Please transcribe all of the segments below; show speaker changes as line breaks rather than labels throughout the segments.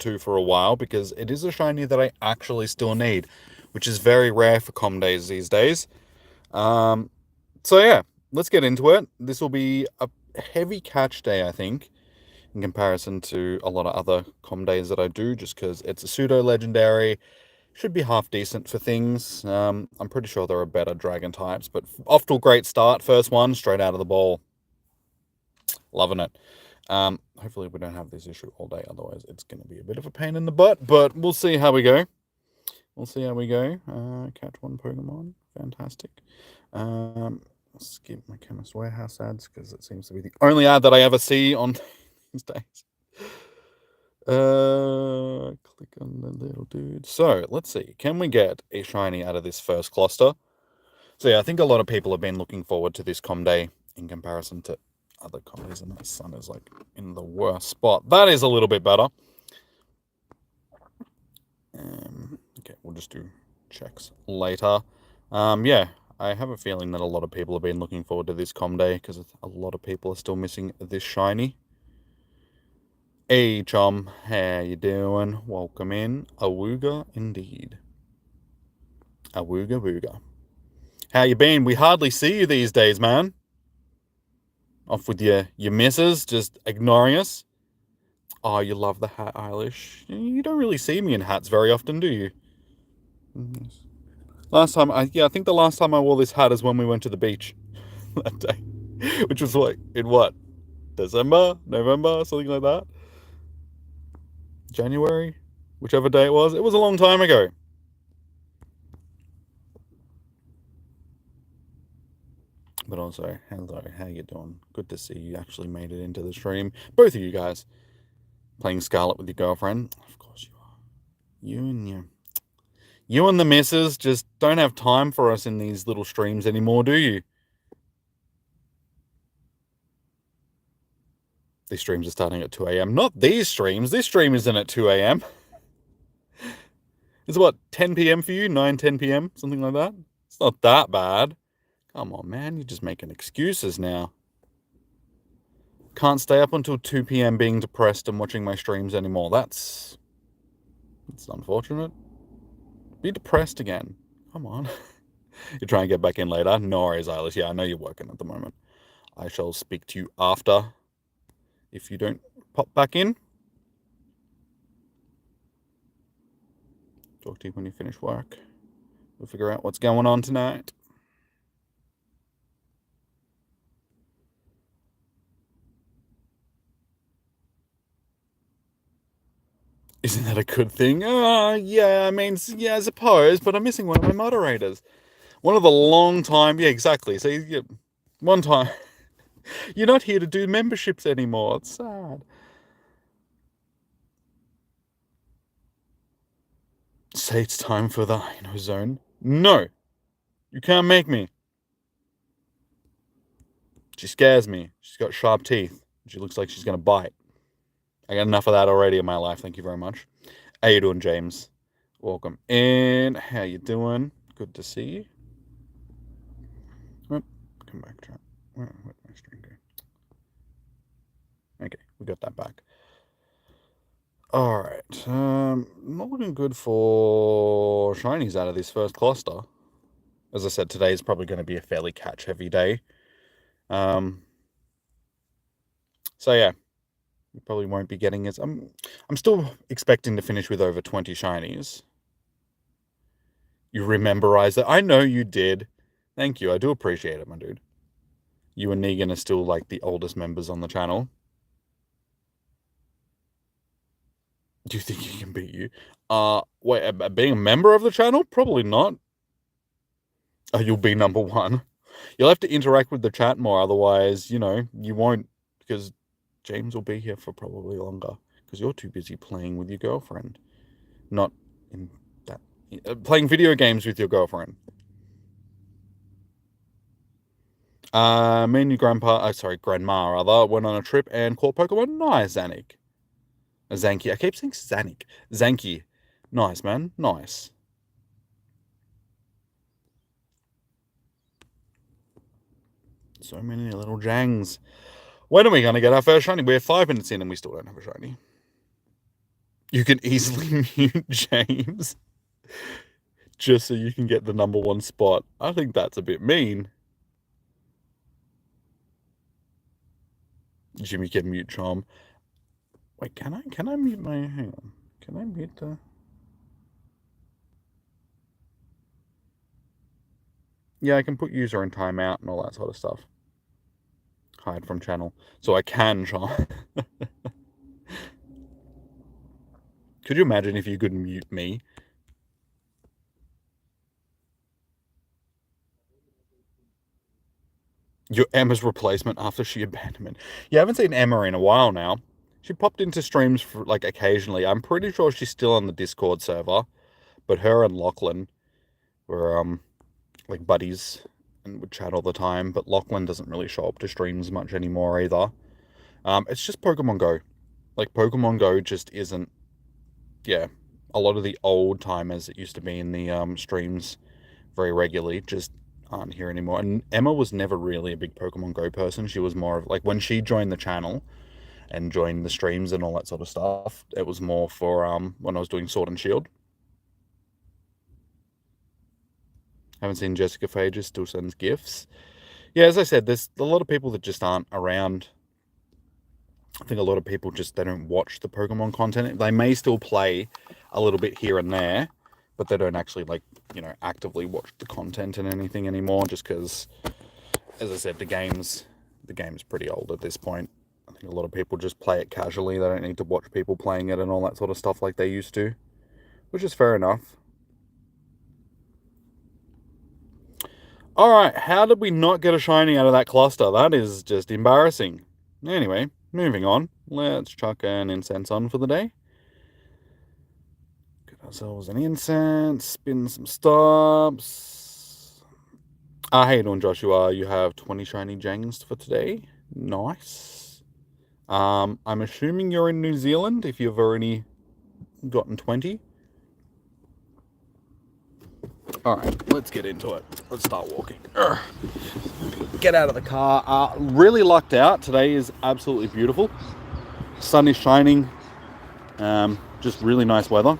to for a while because it is a shiny that I actually still need, which is very rare for com days these days. So yeah, let's get into it. This will be a heavy catch day, I think, in comparison to a lot of other com days that I do, just because it's a pseudo legendary. Should be half decent for things. I'm pretty sure there are better dragon types, but off to a great start. First one, straight out of the ball. Loving it. Hopefully we don't have this issue all day, otherwise it's going to be a bit of a pain in the butt, but we'll see how we go. Catch one Pokemon. Fantastic. Skip my Chemist Warehouse ads, because it seems to be the only ad that I ever see on these days. Click on the little dude. So, let's see. Can we get a shiny out of this first cluster? So yeah, I think a lot of people have been looking forward to this com day in comparison to other com days, and my sun is like in the worst spot. That is a little bit better. Okay, we'll just do checks later. Yeah, I have a feeling that a lot of people have been looking forward to this com day because a lot of people are still missing this shiny. Hey, chum, how you doing? Welcome in. Awooga indeed. Awooga booga. How you been? We hardly see you these days, man. Off with your misses, just ignoring us. Oh, you love the hat, Eilish. You don't really see me in hats very often, do you? Last time, I think the last time I wore this hat is when we went to the beach that day, which was like in what, December, November, something like that. January, whichever day it was. It was a long time ago. But also, hello, how you doing? Good to see you actually made it into the stream. Both of you guys playing Scarlet with your girlfriend. Of course you are. You and the missus just don't have time for us in these little streams anymore, do you? These streams are starting at 2 a.m. Not these streams. This stream isn't at 2 a.m. It's what, 10 p.m. for you? 9, 10 p.m.? Something like that? It's not that bad. Come on, man. You're just making excuses now. Can't stay up until 2 p.m. being depressed and watching my streams anymore. That's unfortunate. Be depressed again. Come on. You're trying to get back in later? No worries, Eilish. Yeah, I know you're working at the moment. I shall speak to you after if you don't pop back in. Talk to you when you finish work. We'll figure out what's going on tonight. Isn't that a good thing? Yeah, I mean, yeah, I suppose, but I'm missing one of my moderators. One of the long time, yeah, exactly. So, one time, you're not here to do memberships anymore. It's sad. Say it's time for the zone. No, you can't make me. She scares me. She's got sharp teeth. She looks like she's gonna bite. I got enough of that already in my life. Thank you very much. How you doing, James? Welcome in. How you doing? Good to see you. Oh, come back, chat. Where'd my string go? Okay, we got that back. All right. Not looking good for shinies out of this first cluster. As I said, today is probably going to be a fairly catch-heavy day. So yeah, we probably won't be getting as... I'm still expecting to finish with over 20 shinies. You rememberize that? I know you did. Thank you. I do appreciate it, my dude. You and Negan are still like the oldest members on the channel. Do you think he can beat you? Wait, being a member of the channel? Probably not. Oh, you'll be number one. You'll have to interact with the chat more, otherwise, you won't, because James will be here for probably longer, because you're too busy playing with your girlfriend. Not in that... playing video games with your girlfriend. Me and your grandma, rather, went on a trip and caught Pokemon. Nice, Zanik. Zanky. I keep saying Zanik. Zanky. Nice, man. Nice. So many little jangs. When are we going to get our first shiny? We're 5 minutes in and we still don't have a shiny. You can easily mute James just so you can get the #1 spot. I think that's a bit mean. Jimmy can mute Chom. Wait, can I mute my... Hang on. Can I mute the... Yeah, I can put user in timeout and all that sort of stuff. Hide from channel. So I can Chom. Could you imagine if you could mute me? You're Emma's replacement after she abandonment. You haven't seen Emma in a while now. She popped into streams for, like, occasionally. I'm pretty sure she's still on the Discord server, but her and Lachlan were like buddies and would chat all the time. But Lachlan doesn't really show up to streams much anymore either. It's just Pokemon Go. Like, Pokemon Go just isn't. Yeah, a lot of the old timers that used to be in the streams very regularly just aren't here anymore. And Emma was never really a big Pokemon Go person. She was more of, like, when she joined the channel and joined the streams and all that sort of stuff, it was more for when I was doing Sword and Shield. Haven't seen Jessica Phages, still sends gifts. Yeah, as I said, there's a lot of people that just aren't around. I think a lot of people just, they don't watch the Pokemon content. They may still play a little bit here and there, but they don't actually, like, you know, actively watch the content and anything anymore, just because, as I said, the game's pretty old at this point. I think a lot of people just play it casually. They don't need to watch people playing it and all that sort of stuff like they used to, which is fair enough. All right, how did we not get a shiny out of that cluster? That is just embarrassing. Anyway, moving on. Let's chuck an incense on for the day. Get ourselves an incense, spin some stops. How you doing, Joshua? You have 20 shiny Jangs for today. Nice. I'm assuming you're in New Zealand if you've already gotten 20. Alright, let's get into it. Let's start walking. Get out of the car. Really lucked out. Today is absolutely beautiful. Sun is shining. Just really nice weather.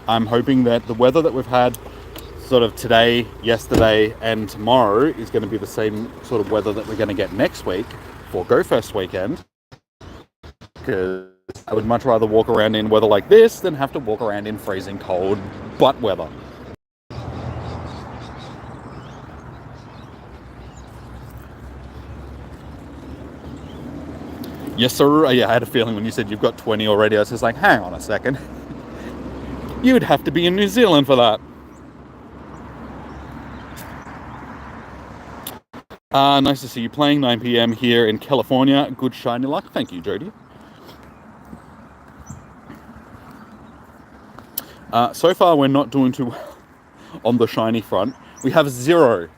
I'm hoping that the weather that we've had sort of today, yesterday, and tomorrow is going to be the same sort of weather that we're going to get next week for Go Fest weekend. Because I would much rather walk around in weather like this than have to walk around in freezing cold butt weather. Yes, sir. Yeah, I had a feeling when you said you've got 20 already. I was just like, hang on a second. You'd have to be in New Zealand for that. Nice to see you playing. 9 p.m. here in California. Good shiny luck. Thank you, Jody. So far, we're not doing too well on the shiny front. We have 0.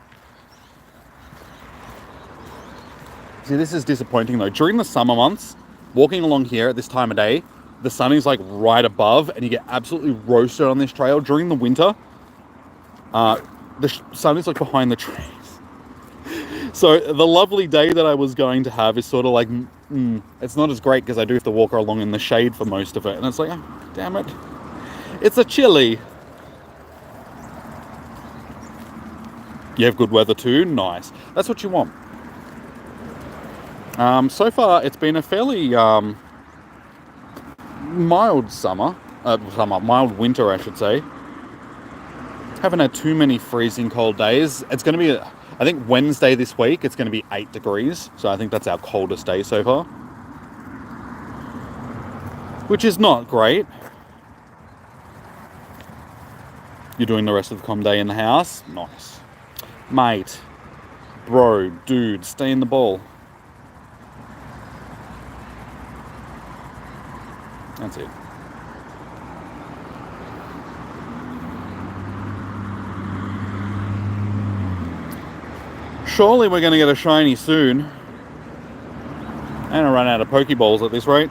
See, this is disappointing though. During the summer months, walking along here at this time of day, the sun is like right above and you get absolutely roasted on this trail. During the winter, the sun is like behind the trees. So the lovely day that I was going to have is sort of like, it's not as great because I do have to walk along in the shade for most of it. And it's like, oh, damn it. It's a chilly. You have good weather too? Nice. That's what you want. So far, it's been a fairly mild mild winter, I should say. Haven't had too many freezing cold days. It's going to be, I think Wednesday this week, it's going to be 8 degrees. So I think that's our coldest day so far. Which is not great. You're doing the rest of the comm day in the house? Nice. Mate. Bro. Dude. Stay in the ball. That's it. Surely we're going to get a shiny soon. I'm going to run out of Pokeballs at this rate.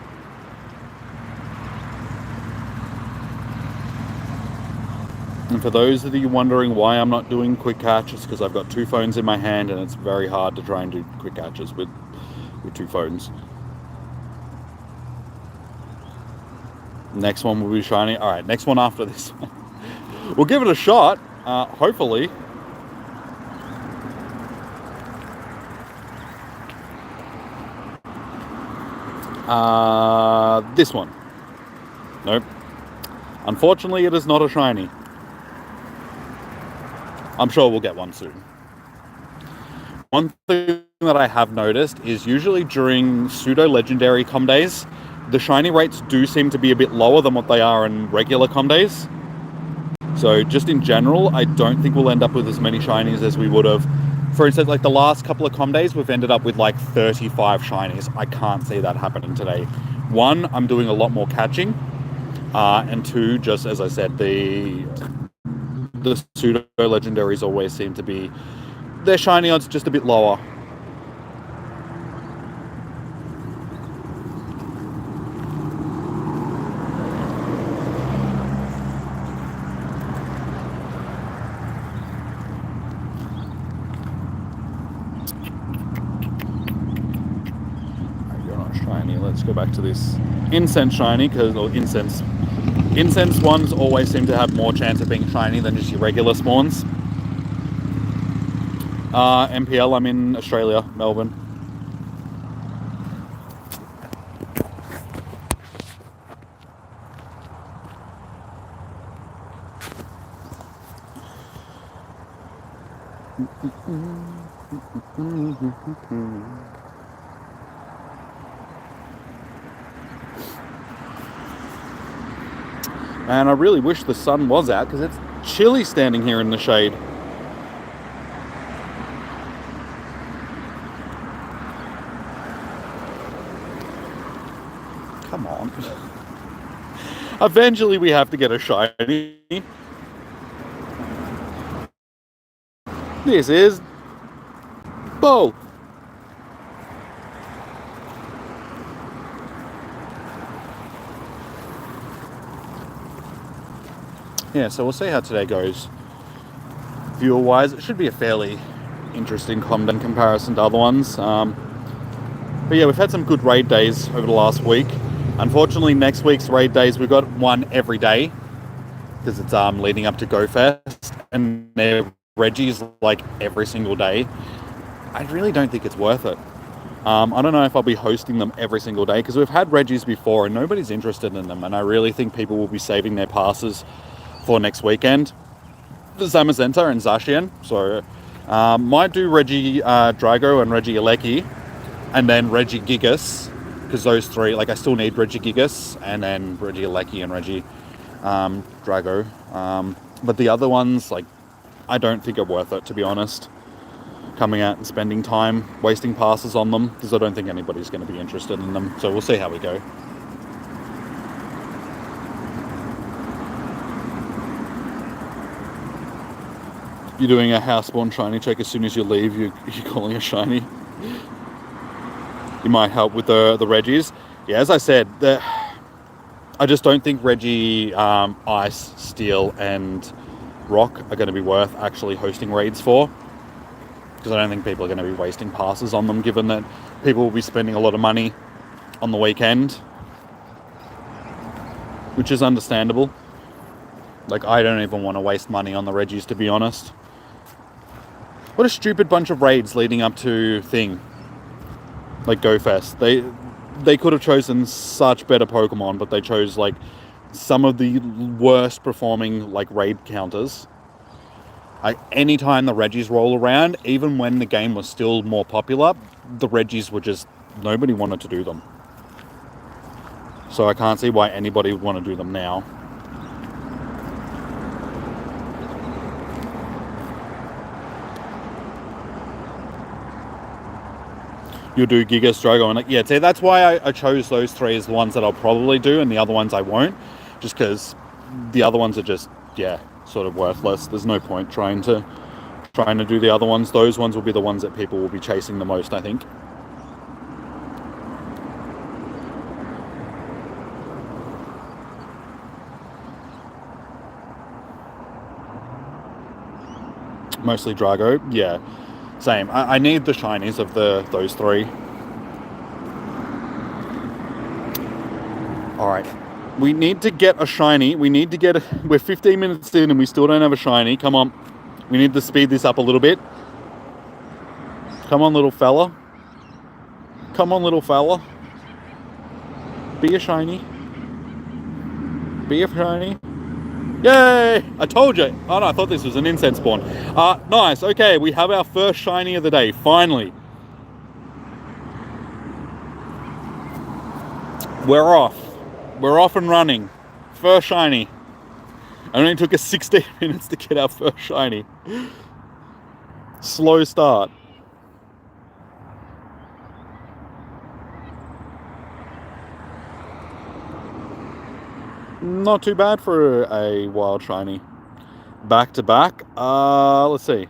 And for those of you wondering why I'm not doing quick catches, because I've got 2 phones in my hand and it's very hard to try and do quick catches with 2 phones. Next one will be shiny. All right, next one after this one. We'll give it a shot, hopefully. This one. Nope. Unfortunately, it is not a shiny. I'm sure we'll get one soon. One thing that I have noticed is usually during pseudo-legendary com days, the shiny rates do seem to be a bit lower than what they are in regular com days. So just in general, I don't think we'll end up with as many shinies as we would have. For instance, like the last couple of com days, we've ended up with like 35 shinies. I can't see that happening today. One, I'm doing a lot more catching. And two, just as I said, the pseudo-legendaries always seem to be, their shiny odds just a bit lower. You're not shiny. Let's go back to this incense shiny, because incense ones always seem to have more chance of being shiny than just your regular spawns. MPL, I'm in Australia, Melbourne. And I really wish the sun was out, because it's chilly standing here in the shade. Come on. Eventually we have to get a shiny. This is Bo. Yeah, so we'll see how today goes. Viewer-wise, it should be a fairly interesting com in comparison to other ones. But yeah, we've had some good raid days over the last week. Unfortunately, next week's raid days, we've got one every day, because it's leading up to GoFest, and they're Reggies like every single day. I really don't think it's worth it. I don't know if I'll be hosting them every single day, because we've had Reggies before and nobody's interested in them, and I really think people will be saving their passes for next weekend. The Zamazenta and Zacian. So might do Reggie Drago and Reggie Alecki, and then Reggie Gigas, because those three, like I still need Reggie Gigas and then Reggie Alecki and Reggie Drago. But the other ones, like, I don't think are worth it, to be honest. Coming out and spending time wasting passes on them, because I don't think anybody's going to be interested in them. So we'll see how we go. You're doing a house spawn shiny check as soon as you leave. You're calling a shiny. You might help with the Reggies. Yeah, as I said, I just don't think Reggie, Ice, Steel, and Rock are going to be worth actually hosting raids for, because I don't think people are going to be wasting passes on them, given that people will be spending a lot of money on the weekend, which is understandable. Like, I don't even want to waste money on the Reggies, to be honest. What a stupid bunch of raids leading up to like GoFest. They could have chosen such better Pokemon, but they chose like some of the worst performing like raid counters. Like, anytime the Reggies roll around, even when the game was still more popular, the Reggies were just, nobody wanted to do them. So I can't see why anybody would want to do them now. You'll do Gigas, Drago, and yeah, see, that's why I chose those three as the ones that I'll probably do, and the other ones I won't, just because the other ones are just, yeah, sort of worthless. There's no point trying to do the other ones. Those ones will be the ones that people will be chasing the most, I think. Mostly Drago, yeah. Same. I need the shinies of those three. Alright. We need to get a shiny. We're 15 minutes in and we still don't have a shiny. Come on. We need to speed this up a little bit. Come on, little fella. Come on, little fella. Be a shiny. Be a shiny. Yay! I told you. Oh no, I thought this was an incense spawn. Nice. Okay, we have our first shiny of the day. Finally. We're off. We're off and running. First shiny. It only took us 16 minutes to get our first shiny. Slow start. Not too bad for a wild shiny. Back to back. Let's see.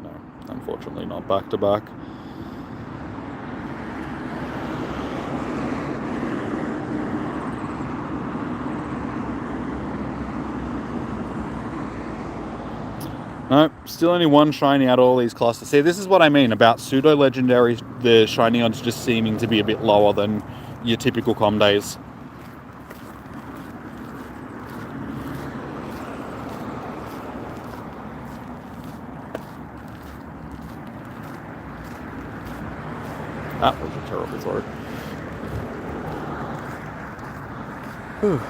No, unfortunately not back to back. No, still only one shiny out of all these clusters. See, this is what I mean about pseudo-legendary. The shiny odds just seeming to be a bit lower than your typical com days. That was a terrible throw. Whew.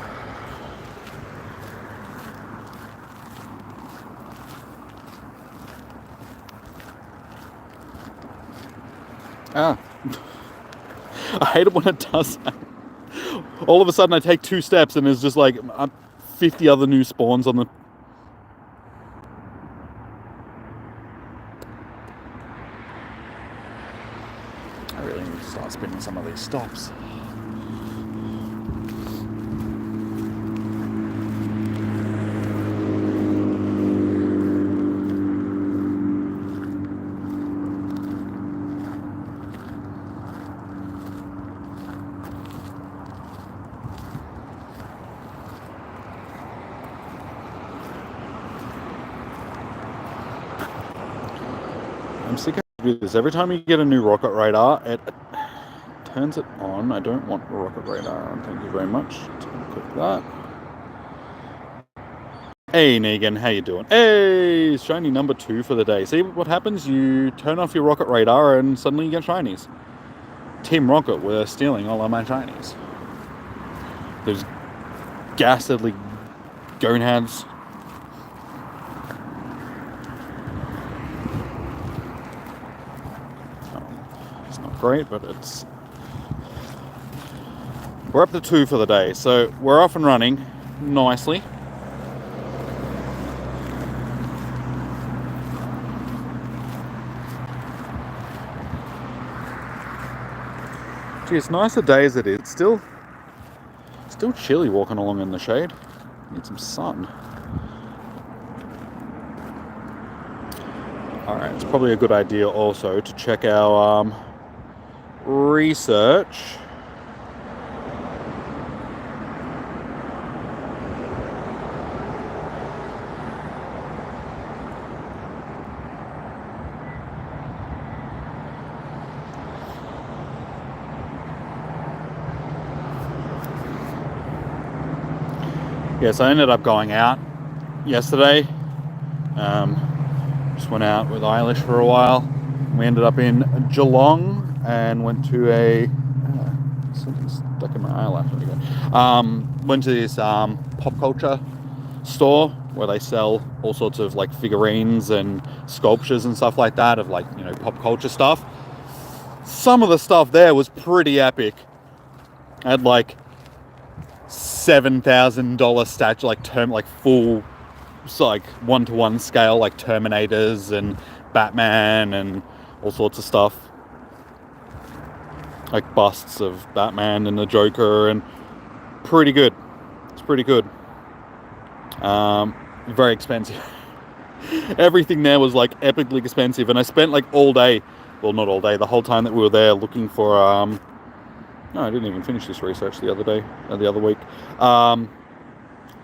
I hate it when it does that. All of a sudden I take 2 steps and there's just like 50 other new spawns on the... I really need to start spinning some of these stops. I'm sick of this. Every time you get a new rocket radar, it turns it on. I don't want a rocket radar on. Thank you very much. Click that. Hey Negan, how you doing? Hey, shiny number 2 for the day. See what happens? You turn off your rocket radar and suddenly you get shinies. Team Rocket were stealing all of my shinies. Those ghastly gonads. Great, but it's... We're up to 2 for the day, so we're off and running nicely. Gee, it's nice a day as it is. Still chilly walking along in the shade. Need some sun. Alright, it's probably a good idea also to check our research. Yes, I ended up going out yesterday. Just went out with Eilish for a while. We ended up in Geelong and went to a something's stuck in my eyelash again. Went to this pop culture store where they sell all sorts of like figurines and sculptures and stuff like that of like, you know, pop culture stuff. Some of the stuff there was pretty epic. I had like $7,000 statue, like full, like 1-to-1 scale, like Terminators and Batman and all sorts of stuff. Like busts of Batman and the Joker, and pretty good. It's pretty good. Very expensive. Everything there was like epically expensive, and I spent like all day, well not all day, the whole time that we were there looking for no, I didn't even finish this research the other week.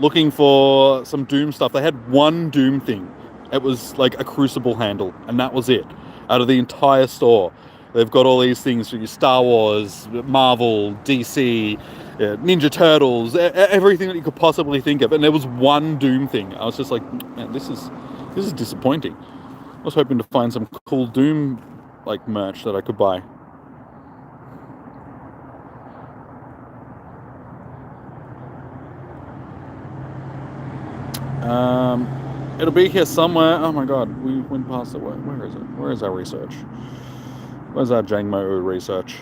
Looking for some Doom stuff. They had one Doom thing. It was like a Crucible handle, and that was it. Out of the entire store. They've got all these things for your Star Wars, Marvel, DC, Yeah, Ninja Turtles, everything that you could possibly think of, and there was one Doom thing. I was just like, man, this is disappointing. I was hoping to find some cool Doom like merch that I could buy. It'll be here somewhere. Oh my god, we went past it. Where is it? Where is our research? Where's our Jangmo-o research?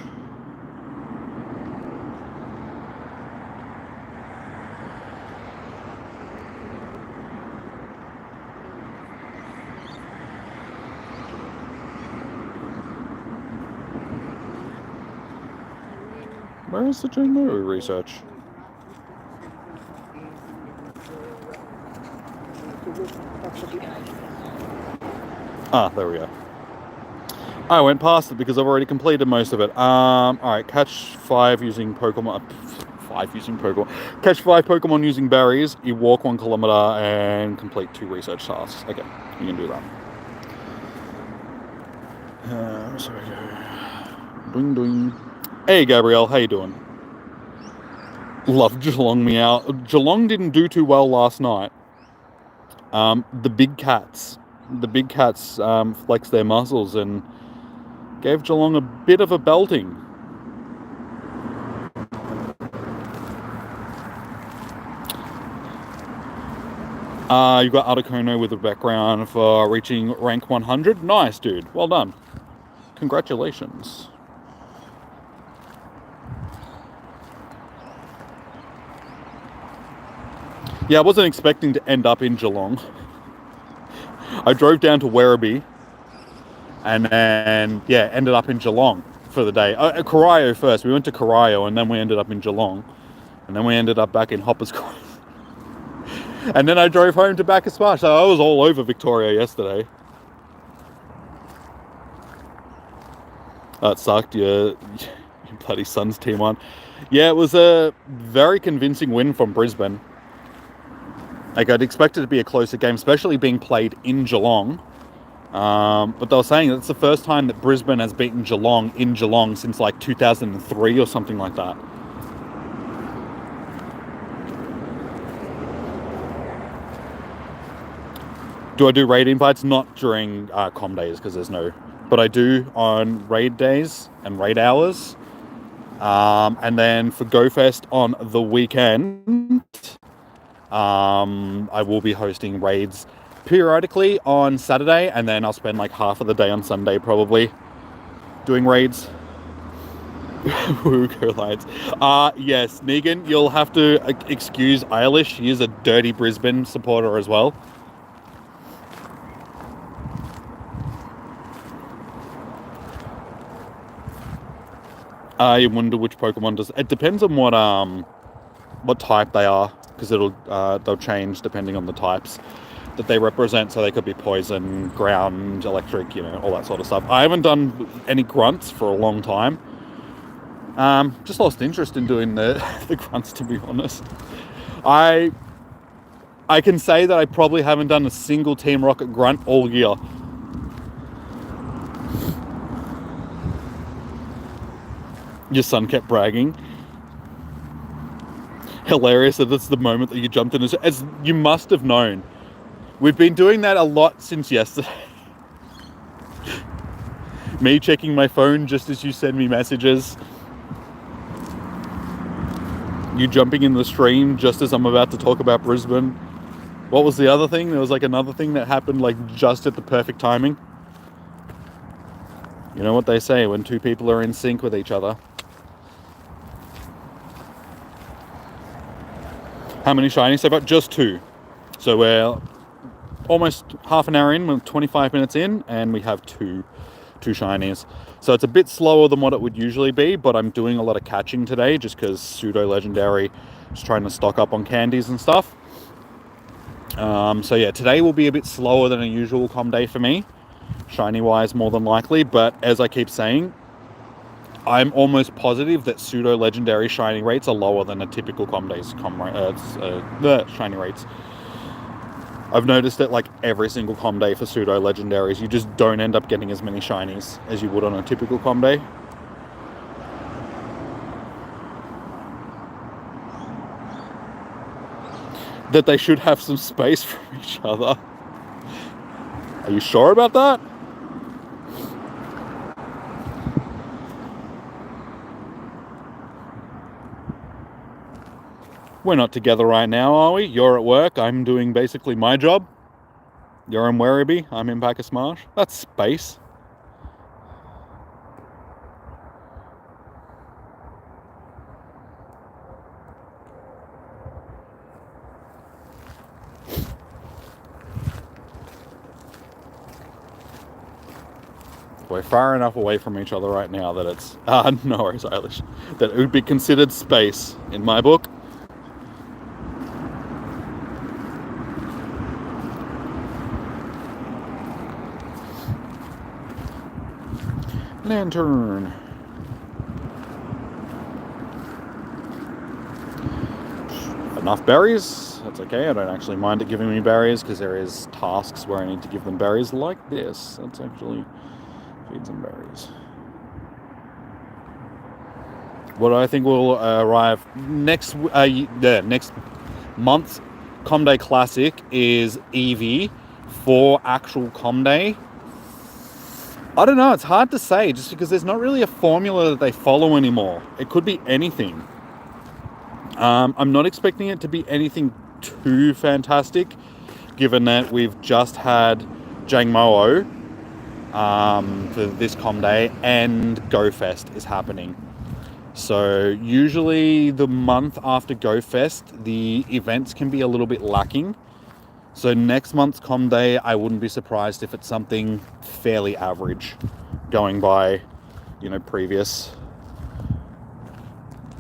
Where is the Jangmo-o research? Ah, there we go. I went past it because I've already completed most of it. Alright, catch 5 using Pokemon. Catch 5 Pokemon using berries. You walk 1 kilometer and complete 2 research tasks. Okay, you can do that. Sorry. Doing, doing. Hey, Gabrielle, how you doing? Love Geelong meow. Geelong didn't do too well last night. The big cats flexed their muscles and gave Geelong a bit of a belting. You got Articuno with a background for reaching rank 100. Nice, dude. Well done. Congratulations. Yeah, I wasn't expecting to end up in Geelong. I drove down to Werribee and then, yeah, ended up in Geelong for the day. Corio first. We went to Corio and then we ended up in Geelong. And then we ended up back in Hoppers Cross. And then I drove home to Bacchus Spa. So I was all over Victoria yesterday. That sucked. Your bloody Suns team won. Yeah, it was a very convincing win from Brisbane. Like, I'd expect it to be a closer game, especially being played in Geelong. But they were saying that's the first time that Brisbane has beaten Geelong in Geelong since like 2003 or something like that. Do I do raid invites? Not during com days because there's no... But I do on raid days and raid hours. And then for GoFest on the weekend... I will be hosting raids periodically on Saturday, and then I'll spend like half of the day on Sunday probably doing raids. Woo, go Lions. Yes, Negan, you'll have to excuse Eilish. She is a dirty Brisbane supporter as well. I wonder which Pokemon does... It depends on what type they are, because they'll change depending on the types that they represent. So they could be poison, ground, electric, all that sort of stuff. I haven't done any grunts for a long time. Just lost interest in doing the grunts, to be honest. I can say that I probably haven't done a single Team Rocket grunt all year. Your son kept bragging. Hilarious that that's the moment that you jumped in. As you must have known. We've been doing that a lot since yesterday. Me checking my phone just as you send me messages. You jumping in the stream just as I'm about to talk about Brisbane. What was the other thing? There was like another thing that happened like just at the perfect timing. You know what they say when two people are in sync with each other. How many shinies so far? Just 2. So we're almost half an hour in, we're 25 minutes in, and we have two shinies. So it's a bit slower than what it would usually be, but I'm doing a lot of catching today just because pseudo legendary is trying to stock up on candies and stuff. So yeah, today will be a bit slower than a usual com day for me, shiny wise more than likely, but as I keep saying, I'm almost positive that pseudo legendary shiny rates are lower than a typical com days shiny rates. I've noticed that like every single com day for pseudo legendaries, you just don't end up getting as many shinies as you would on a typical com day. that they should have some space from each other. Are you sure about that? We're not together right now, are we? You're at work, I'm doing basically my job. You're in Werribee, I'm in Bacchus Marsh. That's space. We're far enough away from each other right now that it's... no worries, Eilish. That it would be considered space in my book. Lantern. Enough berries. That's okay. I don't actually mind it giving me berries because there is tasks where I need to give them berries like this. That's actually feed them berries. What I think will arrive next month's Comday Classic is Eevee for actual Comday. I don't know, it's hard to say just because there's not really a formula that they follow anymore. It could be anything. I'm not expecting it to be anything too fantastic, given that we've just had Jangmo-o for this Comday and GoFest is happening. So usually the month after GoFest, the events can be a little bit lacking. So next month's Comday, I wouldn't be surprised if it's something fairly average, going by, you know, previous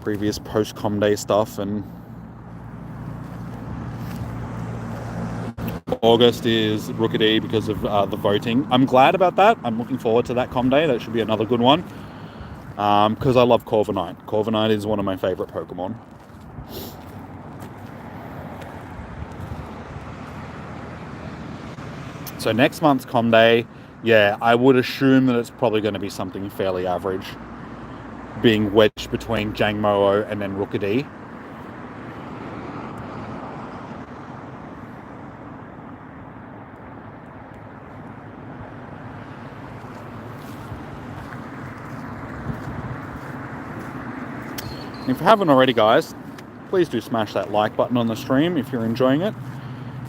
post-Comday stuff. And August is Rookidee because of the voting. I'm glad about that. I'm looking forward to that Comday. That should be another good one. Because I love Corviknight. Corviknight is one of my favorite Pokemon. So next month's Comday, yeah, I would assume that it's probably going to be something fairly average, being wedged between Jangmo-o and then Rookidee. If you haven't already, guys, please do smash that like button on the stream if you're enjoying it.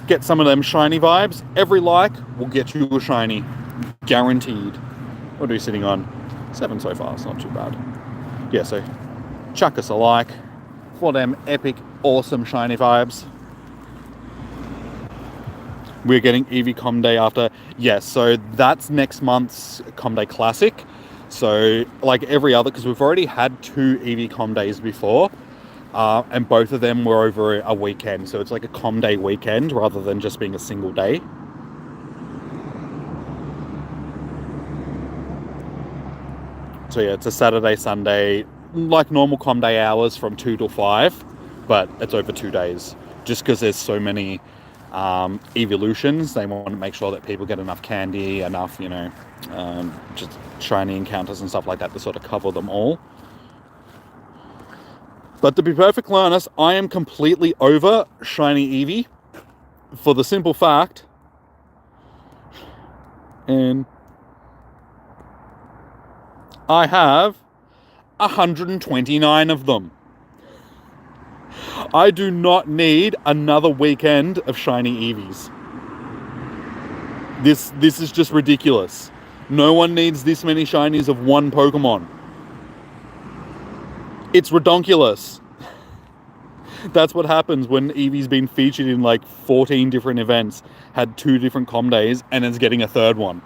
Get some of them shiny vibes. Every like will get you a shiny. Guaranteed. What are we sitting on? 7 so far, it's not too bad. Yeah, so chuck us a like for them epic, awesome shiny vibes. We're getting Eevee Comday after. Yes, so that's next month's Comday Classic. So like every other, because we've already had 2 Eevee Comdays before. And both of them were over a weekend. So it's like a Comday weekend rather than just being a single day. So yeah, it's a Saturday, Sunday, like normal Comday hours from 2 till 5. But it's over 2 days. Just because there's so many evolutions, they want to make sure that people get enough candy, enough, you know, just shiny encounters and stuff like that to sort of cover them all. But to be perfectly honest, I am completely over shiny Eevee for the simple fact, and I have 129 of them. I do not need another weekend of shiny Eevees. This is just ridiculous. No one needs this many shinies of one Pokemon. It's redonkulous. That's what happens when Eevee's been featured in like 14 different events, had 2 different Comdays, and is getting a 3rd one.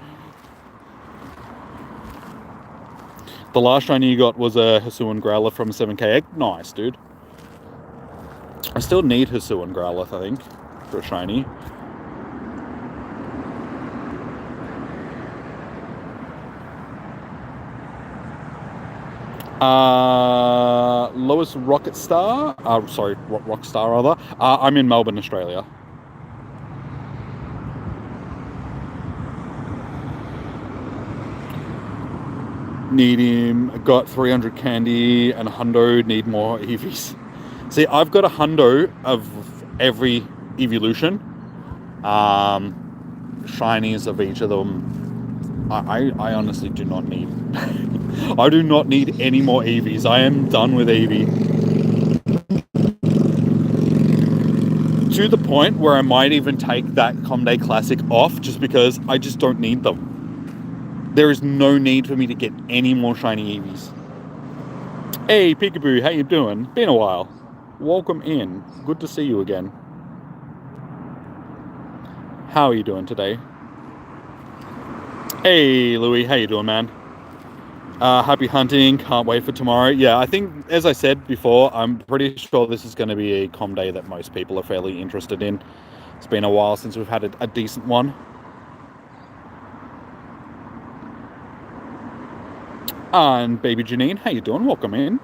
The last shiny you got was a Hisuian Growlithe from 7k egg. Nice, dude. I still need Hisuian Growlithe, I think, for a shiny. Lowest Rocket Star, sorry, Rockstar rather. I'm in Melbourne, Australia. Need him. Got 300 candy and a hundo. Need more Eevees. See, I've got a hundo of every evolution. Shinies of each of them. I honestly do not need. I do not need any more Eevees. I am done with Eevee. To the point where I might even take that Comday Classic off just because I just don't need them. There is no need for me to get any more shiny Eevees. Hey, Peekaboo, how you doing? Been a while. Welcome in. Good to see you again. How are you doing today? Hey, Louis, how you doing, man? Happy hunting. Can't wait for tomorrow. Yeah, I think, as I said before, I'm pretty sure this is going to be a com day that most people are fairly interested in. It's been a while since we've had a decent one. And baby Janine, how you doing? Welcome in.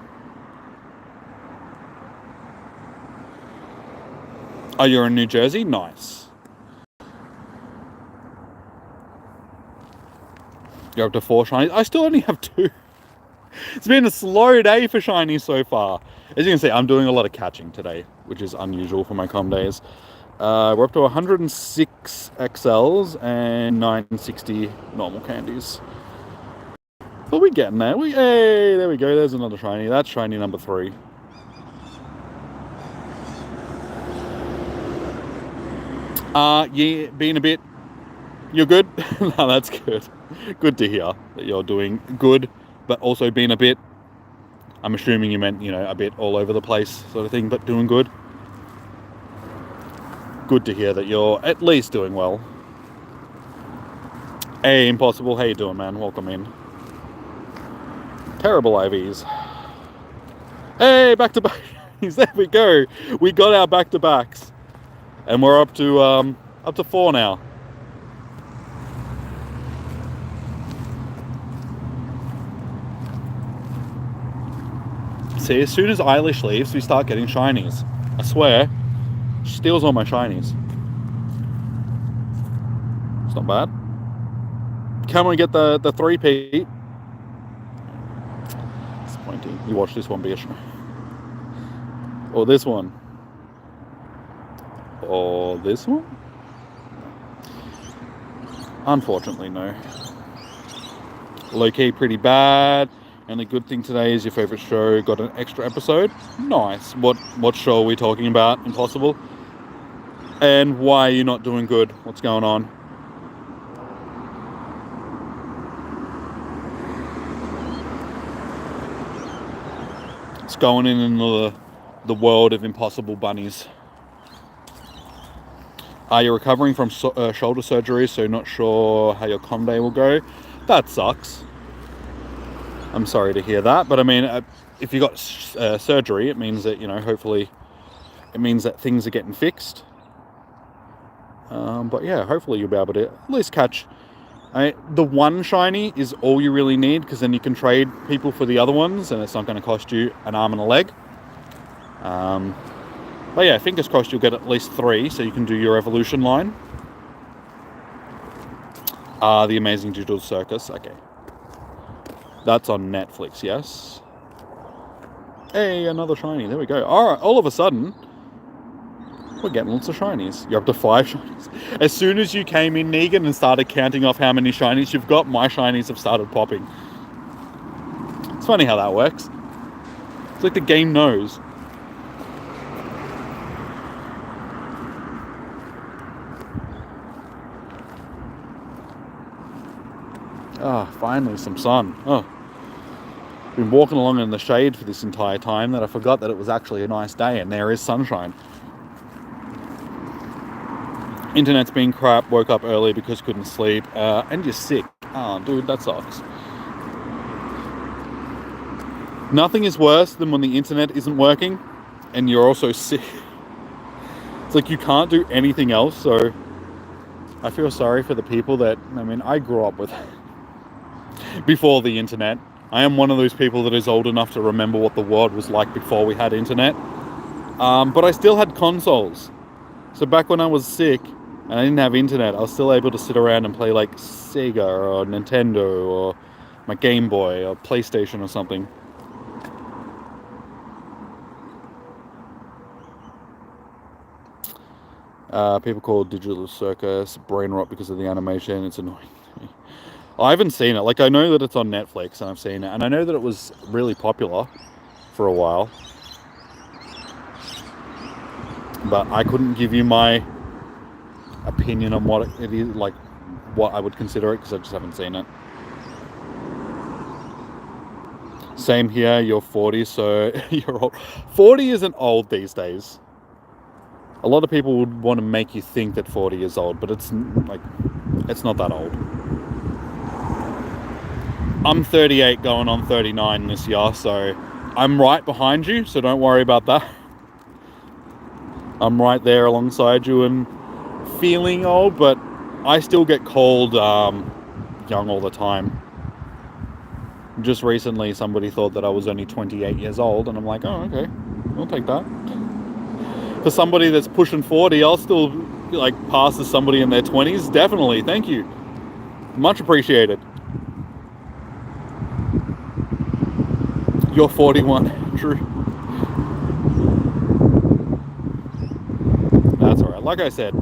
Oh, you're in New Jersey? Nice. You're up to 4 shinies. I still only have 2. It's been a slow day for shinies so far. As you can see, I'm doing a lot of catching today, which is unusual for my com days. We're up to 106 XLs and 960 normal candies. But we're getting there. Hey, there we go. There's another shiny. That's shiny number 3. Yeah, being a bit... You're good? No, that's good. Good to hear that you're doing good, but also being a bit... I'm assuming you meant, you know, a bit all over the place sort of thing, but doing good. Good to hear that you're at least doing well. Hey, Impossible, how you doing, man? Welcome in. Terrible IVs. Hey, back to back. There we go. We got our back to backs, and we're up to 4 now. See, as soon as Eilish leaves, we start getting shinies. I swear, she steals all my shinies. It's not bad. Can we get the 3-peat? Disappointing. You watch this one be a shiny. Or this one. Or this one? Unfortunately, no. Low-key pretty bad. Only good thing today is your favourite show got an extra episode. Nice. What show are we talking about? Impossible. And why are you not doing good? What's going on? It's going in the world of impossible bunnies. Are you recovering from shoulder surgery, so not sure how your com day will go? That sucks. I'm sorry to hear that, but I mean, if you got surgery, it means that, you know, hopefully it means that things are getting fixed. But yeah, hopefully you'll be able to at least catch. The one shiny is all you really need, because then you can trade people for the other ones, and it's not going to cost you an arm and a leg. But yeah, fingers crossed you'll get at least 3, so you can do your evolution line. The Amazing Digital Circus. Okay. That's on Netflix, yes. Hey, another shiny. There we go. All right, all of a sudden, we're getting lots of shinies. You're up to 5 shinies. As soon as you came in, Negan, and started counting off how many shinies you've got, my shinies have started popping. It's funny how that works. It's like the game knows. Ah, finally some sun. Oh. Been walking along in the shade for this entire time that I forgot that it was actually a nice day, and there is sunshine. Internet's been crap, woke up early because couldn't sleep, and you're sick. Oh, dude, that sucks. Nothing is worse than when the internet isn't working and you're also sick. It's like you can't do anything else, so I feel sorry for the people that, I mean, I grew up with before the internet. I am one of those people that is old enough to remember what the world was like before we had internet. But I still had consoles. So back when I was sick and I didn't have internet, I was still able to sit around and play like Sega or Nintendo or my Game Boy or PlayStation or something. People call Digital Circus brain rot because of the animation. It's annoying to me. I haven't seen it. Like, I know that it's on Netflix and I've seen it. And I know that it was really popular for a while. But I couldn't give you my opinion on what it is, like what I would consider it, because I just haven't seen it. Same here, you're 40, so you're old. 40 isn't old these days. A lot of people would want to make you think that 40 is old, but it's like, it's not that old. I'm 38 going on 39 this year, so I'm right behind you, so don't worry about that. I'm right there alongside you and feeling old, but I still get called young all the time. Just recently somebody thought that I was only 28 years old, and I'm like, oh, okay, I'll take that. For somebody that's pushing 40, I'll still like pass as somebody in their 20s. Definitely, thank you. Much appreciated. You're 41, true. That's alright. Like I said,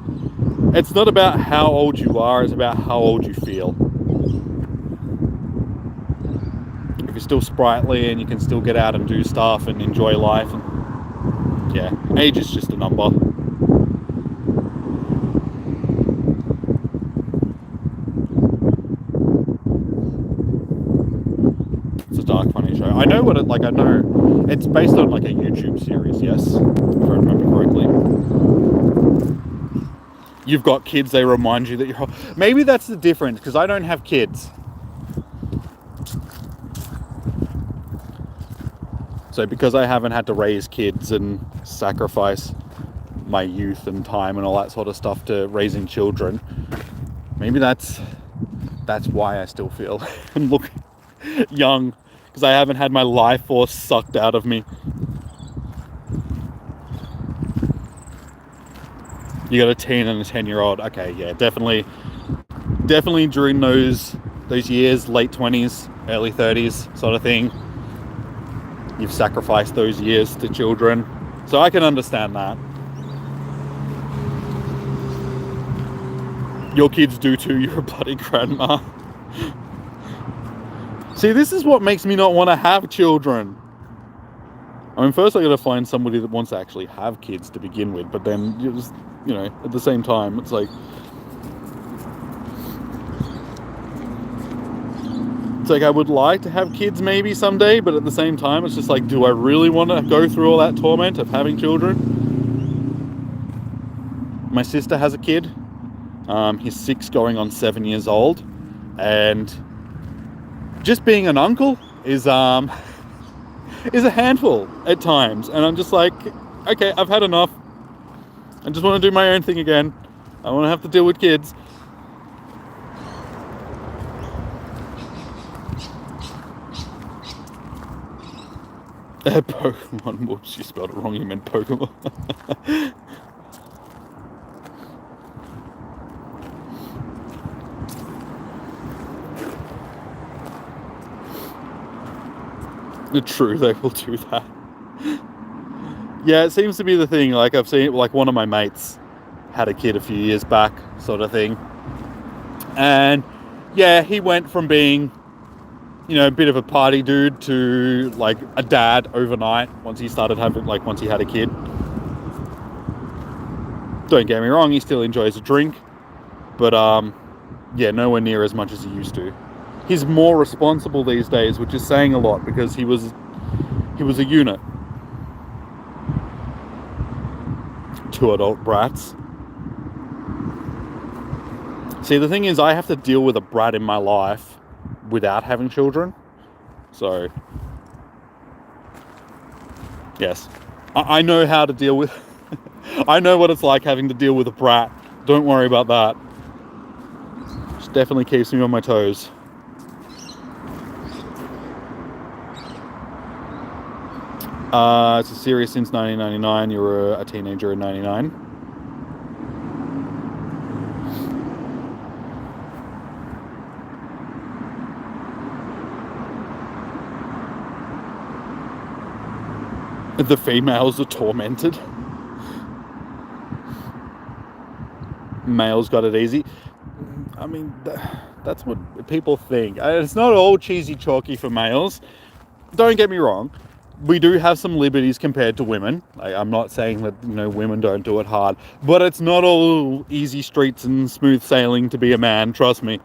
it's not about how old you are, it's about how old you feel. If you're still sprightly and you can still get out and do stuff and enjoy life, and yeah, age is just a number. It's a dark, funny show. I know what it, like, I know it's based on like a YouTube series, yes, if I remember correctly. You've got kids, they remind you that you're old. Maybe that's the difference, because I don't have kids. So because I haven't had to raise kids and sacrifice my youth and time and all that sort of stuff to raising children, maybe that's why I still feel and look young, because I haven't had my life force sucked out of me. You got a teen and a 10-year-old. Okay, yeah, definitely during those years, late 20s, early 30s sort of thing, you've sacrificed those years to children. So I can understand that. Your kids do too, you're a bloody grandma. See, this is what makes me not want to have children. I mean, first I gotta find somebody that wants to actually have kids to begin with, but then you just, you know, at the same time, it's like, I would like to have kids maybe someday, but at the same time, it's just like, do I really want to go through all that torment of having children? My sister has a kid. He's 6 going on 7 years old, and just being an uncle is a handful at times, and I'm just like, okay, I've had enough. I just want to do my own thing again. I want to have to deal with kids. Pokemon. Whoops, you spelled it wrong. You meant Pokemon. True, they will do that. Yeah, it seems to be the thing. Like, I've seen, like, one of my mates had a kid a few years back, sort of thing. And yeah, he went from being, you know, a bit of a party dude to like a dad overnight once he started having, like, once he had a kid. Don't get me wrong, he still enjoys a drink, but yeah, nowhere near as much as he used to. He's more responsible these days, which is saying a lot, because he was a unit. 2 adult brats. See, the thing is, I have to deal with a brat in my life without having children. So, yes, I know how to deal with... I know what it's like having to deal with a brat. Don't worry about that. Just definitely keeps me on my toes. It's a series since 1999. You were a teenager in 99. The females are tormented. males got it easy. I mean, that's what people think. It's not all cheesy chalky for males. Don't get me wrong. We do have some liberties compared to women. I'm not saying that, women don't do it hard, but it's not all easy streets and smooth sailing to be a man, trust me.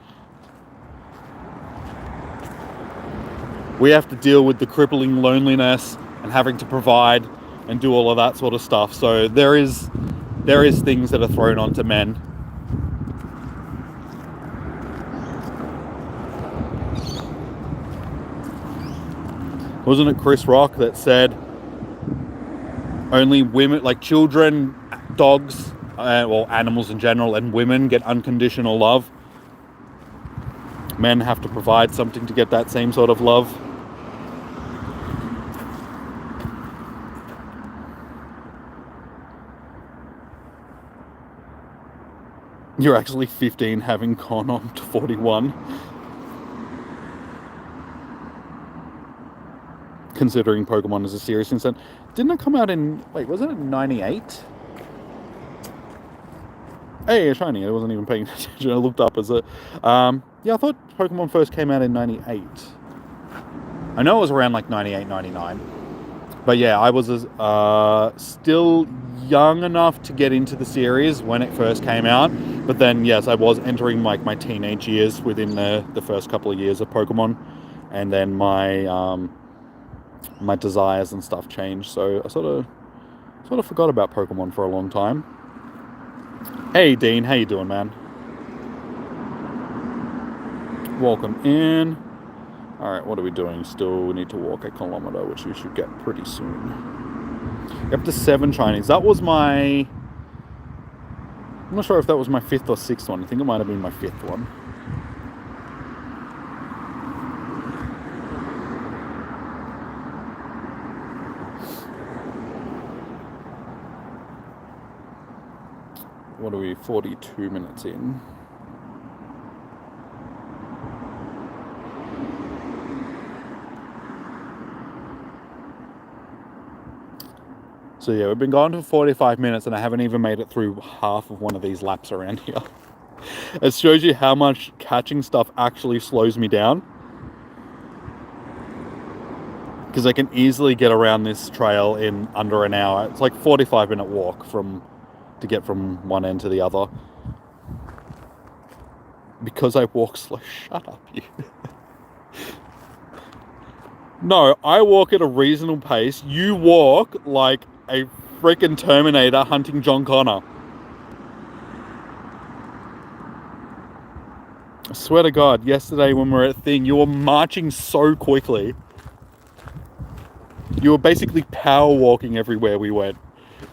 We have to deal with the crippling loneliness and having to provide and do all of that sort of stuff. So there is things that are thrown onto men. Wasn't it Chris Rock that said only women, like children, dogs, well, animals in general, and women get unconditional love? Men have to provide something to get that same sort of love. You're actually 15 having gone on to 41. Considering Pokemon is a series since then. Didn't it come out in, wait, wasn't it 98? Hey, shiny, I wasn't even paying attention. I looked up as a, yeah, I thought Pokemon first came out in 98. I know it was around like 98, 99. But yeah, I was still young enough to get into the series when it first came out. But then, yes, I was entering like my teenage years within the first couple of years of Pokemon. And then my my desires and stuff changed. So I sort of forgot about Pokemon for a long time. Hey, Dean, how you doing, man? Welcome in. Alright, what are we doing? Still, we need to walk a kilometer, which we should get pretty soon. Up to 7 Chinese. That was my... I'm not sure if that was my 5th or 6th one. I think it might have been my 5th one. What are we? 42 minutes in. So yeah, we've been going for 45 minutes and I haven't even made it through half of one of these laps around here. It shows you how much catching stuff actually slows me down. Because I can easily get around this trail in under an hour. It's like 45-minute walk to get from one end to the other. Because I walk slow. Shut up, you. No, I walk at a reasonable pace. You walk like a freaking Terminator hunting John Connor. I swear to God, yesterday when we were at Thing, you were marching so quickly. You were basically power walking everywhere we went.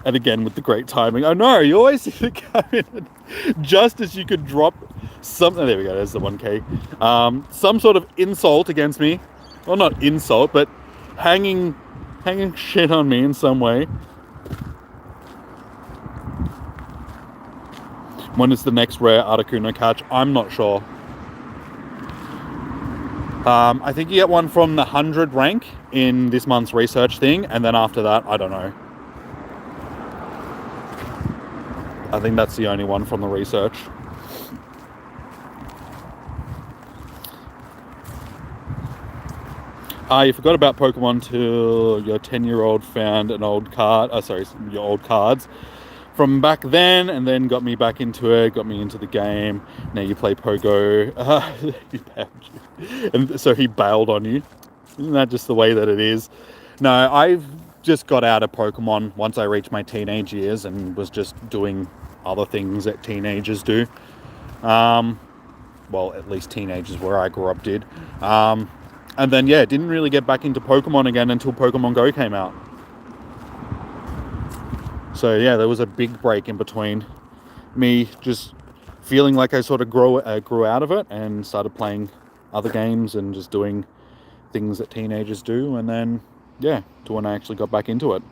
And again, with the great timing. Oh no, you always seem to come in just as you could drop something. There we go, there's the 1k. Some sort of insult against me. Well, not insult, but hanging shit on me in some way. When is the next rare Articuno catch? I'm not sure. I think you get one from the 100 rank in this month's research thing, and then after that, I don't know. I think that's the only one from the research. You forgot about Pokemon till your 10-year-old found an old card. Your old cards from back then, and then got me back into it, got me into the game. Now you play Pogo. And so he bailed on you. Isn't that just the way that it is? No, I've just got out of Pokemon once I reached my teenage years and was just doing other things that teenagers do. Well, at least teenagers where I grew up did. And then, yeah, didn't really get back into Pokemon again until Pokemon Go came out. So, yeah, there was a big break in between me just feeling like I sort of grew out of it and started playing other games and just doing things that teenagers do. And then, yeah, to when I actually got back into it.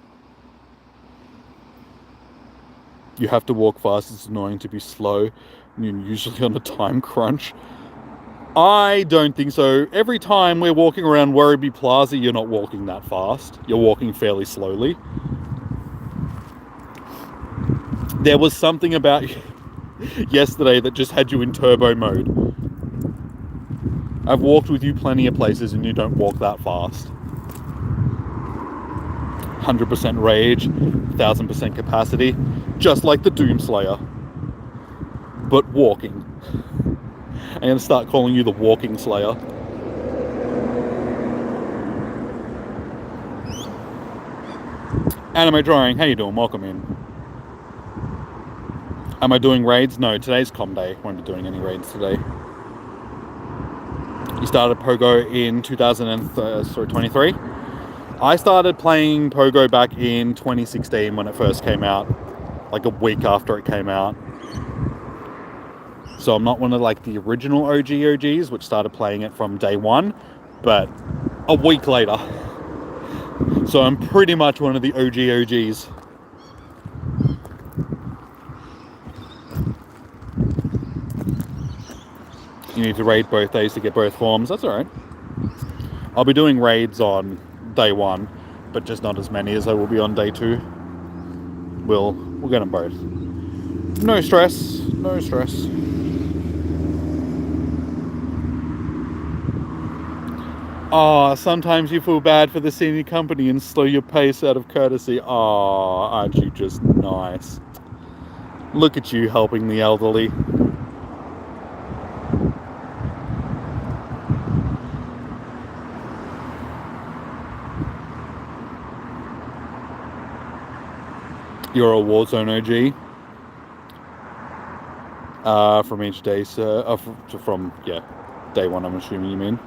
You have to walk fast. It's annoying to be slow. You're usually on a time crunch. I don't think so. Every time we're walking around Werribee Plaza, you're not walking that fast. You're walking fairly slowly. There was something about yesterday that just had you in turbo mode. I've walked with you plenty of places and you don't walk that fast. 100% rage, 1000% capacity, just like the Doomslayer. But walking. I'm going to start calling you the Walking Slayer. Anime Drawing, how you doing? Welcome in. Am I doing raids? No, today's Com Day. Won't be doing any raids today. You started Pogo in 2023. I started playing Pogo back in 2016 when it first came out, like a week after it came out. So I'm not one of like the original OGs, which started playing it from day one, but a week later. So I'm pretty much one of the OGs. You need to raid both days to get both forms. That's alright. I'll be doing raids on day one, but just not as many as I will be on day two. We'll get them both. No stress. No stress. Oh, sometimes you feel bad for the senior company and slow your pace out of courtesy. Oh, aren't you just nice? Look at you helping the elderly. You're a Warzone OG? From each day, sir. From day one, I'm assuming you mean.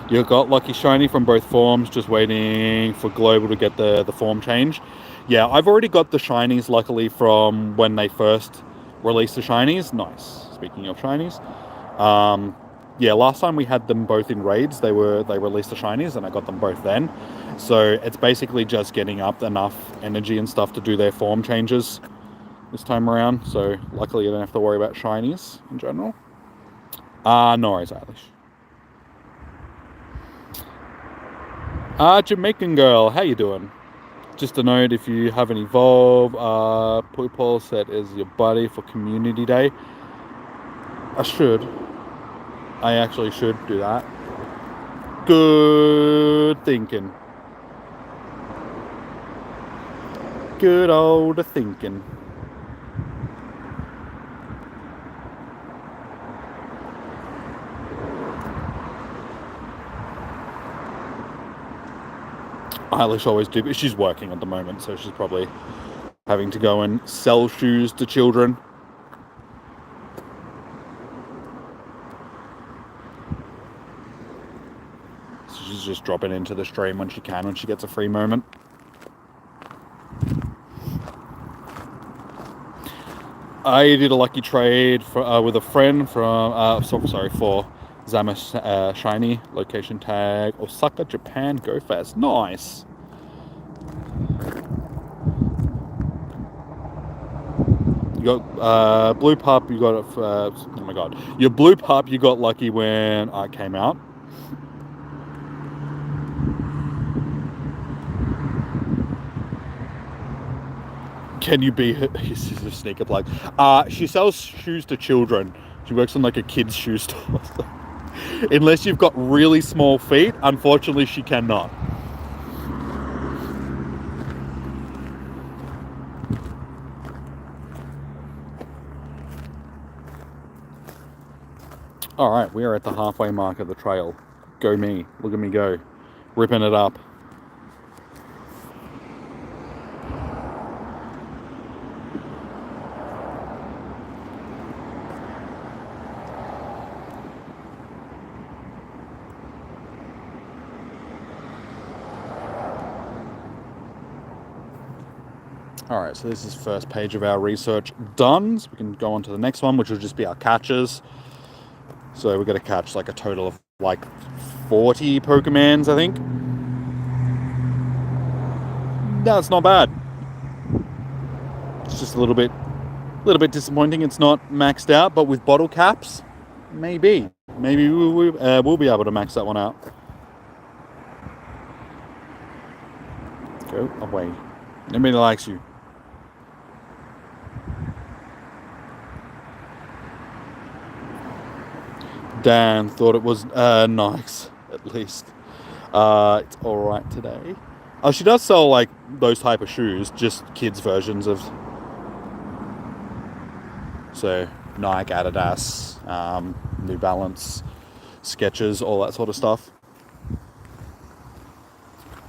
You got lucky shiny from both forms, just waiting for Global to get the form change. Yeah, I've already got the shinies, luckily, from when they first released the shinies. Nice. Speaking of shinies. Yeah, last time we had them both in raids, they released the shinies and I got them both then. So it's basically just getting up enough energy and stuff to do their form changes this time around. So luckily you don't have to worry about shinies in general. No worries, Eilish. Jamaican girl, how you doing? Just a note, if you haven't evolved, Paul said is your buddy for Community Day. I actually should do that. Good thinking. Good old thinking. Eilish always do, but she's working at the moment, so she's probably having to go and sell shoes to children. So she's just dropping into the stream when she can, when she gets a free moment. I did a lucky trade with a friend from, for Zama Shiny, location tag, Osaka, Japan, go fast. Nice. You got blue pup, you got, oh my god. Your blue pup, you got lucky when I came out. Can you be her? This is a sneaker plug. She sells shoes to children. She works in like a kid's shoe store. Unless you've got really small feet, unfortunately she cannot. Alright, we are at the halfway mark of the trail. Go me. Look at me go. Ripping it up. Alright, so this is first page of our research done. So we can go on to the next one, which will just be our catches. So we're going to catch like a total of like 40 Pokemons, I think. That's not bad. It's just a little bit disappointing. It's not maxed out, but with bottle caps, maybe we'll be able to max that one out. Go away. Nobody likes you. Dan thought it was nice, at least. It's alright today. Oh, she does sell like those type of shoes, just kids versions of. So Nike, Adidas, New Balance, Skechers, all that sort of stuff.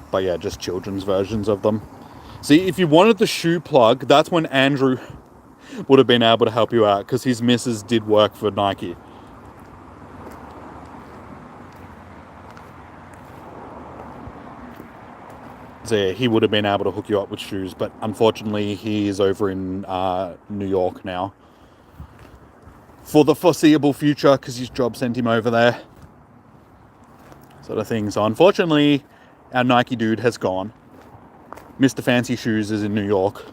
But yeah, just children's versions of them. See, if you wanted the shoe plug, that's when Andrew would have been able to help you out, because his missus did work for Nike. So yeah, he would have been able to hook you up with shoes, but unfortunately he is over in New York now for the foreseeable future, because his job sent him over there, sort of thing. So unfortunately our Nike dude has gone. Mr. Fancy Shoes is in New York.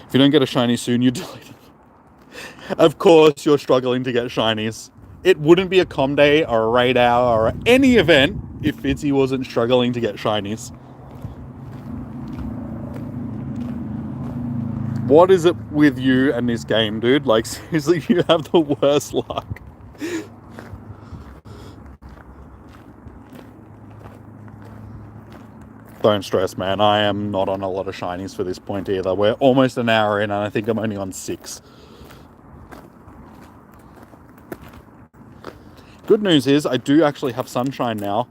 If you don't get a shiny soon, you delete it. Of course you're struggling to get shinies. It wouldn't be a com day or a raid hour or any event if Fitzy wasn't struggling to get shinies. What is it with you and this game, dude? Like, seriously, you have the worst luck. Don't stress, man. I am not on a lot of shinies for this point either. We're almost an hour in and I think I'm only on 6. Good news is I do actually have sunshine now.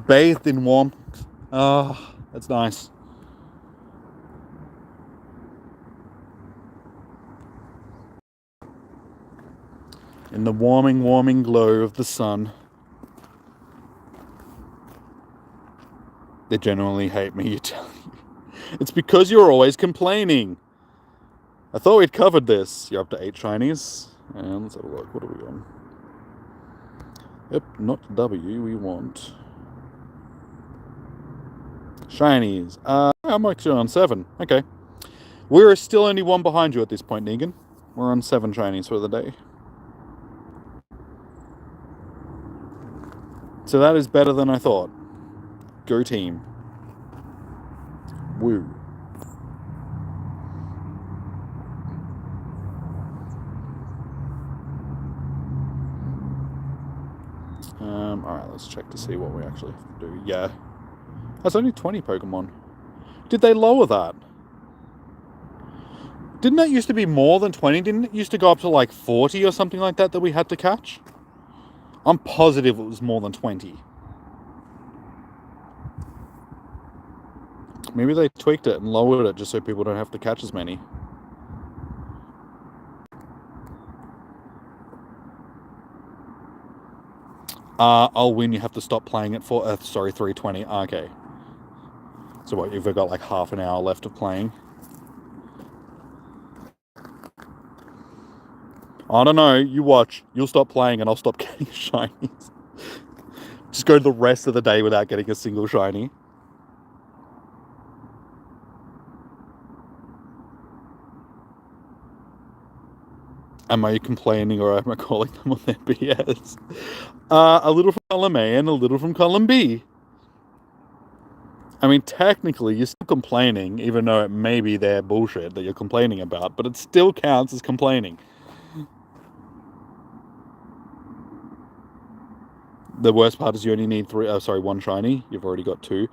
Bathed in warmth. That's nice. In the warming glow of the sun. They genuinely hate me, you tell me. It's because you're always complaining. I thought we'd covered this. You're up to 8 shinies. And let's have a look. What are we on? Yep, not W. We want shinies. I'm actually on 7. Okay. We're still only 1 behind you at this point, Negan. We're on 7 shinies for the day. So that is better than I thought. Go team. Woo. Alright, let's check to see what we actually have to do. Yeah. That's only 20 Pokemon. Did they lower that? Didn't that used to be more than 20? Didn't it used to go up to like 40 or something like that we had to catch? I'm positive it was more than 20. Maybe they tweaked it and lowered it just so people don't have to catch as many. I'll win. You have to stop playing it for 3:20. Okay. So what, you've got like half an hour left of playing? I don't know. You watch. You'll stop playing and I'll stop getting shinies. Just go the rest of the day without getting a single shiny. Am I complaining or am I calling them on their BS? A little from column A and a little from column B. I mean, technically, you're still complaining, even though it may be their bullshit that you're complaining about, but it still counts as complaining. The worst part is you only need 1 shiny. You've already got 2.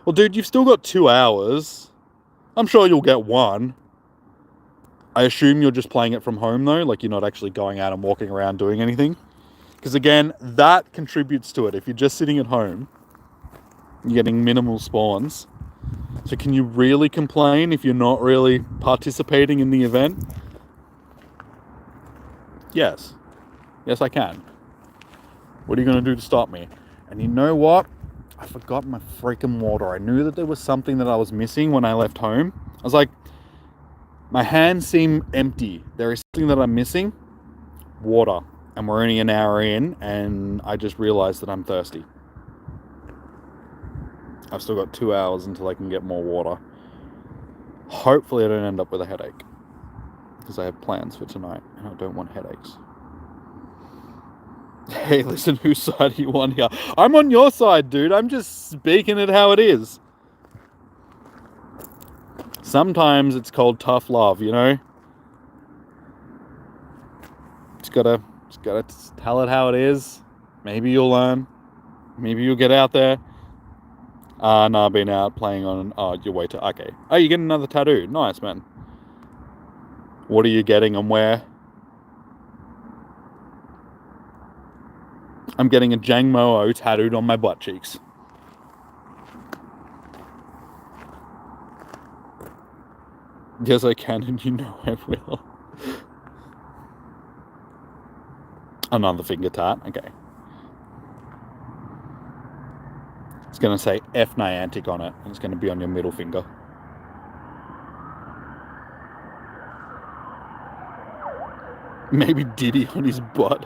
Well, dude, you've still got 2 hours. I'm sure you'll get 1. I assume you're just playing it from home, though? Like, you're not actually going out and walking around doing anything? Because, again, that contributes to it. If you're just sitting at home, you're getting minimal spawns. So can you really complain if you're not really participating in the event? Yes. Yes, I can. What are you going to do to stop me? And you know what? I forgot my freaking water. I knew that there was something that I was missing when I left home. I was like, my hands seem empty. There is something that I'm missing. Water. And we're only an hour in, and I just realized that I'm thirsty. I've still got 2 hours until I can get more water. Hopefully I don't end up with a headache. Because I have plans for tonight, and I don't want headaches. Hey, listen, whose side are you on here? I'm on your side, dude. I'm just speaking it how it is. Sometimes it's called tough love, you know? Just gotta tell it how it is. Maybe you'll learn. Maybe you'll get out there. No, I've been out playing on your way to... Okay. Oh, you're getting another tattoo. Nice, man. What are you getting and where? I'm getting a Jangmo-o tattooed on my butt cheeks. Yes, I can, and you know I will. Another finger tat. Okay. It's going to say F Niantic on it, and it's going to be on your middle finger. Maybe Diddy on his butt.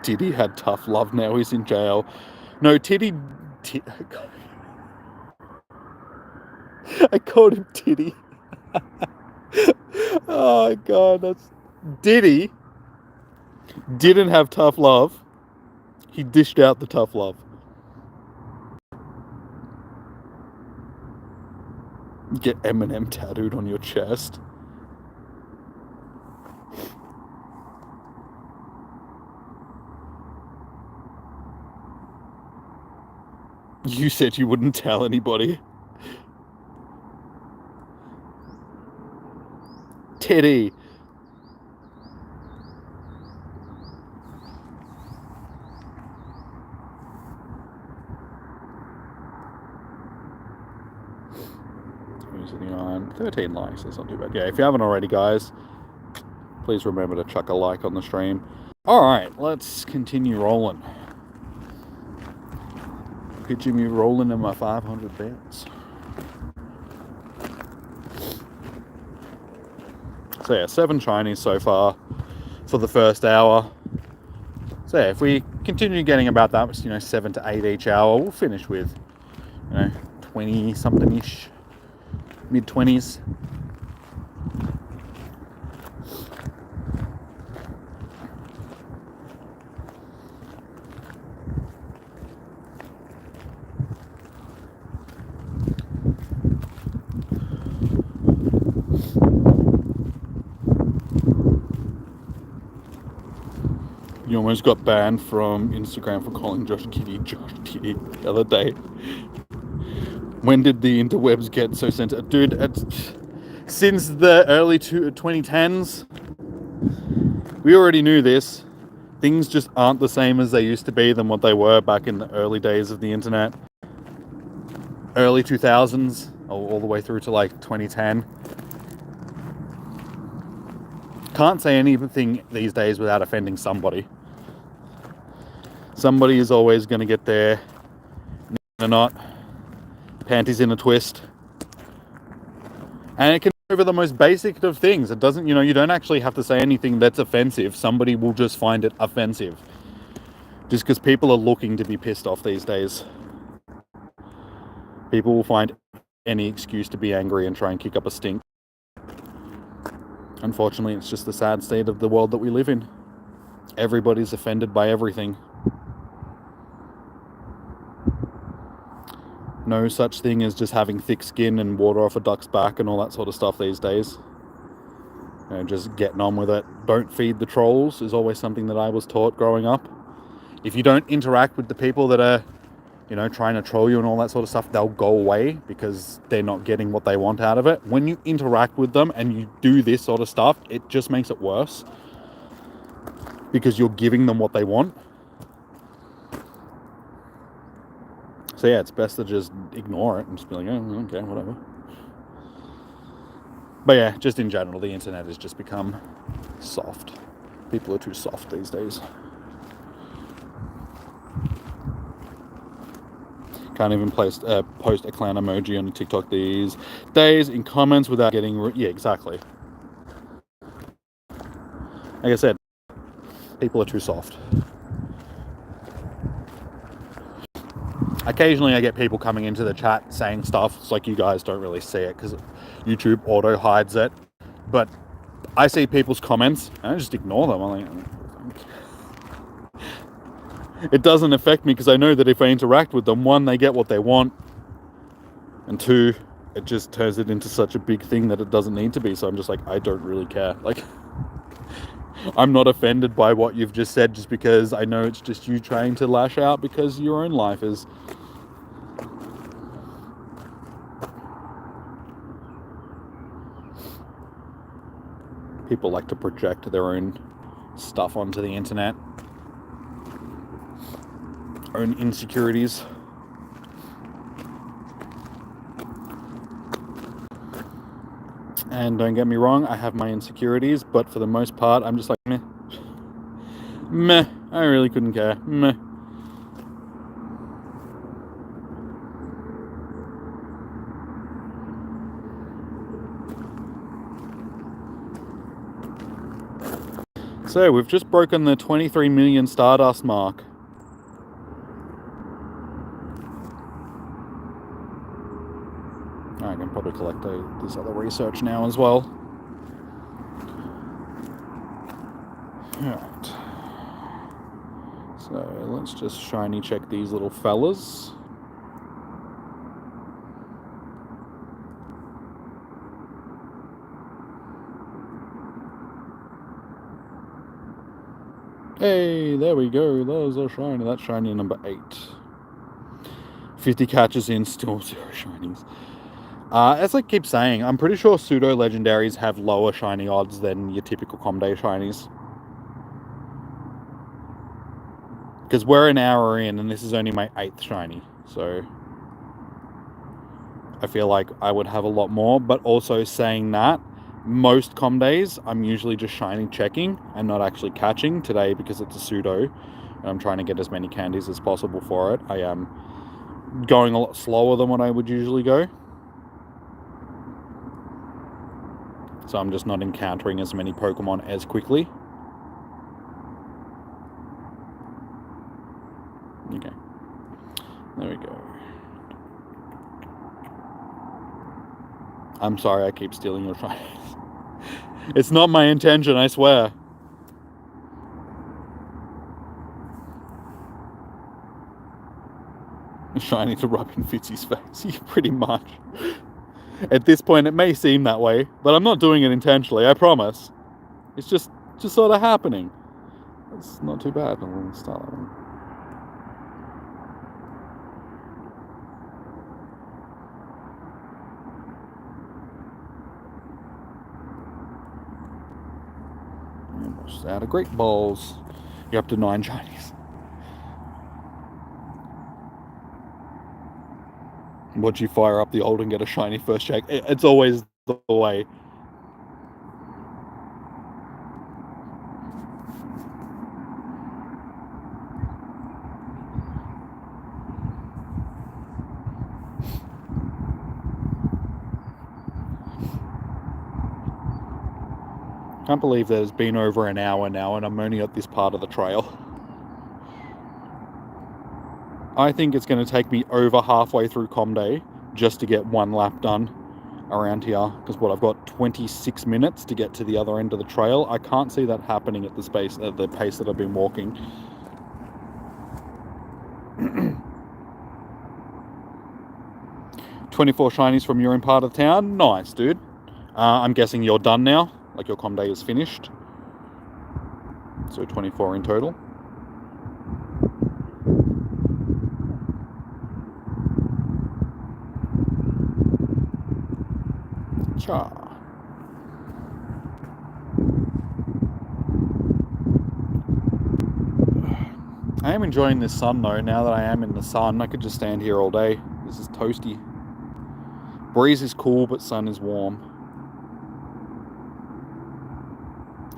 Diddy had tough love, now he's in jail. No, I called him Titty. Oh god, that's... Diddy didn't have tough love. He dished out the tough love. Get Eminem tattooed on your chest. You said you wouldn't tell anybody. Teddy. On 13 likes, that's not too bad. Yeah, if you haven't already, guys, please remember to chuck a like on the stream. Alright, let's continue rolling. Picture me rolling in my 500 bets. So yeah, 7 shinies so far for the first hour. So yeah, if we continue getting about that, 7 to 8 each hour, we'll finish with, 20 something ish, mid 20s. You almost got banned from Instagram for calling Josh Kitty the other day. When did the interwebs get so sensitive? Dude, since the early 2010s, we already knew this. Things just aren't the same as they used to be than what they were back in the early days of the internet. Early 2000s, all the way through to like 2010. Can't say anything these days without offending somebody. Somebody is always going to get their in a knot, panties in a twist. And it can be over the most basic of things. It doesn't, you don't actually have to say anything that's offensive. Somebody will just find it offensive. Just because people are looking to be pissed off these days. People will find any excuse to be angry and try and kick up a stink. Unfortunately, it's just the sad state of the world that we live in. Everybody's offended by everything. No such thing as just having thick skin and water off a duck's back and all that sort of stuff these days. Just getting on with it. Don't feed the trolls is always something that I was taught growing up. If you don't interact with the people that are, trying to troll you and all that sort of stuff, they'll go away because they're not getting what they want out of it. When you interact with them and you do this sort of stuff, it just makes it worse because you're giving them what they want. So yeah, it's best to just ignore it and just be like, oh, okay, whatever. But yeah, just in general, the internet has just become soft. People are too soft these days. Can't even post a clown emoji on TikTok these days in comments without getting... Yeah, exactly. Like I said, people are too soft. Occasionally I get people coming into the chat saying stuff. It's like you guys don't really see it because YouTube auto hides it. But I see people's comments and I just ignore them. I'm like... It doesn't affect me because I know that if I interact with them, one, they get what they want, and two, it just turns it into such a big thing that it doesn't need to be. So I'm just like, I don't really care. Like, I'm not offended by what you've just said just because I know it's just you trying to lash out because your own life is. People like to project their own stuff onto the internet. Own insecurities. And don't get me wrong, I have my insecurities, but for the most part, I'm just like, meh. Meh. I really couldn't care. Meh. So, we've just broken the 23 million Stardust mark. I can probably collect this other research now as well. Alright. So let's just shiny check these little fellas. Hey, there we go. Those are shiny. That's shiny number 8. 50 catches in, still 0 shinies. As I keep saying, I'm pretty sure pseudo legendaries have lower shiny odds than your typical Comday shinies. Because we're an hour in and this is only my 8th shiny. So I feel like I would have a lot more. But also saying that, most Comdays I'm usually just shiny checking and not actually catching. Today, because it's a pseudo and I'm trying to get as many candies as possible for it, I am going a lot slower than what I would usually go. So I'm just not encountering as many Pokemon as quickly. Okay. There we go. I'm sorry I keep stealing your shinies. It's not my intention, I swear. Shiny to rub in Fitzy's face, pretty much. At this point, it may seem that way, but I'm not doing it intentionally, I promise. It's just sort of happening. It's not too bad. I'll start that one. Almost out of great balls. You're up to 9 shinies. Once you fire up the old and get a shiny first check, it's always the way. Can't believe that it's been over an hour now and I'm only at this part of the trail. I think it's going to take me over halfway through Comday just to get one lap done around here. Because I've got 26 minutes to get to the other end of the trail. I can't see that happening at the pace that I've been walking. $24 shinies from your own part of town. Nice, dude. I'm guessing you're done now. Like your Comday is finished. So 24 in total. Cha. I am enjoying this sun though. Now that I am in the sun, I could just stand here all day. This is toasty. Breeze is cool, but sun is warm.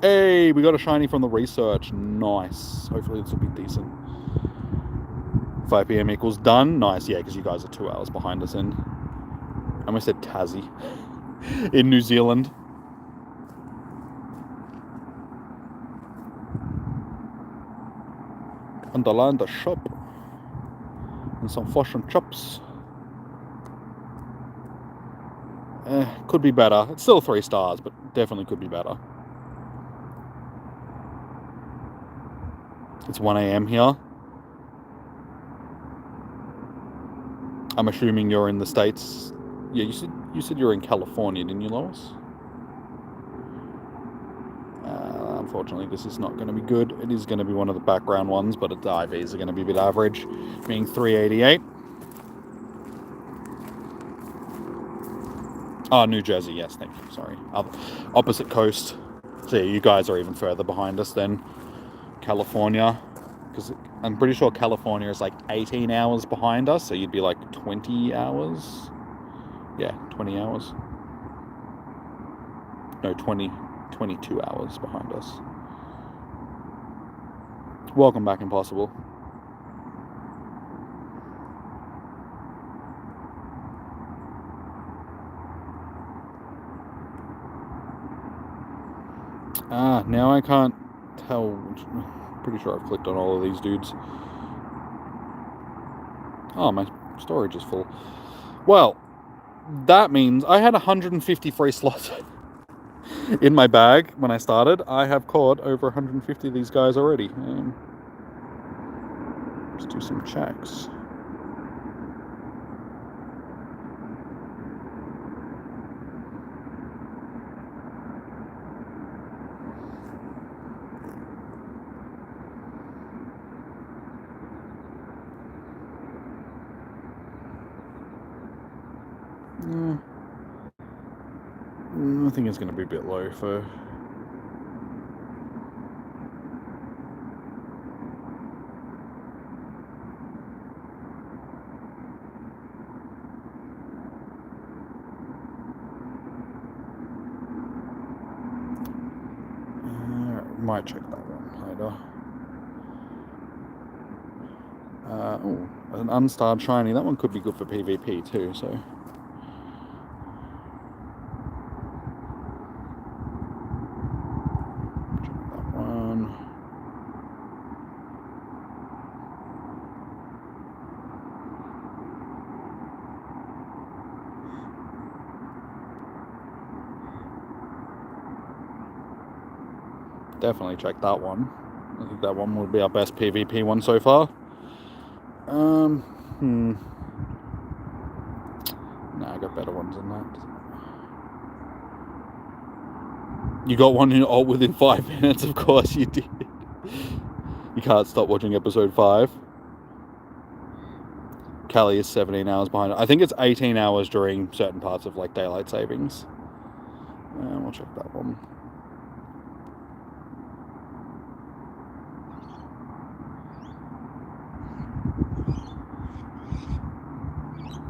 Hey, we got a shiny from the research. Nice. Hopefully this will be decent. 5 PM equals done. Nice, yeah, because you guys are 2 hours behind us in. I almost said Tassie. In New Zealand. Underline the shop. And some fish and chips. Could be better. It's still 3 stars, but definitely could be better. It's 1 AM here. I'm assuming you're in the States. Yeah, you said you're in California, didn't you, Lois? Unfortunately, this is not going to be good. It is going to be one of the background ones, but the IVs are going to be a bit average, being 388. Oh, New Jersey, yes, thank you, sorry. Opposite coast. So yeah, you guys are even further behind us than California, because I'm pretty sure California is like 18 hours behind us, so you'd be like 20 hours. Yeah, 20 hours. No, 22 hours behind us. Welcome back, Impossible. Now I can't tell. Pretty sure I've clicked on all of these dudes. Oh, my storage is full. Well, that means I had 150 free slots in my bag when I started. I have caught over 150 of these guys already. Let's do some checks. I think it's going to be a bit low for... might check that one later. Oh, an unstarred shiny. That one could be good for PvP too, so... Definitely check that one. I think that one would be our best PvP one so far. Nah, I got better ones than that. You got one in alt within 5 minutes, of course you did. You can't stop watching episode 5. Callie is 17 hours behind. I think it's 18 hours during certain parts of like daylight savings. We'll check that one.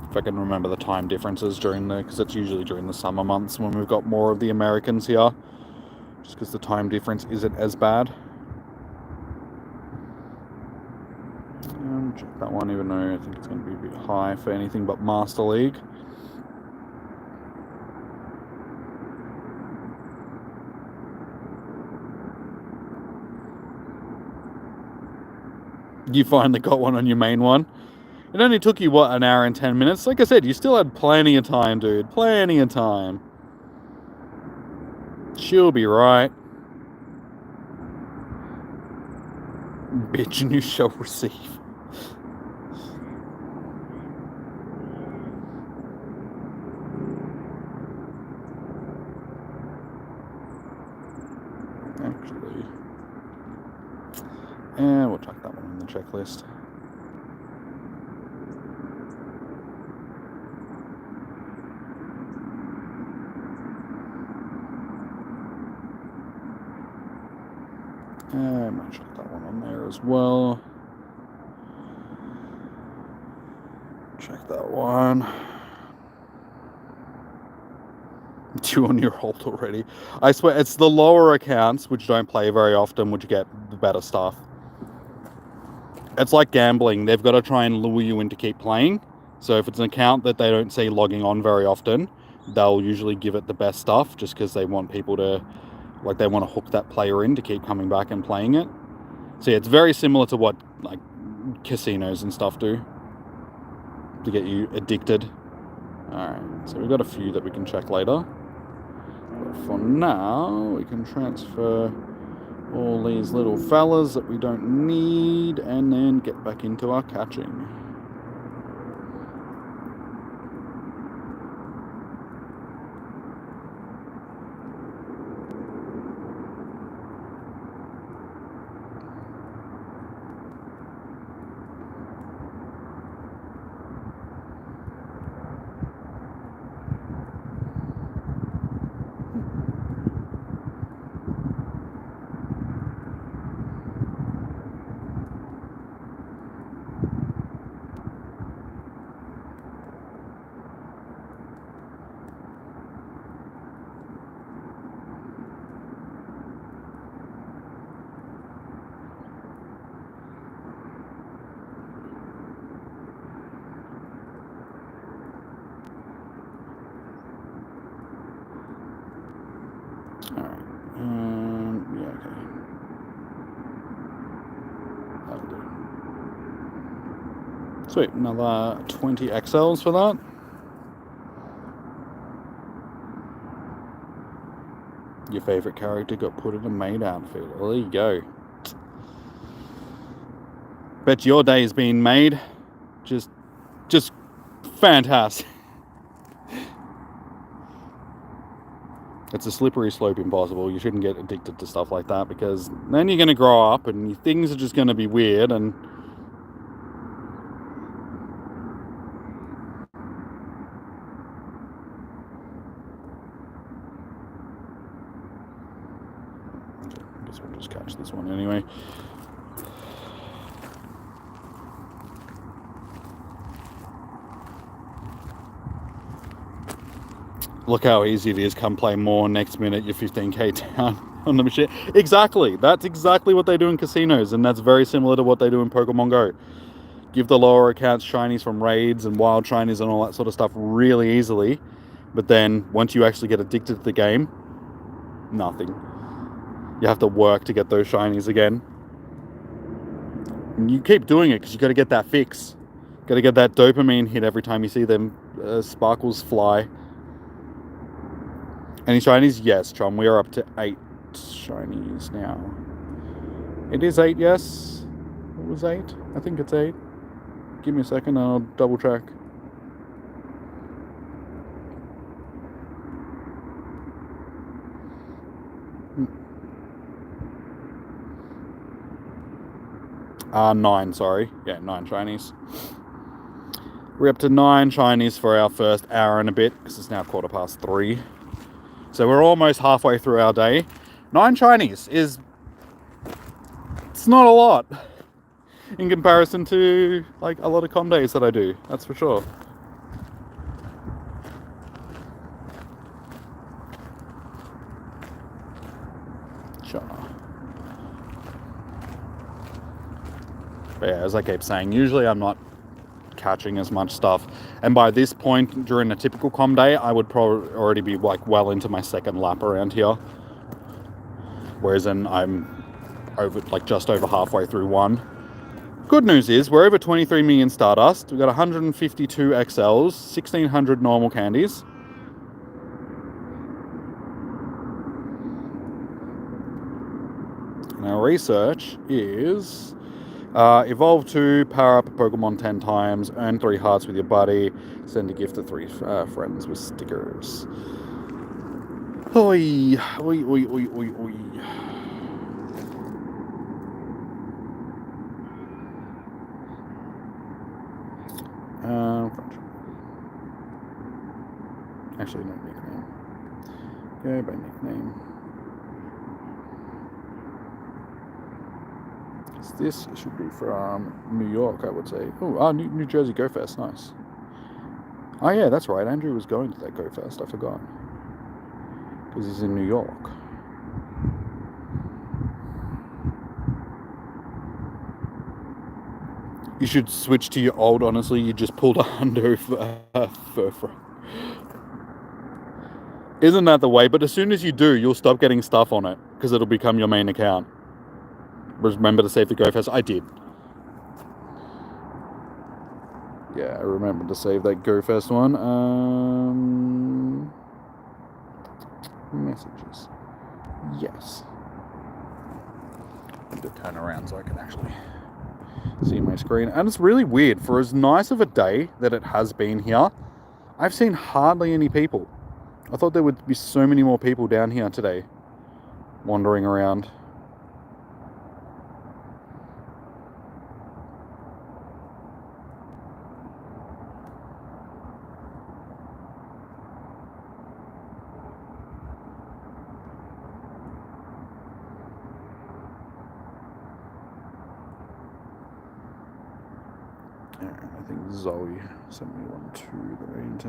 If I can remember the time differences during the, because it's usually during the summer months when we've got more of the Americans here, just because the time difference isn't as bad. Check that one, even though I think it's going to be a bit high for anything but Master League. You finally got one on your main one. It only took you, what, an hour and 10 minutes? Like I said, you still had plenty of time, dude. Plenty of time. She'll be right. Bitch, and you shall receive. Actually. And we'll check that one in the checklist. I might check that one on there as well. Check that one. 2 on your alt already. I swear, it's the lower accounts, which don't play very often, which get the better stuff. It's like gambling. They've got to try and lure you in to keep playing. So if it's an account that they don't see logging on very often, they'll usually give it the best stuff just because they want people to, like, they want to hook that player in to keep coming back and playing it. So yeah, it's very similar to what, like, casinos and stuff do to get you addicted. Alright, so we've got a few that we can check later. But for now, we can transfer all these little fellas that we don't need and then get back into our catching. Sweet, another 20 XLs for that. Your favourite character got put in a maid outfit. Well, there you go. Bet your day is being made. Just fantastic. It's a slippery slope impossible. You shouldn't get addicted to stuff like that, because then you're going to grow up and things are just going to be weird. And I guess we'll just catch this one anyway. Look how easy it is. Come play more. Next minute, you're 15k down on the machine. Exactly. That's exactly what they do in casinos, and that's very similar to what they do in Pokemon Go. Give the lower accounts shinies from raids and wild shinies and all that sort of stuff really easily, but then once you actually get addicted to the game, nothing. You have to work to get those shinies again. And you keep doing it because you got to get that fix. Got to get that dopamine hit every time you see them sparkles fly. Any shinies? Yes, Chum. We are up to 8 shinies now. It is 8, yes. It was 8. I think it's 8. Give me a second and I'll double check. Nine, sorry. Yeah, 9 shinies. We're up to 9 shinies for our first hour and a bit, because it's now 3:15. So we're almost halfway through our day. 9 shinies is... it's not a lot in comparison to like a lot of com days that I do, that's for sure. Sure. But yeah, as I keep saying, usually I'm not catching as much stuff, and by this point during a typical com day I would probably already be like well into my second lap around here, whereas then I'm over like just over halfway through one. Good news is we're over 23 million Stardust. We've got 152 XLs, 1600 normal candies. And our research is evolve 2, power up a Pokemon 10 times, earn 3 hearts with your buddy, send a gift to 3 friends with stickers. Oi, oi, oi, oi, oi, oi. Actually, no nickname. Go by nickname. This should be from New York, I would say. Oh, New Jersey Go Fest, nice. Oh yeah, that's right. Andrew was going to that Go Fest. I forgot, because he's in New York. You should switch to your old. Honestly, you just pulled a hundo for. Isn't that the way? But as soon as you do, you'll stop getting stuff on it, because it'll become your main account. Remember to save the Go Fest? I did. Yeah, I remember to save that Go Fest one. Messages. Yes. I need to turn around so I can actually see my screen. And it's really weird. For as nice of a day that it has been here, I've seen hardly any people. I thought there would be so many more people down here today, wandering around. I think Zoe sent me one too that I need to...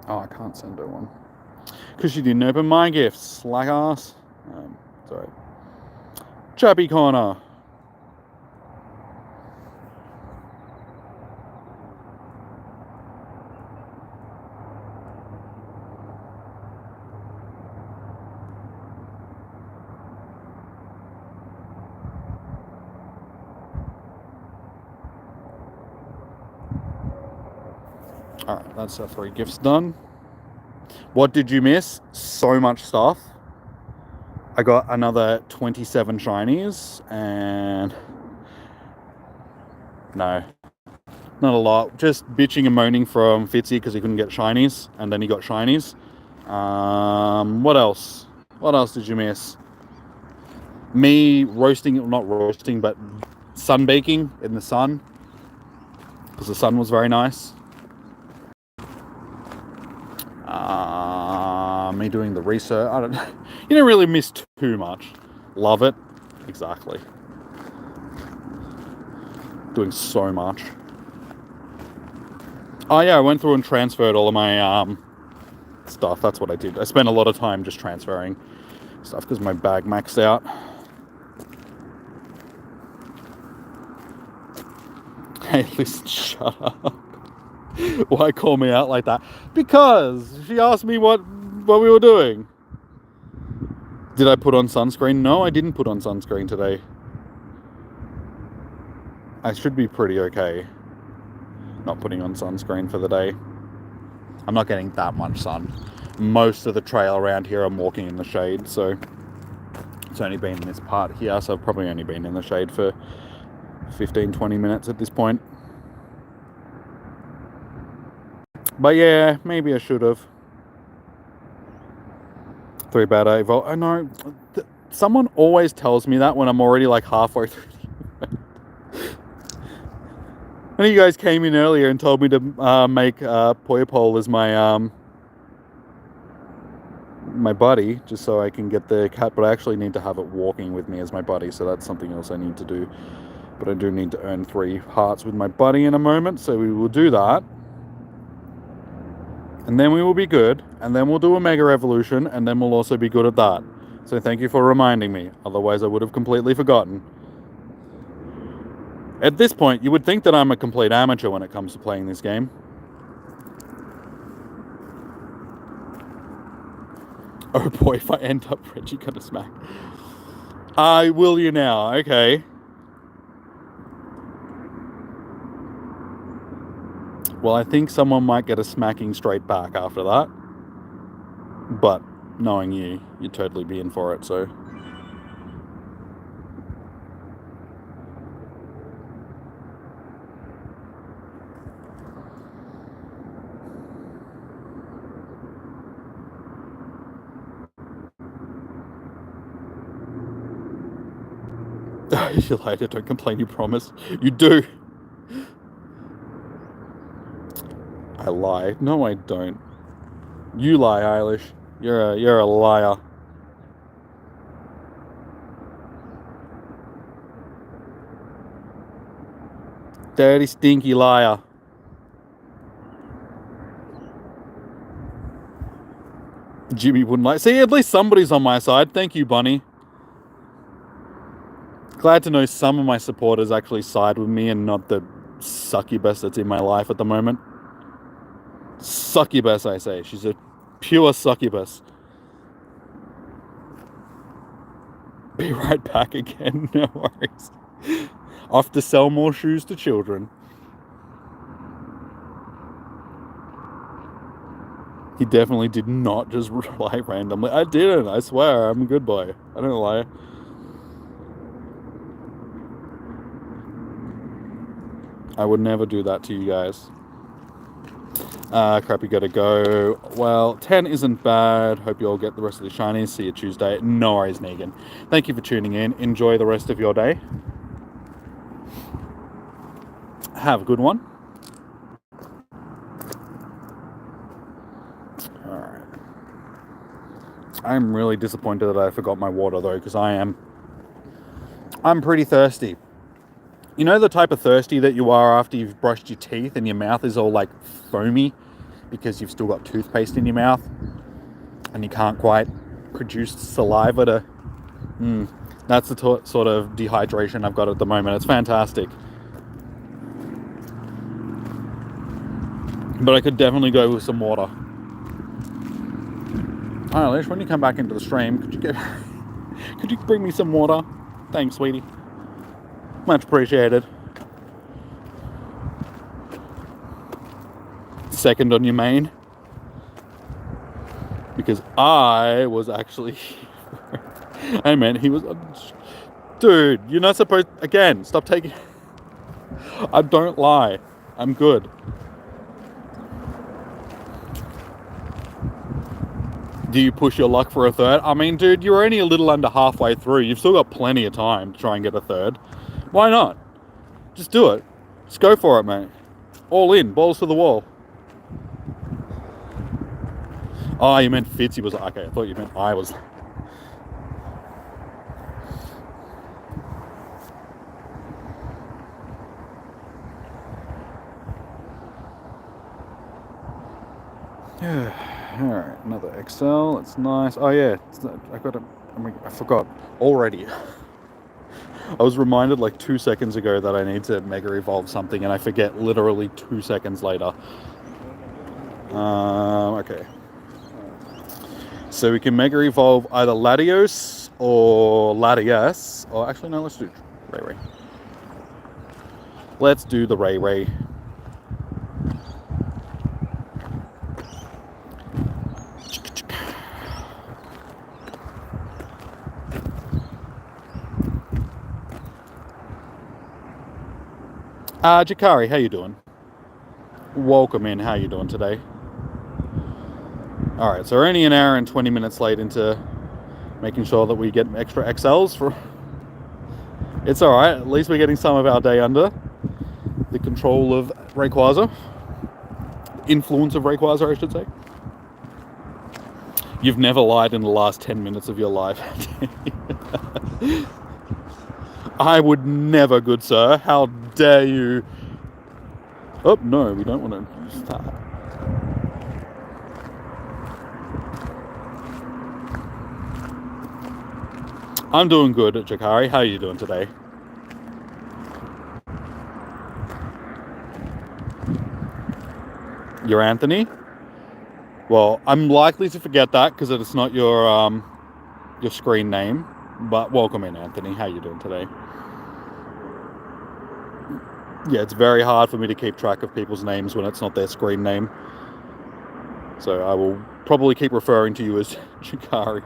Oh, I can't send her one. Because she didn't open my gifts, slack ass. Sorry. Chappy Corner. Alright, that's our 3 gifts done. What did you miss? So much stuff. I got another 27 shinies, and no, not a lot. Just bitching and moaning from Fitzy because he couldn't get shinies, and then he got shinies. What else? What else did you miss? Me roasting, not roasting, but sun baking in the sun, because the sun was very nice. Me doing the research. I don't know. You don't really miss too much. Love it. Exactly. Doing so much. Oh yeah, I went through and transferred all of my stuff. That's what I did. I spent a lot of time just transferring stuff because my bag maxed out. Hey, listen, shut up. Why call me out like that? Because she asked me what we were doing. Did I put on sunscreen? No, I didn't put on sunscreen today. I should be pretty okay not putting on sunscreen for the day. I'm not getting that much sun. Most of the trail around here I'm walking in the shade, so it's only been in this part here, so I've probably only been in the shade for 15-20 minutes at this point. But yeah, maybe I should have. 3 bad evil. I know. Someone always tells me that when I'm already like halfway through. One of you guys came in earlier and told me to make Poyapole as my my buddy, just so I can get the cat, but I actually need to have it walking with me as my buddy, so that's something else I need to do. But I do need to earn 3 hearts with my buddy in a moment, so we will do that. And then we will be good, and then we'll do a Mega Evolution, and then we'll also be good at that. So thank you for reminding me, otherwise I would have completely forgotten. At this point, you would think that I'm a complete amateur when it comes to playing this game. Oh boy, if I end up Reggie gonna smack. I will you now, okay. Well, I think someone might get a smacking straight back after that. But knowing you, you'd totally be in for it, so. You lied, don't complain, you promise. You do. I lie. No, I don't. You lie, Eilish. You're a liar. Dirty, stinky liar. Jimmy wouldn't lie. See, at least somebody's on my side. Thank you, Bunny. Glad to know some of my supporters actually side with me and not the succubus that's in my life at the moment. Succubus, I say. She's a pure succubus. Be right back again. No worries. Off to sell more shoes to children. He definitely did not just lie randomly. I didn't. I swear. I'm a good boy. I don't lie. I would never do that to you guys. Crap, you gotta go. Well, 10 isn't bad. Hope you all get the rest of the shinies. See you Tuesday. No worries, Negan. Thank you for tuning in. Enjoy the rest of your day. Have a good one. Alright. I'm really disappointed that I forgot my water though, because I'm pretty thirsty. You know the type of thirsty that you are after you've brushed your teeth and your mouth is all like foamy because you've still got toothpaste in your mouth and you can't quite produce saliva to... That's the sort of dehydration I've got at the moment. It's fantastic. But I could definitely go with some water. Eilish, when you come back into the stream, could you bring me some water? Thanks, sweetie. Much appreciated. second on your main. Because I was actually... Hey man, he was... Dude, you're not supposed... Again, stop taking... I don't lie. I'm good. Do you push your luck for a third? I mean, dude, you're only a little under halfway through. You've still got plenty of time to try and get a third. Why not? Just do it. Just go for it, mate. All in. Balls to the wall. Oh, you meant Fitzy was... Okay, I thought you meant I was... Alright, another Excel. It's nice. Oh yeah, I forgot already. I was reminded like 2 seconds ago that I need to Mega Evolve something, and I forget literally 2 seconds later. Okay. So we can Mega Evolve either Latios or Latias. Or actually, no, let's do Ray Ray. Let's do the Ray Ray. Jakari, how you doing? Welcome in. How you doing today? All right, so we're only an hour and 20 minutes late into making sure that we get extra XLs for... It's all right. At least we're getting some of our day under the control of Rayquaza. Influence of Rayquaza, I should say. You've never lied in the last 10 minutes of your life. I would never, good sir. How dare you? Oh, no, we don't want to use that. I'm doing good, Jakari. How are you doing today? You're Anthony? Well, I'm likely to forget that because it's not your screen name. But welcome in, Anthony. How are you doing today? Yeah, it's very hard for me to keep track of people's names when it's not their screen name. So I will probably keep referring to you as Jakari.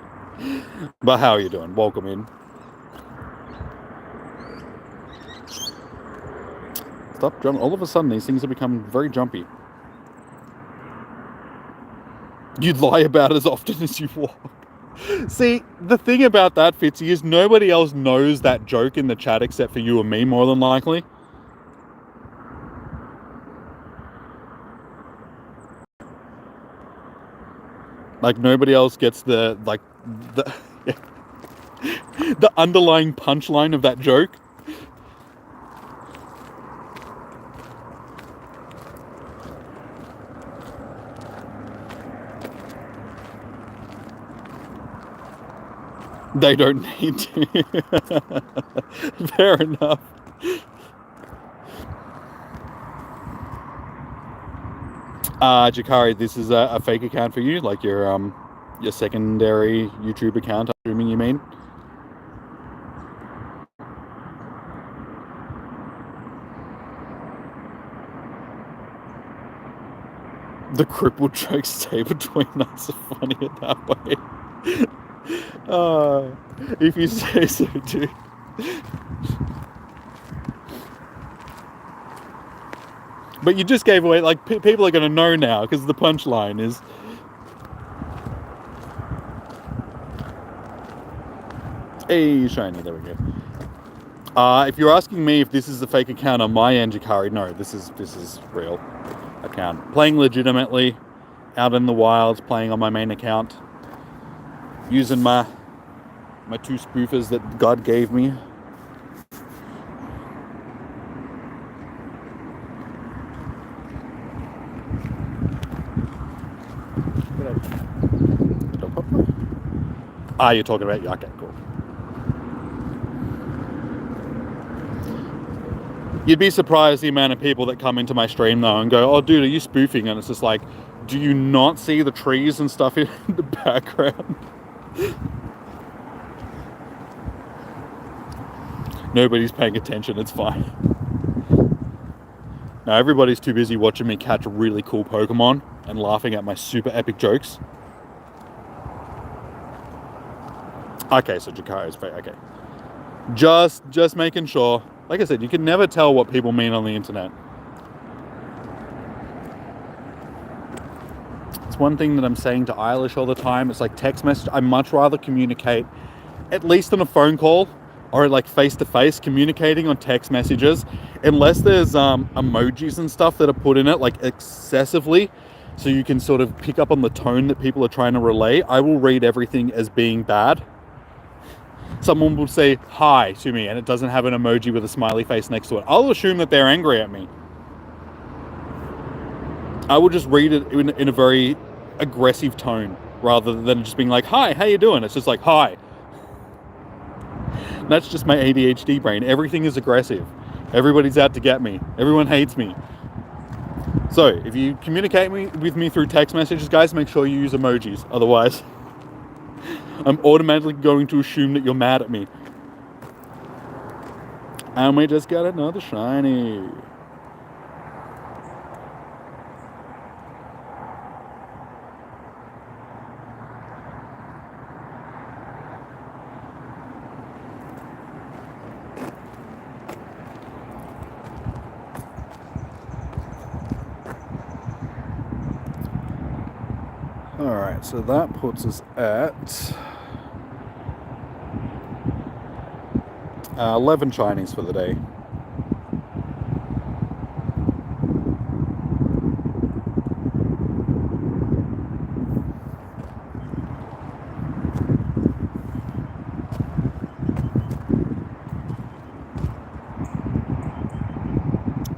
But how are you doing? Welcome in. Stop jumping. All of a sudden, these things have become very jumpy. You'd lie about it as often as you walk. See, the thing about that, Fitzy, is nobody else knows that joke in the chat except for you and me, more than likely. Like, nobody else gets the underlying punchline of that joke. They don't need to. Fair enough. Jakari, this is a fake account for you, like your secondary YouTube account, I'm assuming you mean. The crippled jokes stay between us are funnier that way. If you say so, dude. But you just gave away, like, people are going to know now, because the punchline is... Hey, shiny, there we go. If you're asking me if this is a fake account on my end, Jakari, no, this is real account. Playing legitimately, out in the wilds, playing on my main account. Using my two spoofers that God gave me. You're talking about... Okay, cool. You'd be surprised the amount of people that come into my stream, though, and go, oh, dude, are you spoofing? And it's just like, do you not see the trees and stuff in the background? Nobody's paying attention, it's fine. Now everybody's too busy watching me catch really cool Pokemon and laughing at my super epic jokes. Okay, so Jakario's fake. Okay. Just making sure. Like I said, you can never tell what people mean on the internet. It's one thing that I'm saying to Eilish all the time. It's like text message. I much rather communicate, at least on a phone call or like face-to-face, communicating on text messages, unless there's emojis and stuff that are put in it like excessively, so you can sort of pick up on the tone that people are trying to relay. I will read everything as being bad. Someone will say hi to me and it doesn't have an emoji with a smiley face next to it. I'll assume that they're angry at me. I will just read it in a very aggressive tone rather than just being like, hi, how you doing? It's just like, hi. That's just my ADHD brain. Everything is aggressive. Everybody's out to get me. Everyone hates me. So if you communicate with me through text messages, guys, make sure you use emojis. Otherwise, I'm automatically going to assume that you're mad at me. And we just got another shiny. Alright, so that puts us at 11 shinies for the day.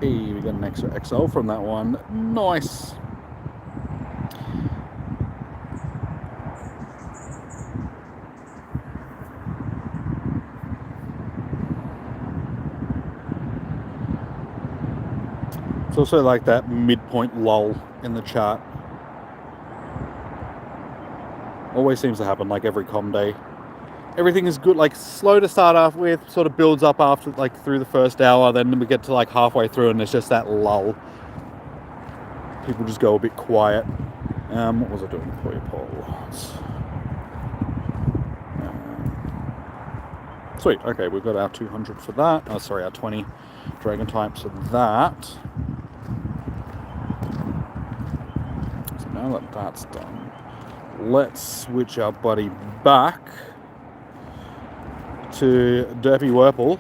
Hey, we got an extra XL from that one. Nice. It's also like that midpoint lull in the chart. Always seems to happen like every com day. Everything is good, like slow to start off with, sort of builds up after like through the first hour, then we get to like halfway through and there's just that lull. People just go a bit quiet. What was I doing for you, Paul? Sweet, okay, we've got our 200 for that. Oh, sorry, our 20 dragon types for that. So now that that's done, let's switch our buddy back to Derpy Whirple.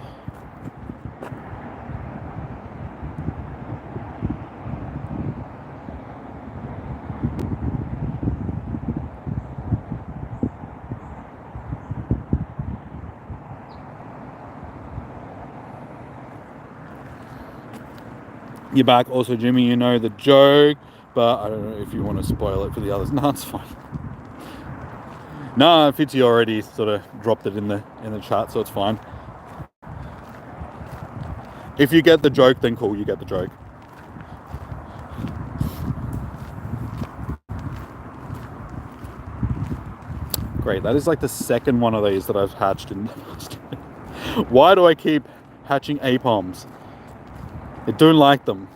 You're back. Also, Jimmy, you know the joke, but I don't know if you want to spoil it for the others. No, it's fine. No, Fitzy already sort of dropped it in the chat, so it's fine. If you get the joke, then cool, you get the joke. Great, that is like the second one of these that I've hatched in the past. Why do I keep hatching APOMs? I don't like them.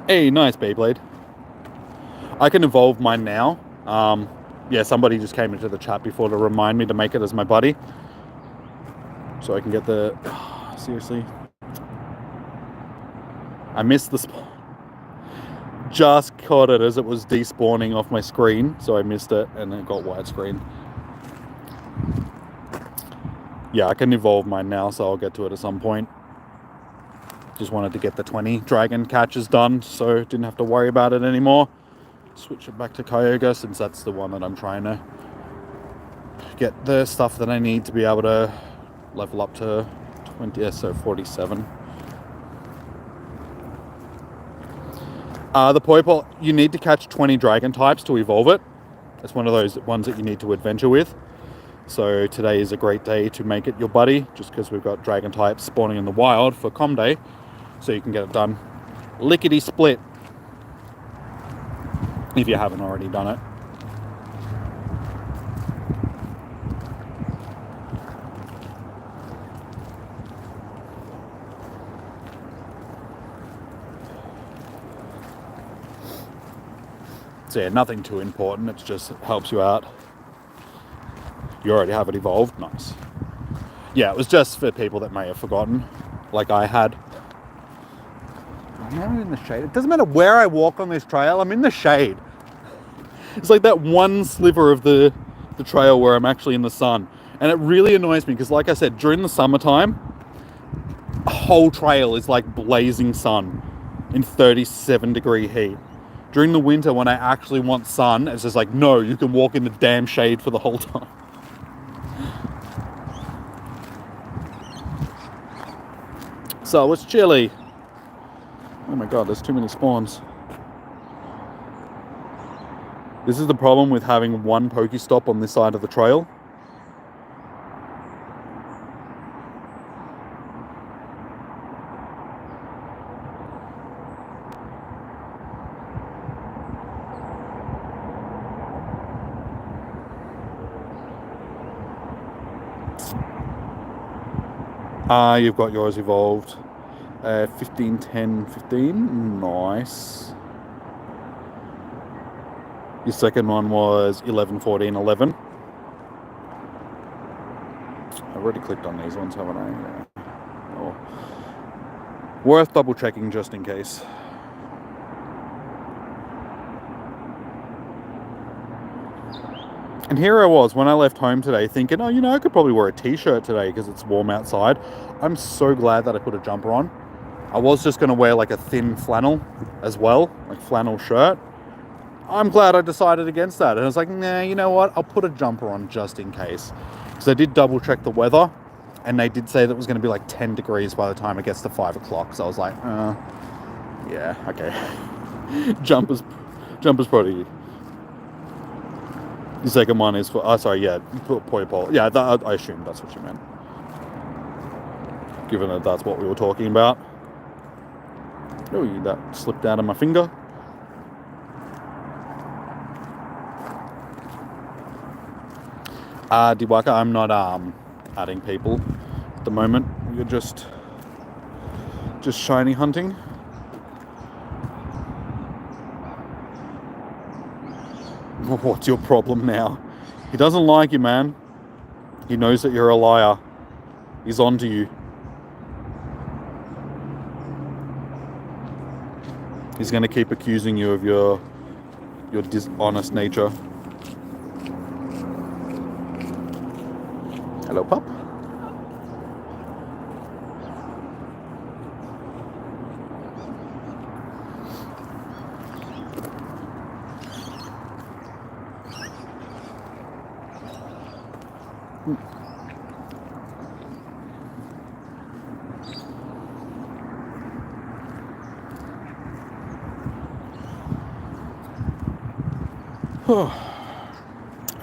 Hey, nice Beyblade. I can evolve mine now. Yeah, somebody just came into the chat before to remind me to make it as my buddy. So I can get the... Oh, seriously? I missed the spawn. Just caught it as it was despawning off my screen, so I missed it and it got widescreen. Yeah, I can evolve mine now, so I'll get to it at some point. Just wanted to get the 20 dragon catches done, so didn't have to worry about it anymore. Switch it back to Kyogre, since that's the one that I'm trying to get the stuff that I need to be able to level up to 20, so 47. The Poipole, you need to catch 20 dragon types to evolve it. It's one of those ones that you need to adventure with. So today is a great day to make it your buddy, just because we've got dragon types spawning in the wild for Com Day, so you can get it done lickety split if you haven't already done it. So yeah, nothing too important. It just helps you out. You already have it evolved. Nice. Yeah, it was just for people that may have forgotten, like I had. I'm now in the shade. It doesn't matter where I walk on this trail, I'm in the shade. It's like that one sliver of the trail where I'm actually in the sun. And it really annoys me because, like I said, during the summertime, a whole trail is like blazing sun in 37-degree heat. During the winter, when I actually want sun, it's just like, no, you can walk in the damn shade for the whole time. So it's chilly. Oh my god, there's too many spawns. This is the problem with having one Pokestop on this side of the trail. You've got yours evolved. 15, 10, 15. Nice. Your second one was 11, 14, 11. I've already clicked on these ones, haven't I? Yeah. Oh. Worth double checking just in case. And here I was when I left home today thinking, oh, you know, I could probably wear a t-shirt today because it's warm outside. I'm so glad that I put a jumper on. I was just going to wear like a thin flannel as well, like flannel shirt. I'm glad I decided against that. And I was like, nah, you know what? I'll put a jumper on just in case. Because I did double check the weather and they did say that it was going to be like 10 degrees by the time it gets to 5 o'clock. So I was like, yeah, okay. Jumper's probably... The second one is for... Oh, sorry, yeah. Pole. Yeah, I assume that's what you meant. Given that that's what we were talking about. Oh, that slipped out of my finger. Diwaka, I'm not adding people at the moment. We're just shiny hunting. What's your problem now? He doesn't like you, man. He knows that you're a liar. He's on to you. He's going to keep accusing you of your dishonest nature. Hello, pup.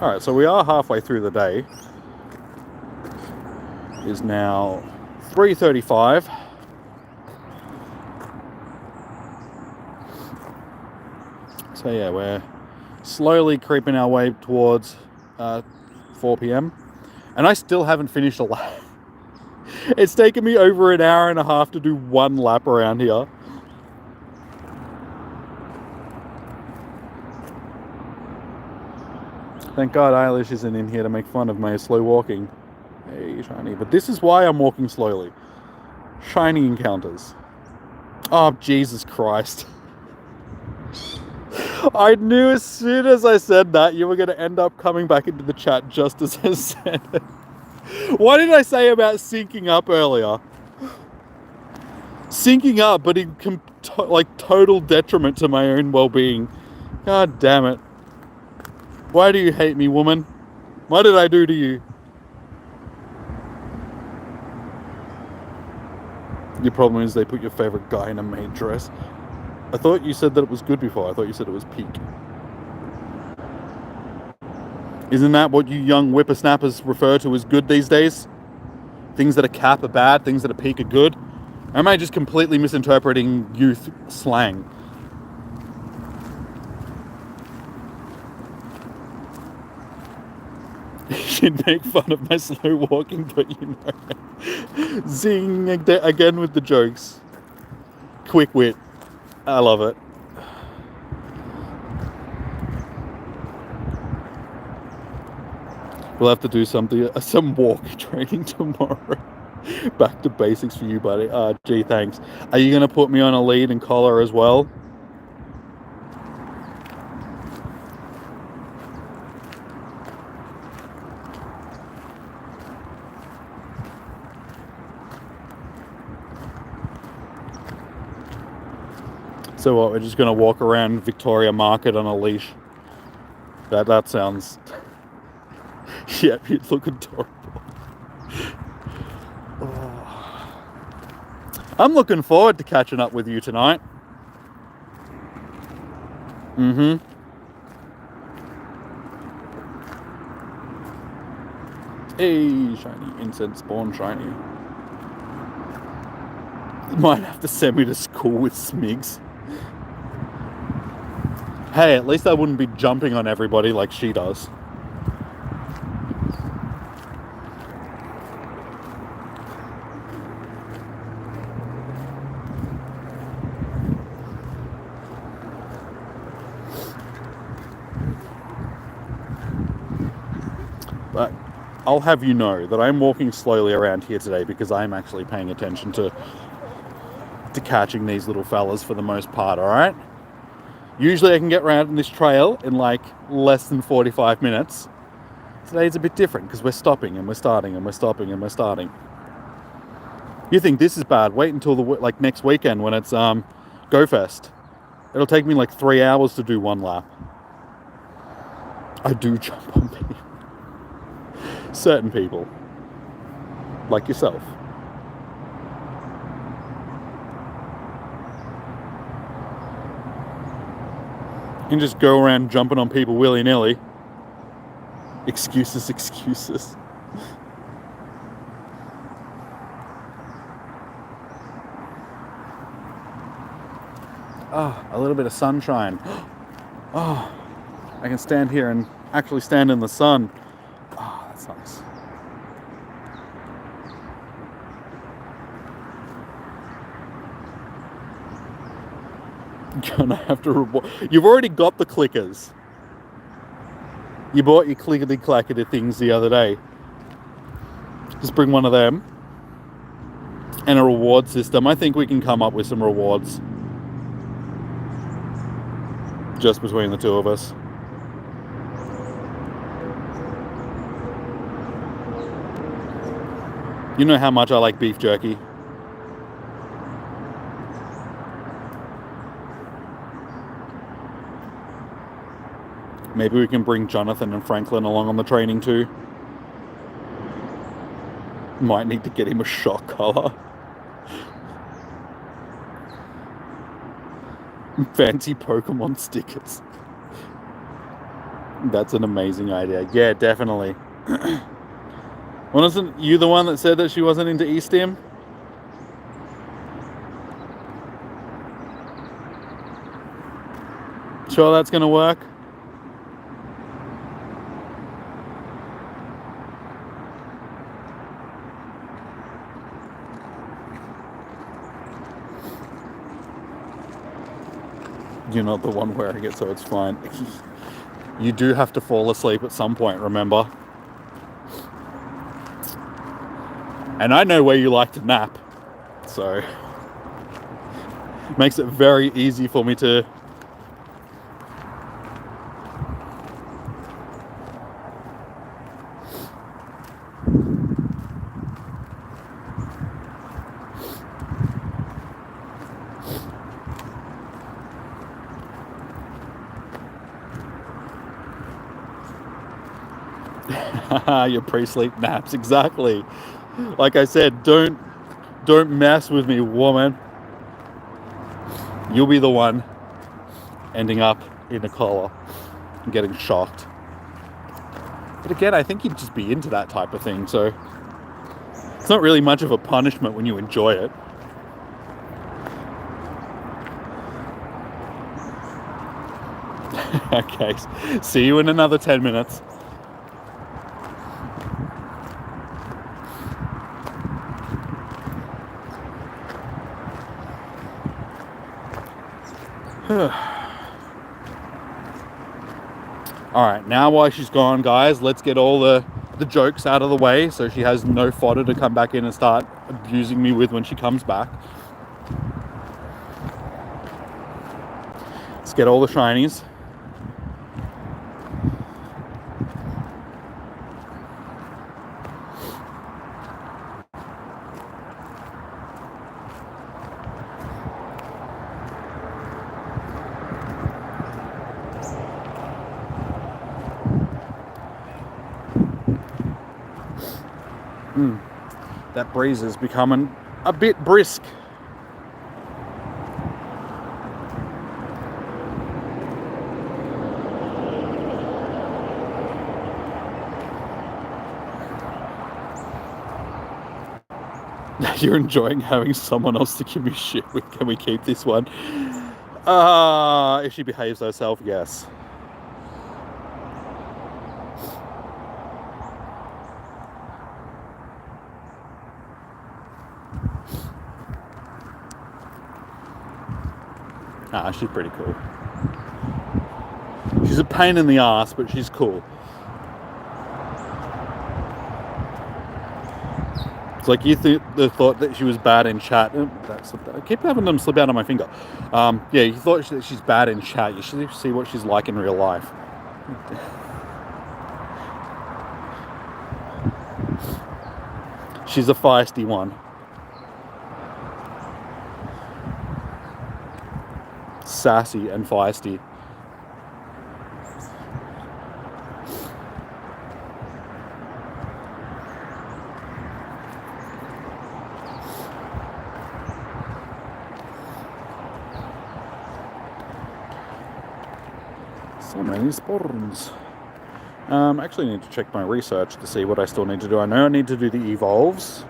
Alright, so we are halfway through the day. It is now 3:35. So yeah, we're slowly creeping our way towards 4 p.m. And I still haven't finished a lap. It's taken me over an hour and a half to do one lap around here. Thank God Eilish isn't in here to make fun of my slow walking. Hey, Shiny. But this is why I'm walking slowly. Shiny encounters. Oh, Jesus Christ. I knew as soon as I said that, you were going to end up coming back into the chat just as I said it. What did I say about syncing up earlier? Syncing up, but in total detriment to my own well-being. God damn it. Why do you hate me, woman? What did I do to you? Your problem is they put your favorite guy in a maid dress. I thought you said that it was good before. I thought you said it was peak. Isn't that what you young whippersnappers refer to as good these days? Things that are cap are bad, things that are peak are good? Or am I just completely misinterpreting youth slang? You'd make fun of my slow walking, but you know. Zing again with the jokes. Quick wit. I love it. We'll have to do some walk training tomorrow. Back to basics for you, buddy. Gee, thanks. Are you going to put me on a lead and collar as well? So what, we're just going to walk around Victoria Market on a leash? That sounds... Yep, you'd look adorable. Oh. I'm looking forward to catching up with you tonight. Hey, shiny. Incense spawn shiny. Might have to send me to school with Smigs. Hey, at least I wouldn't be jumping on everybody like she does. But I'll have you know that I'm walking slowly around here today because I'm actually paying attention to catching these little fellas for the most part, alright? Usually I can get around in this trail in like less than 45 minutes. Today it's a bit different because we're stopping and we're starting and we're stopping and we're starting. You think this is bad? Wait until the next weekend when it's Go Fest. It'll take me like 3 hours to do one lap. I do jump on people. Certain people. Like yourself. You can just go around jumping on people willy-nilly. Excuses, excuses. Oh, a little bit of sunshine. Oh, I can stand here and actually stand in the sun. Oh, that's nice. Gonna have to reward. You've already got the clickers. You bought your clickety-clackety things the other day. Just bring one of them. And a reward system. I think we can come up with some rewards. Just between the two of us. You know how much I like beef jerky. Maybe we can bring Jonathan and Franklin along on the training too. Might need to get him a shock collar. Fancy Pokemon stickers. That's an amazing idea. Yeah, definitely. Wasn't you the one that said that she wasn't into eStim? Sure that's gonna work? You're not the one wearing it, so it's fine. You do have to fall asleep at some point, remember? And I know where you like to nap, so makes it very easy for me to your pre-sleep naps, exactly. Like I said, don't mess with me, woman. You'll be the one ending up in a collar and getting shocked. But again, I think you'd just be into that type of thing, so it's not really much of a punishment when you enjoy it. Okay, see you in another 10 minutes. Alright, now while she's gone, guys, let's get all the the jokes out of the way so she has no fodder to come back in and start abusing me with when she comes back. Let's get all the shinies. That breeze is becoming a bit brisk. You're enjoying having someone else to give me shit with. Can we keep this one? If she behaves herself, yes. She's pretty cool. She's a pain in the ass, but she's cool. It's like you thought that she was bad in chat. I keep having them slip out of my finger. Yeah, you thought that she's bad in chat. You should see what she's like in real life. She's a feisty one. Sassy and feisty. So many spawns. I actually need to check my research to see what I still need to do. I know I need to do the evolves,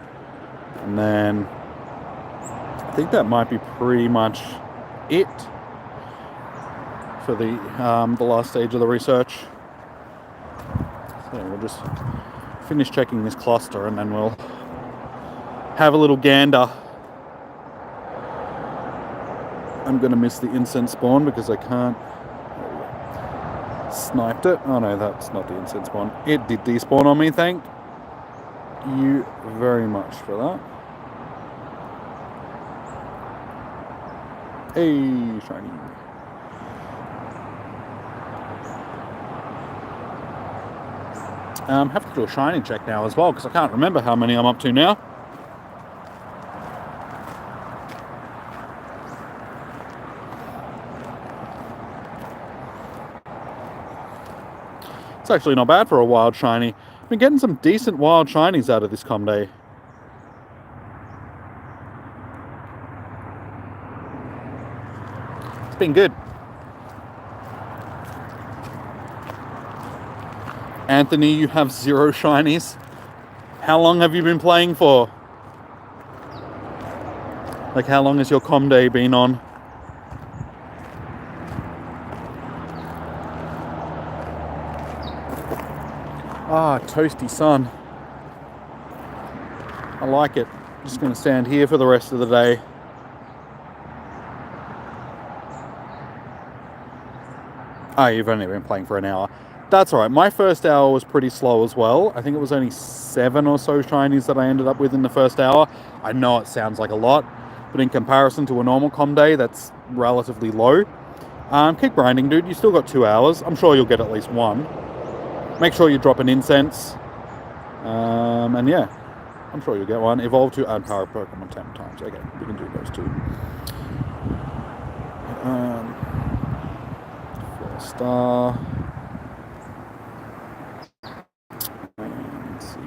and then I think that might be pretty much it for the last stage of the research. So we'll just finish checking this cluster and then we'll have a little gander. I'm going to miss the incense spawn because I can't. Sniped it. Oh no, that's not the incense spawn. It did despawn on me, thank you very much for that. Hey, shiny. Have to do a shiny check now as well because I can't remember how many I'm up to now. It's actually not bad for a wild shiny. I've been getting some decent wild shinies out of this com day. It's been good. Anthony, you have 0 shinies. How long have you been playing for? Like, how long has your com day been on? Ah, toasty sun. I like it. Just going to stand here for the rest of the day. Oh, you've only been playing for an hour. That's alright. My first hour was pretty slow as well. I think it was only 7 or so shinies that I ended up with in the first hour. I know it sounds like a lot, but in comparison to a normal com day, that's relatively low. Keep grinding, dude. You still got 2 hours. I'm sure you'll get at least 1. Make sure you drop an incense. And yeah, I'm sure you'll get 1. Evolve to add power Pokemon 10 times. Okay, we can do those too. 4-star. Let's see.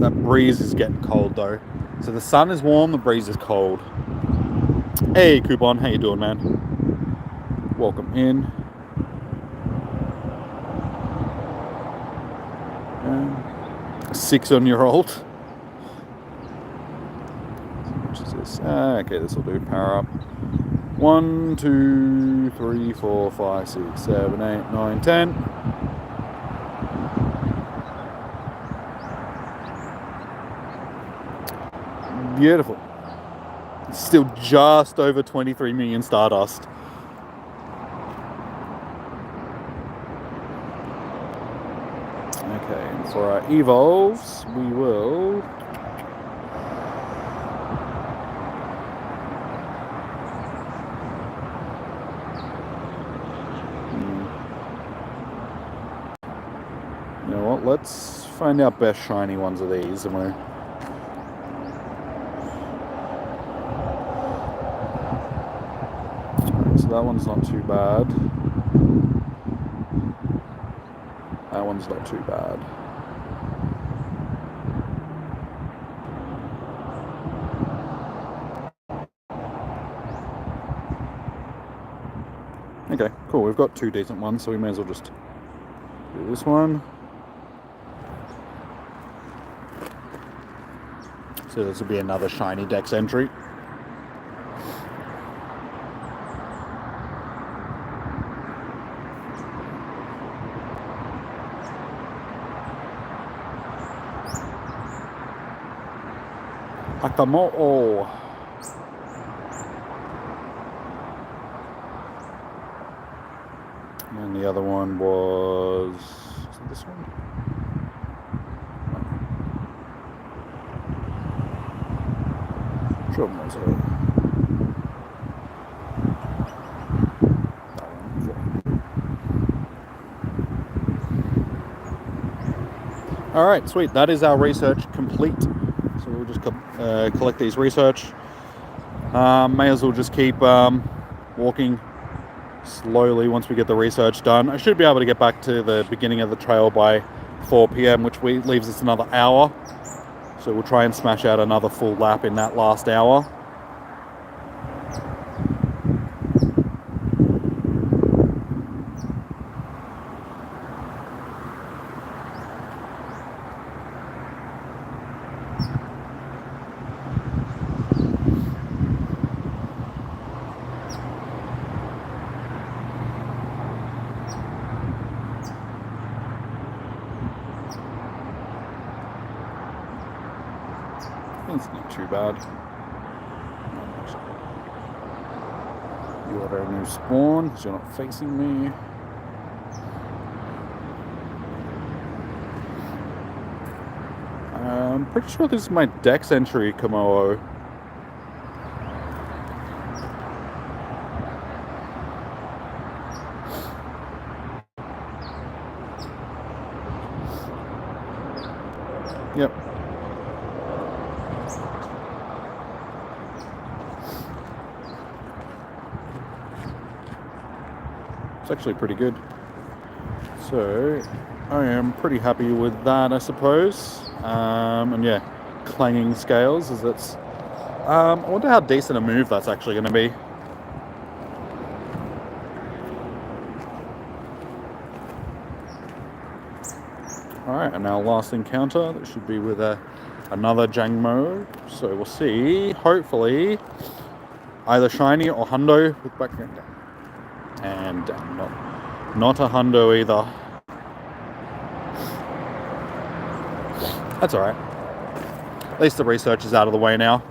That breeze is getting cold though. So the sun is warm, the breeze is cold. Hey Coupon, how you doing, man? Welcome in. 6-year-old. Which is this? Okay, this will do. Power up. 1, 2, 3, 4, 5, 6, 7, 8, 9, 10. Beautiful. Still just over 23 million Stardust. for our evolves, we will... You know what, let's find our best shiny ones of these, and we're... So that one's not too bad. That one's not too bad. Okay, cool. We've got 2 decent ones, so we may as well just do this one. So this will be another shiny Dex entry. Jangmo-o. And the other one was... Is it this one? Sure, was it? That one. Alright, sweet. That is our research complete. So we'll just collect these research. May as well just keep walking slowly once we get the research done. I should be able to get back to the beginning of the trail by 4 p.m, which leaves us another hour. So we'll try and smash out another full lap in that last hour. It's not too bad. You have a new spawn because you're not facing me. I'm pretty sure this is my Dex entry, Jangmo-o. Yep. It's actually pretty good. So I am pretty happy with that, I suppose. And yeah, clanging scales, as it's... I wonder how decent a move that's actually going to be. Alright, and our last encounter, that should be with another Jangmo. So we'll see, hopefully, either shiny or hundo with background down. And not a hundo either. That's alright. At least the research is out of the way now.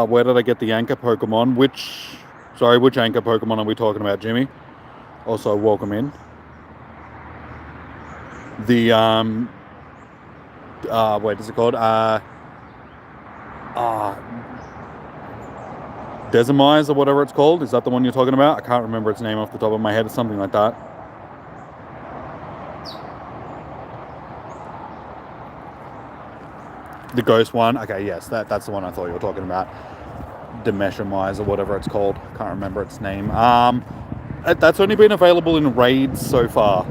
Where did I get the anchor Pokemon? Which anchor Pokemon are we talking about, Jimmy? Also, welcome in. The, what is it called? Desimize or whatever it's called. Is that the one you're talking about? I can't remember its name off the top of my head. It's something like that. The ghost one. Okay, yes, that's the one I thought you were talking about. Demeshamize or whatever it's called. Can't remember its name. That's only been available in raids so far.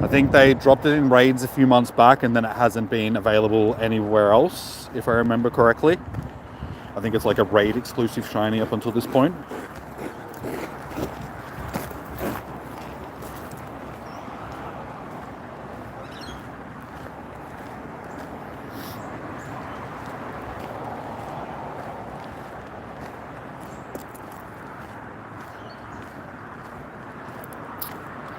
I think they dropped it in raids a few months back, and then it hasn't been available anywhere else, if I remember correctly. I think it's like a raid exclusive shiny up until this point.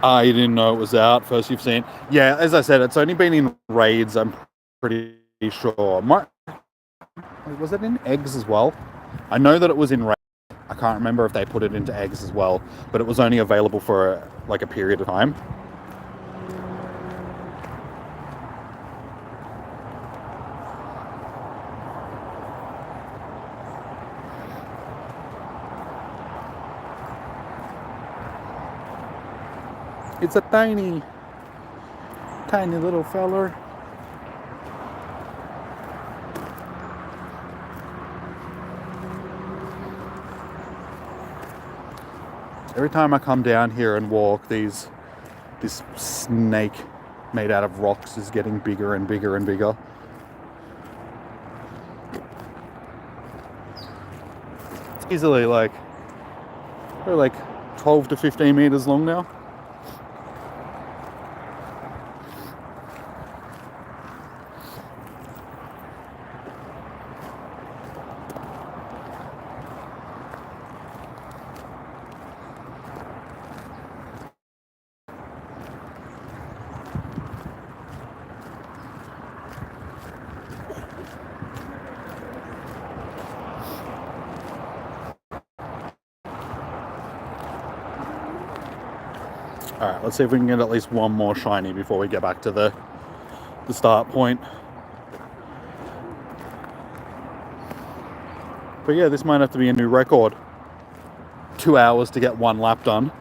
You didn't know it was out. First you've seen. Yeah, as I said, it's only been in raids, I'm pretty sure. Was it in eggs as well? I know that it was in raids. I can't remember if they put it into eggs as well, but it was only available for like a period of time. It's a tiny little feller. Every time I come down here and walk, this snake made out of rocks is getting bigger and bigger and bigger. It's easily like 12 to 15 meters long now. Alright, let's see if we can get at least one more shiny before we get back to the start point. But yeah, this might have to be a new record. 2 hours to get one lap done.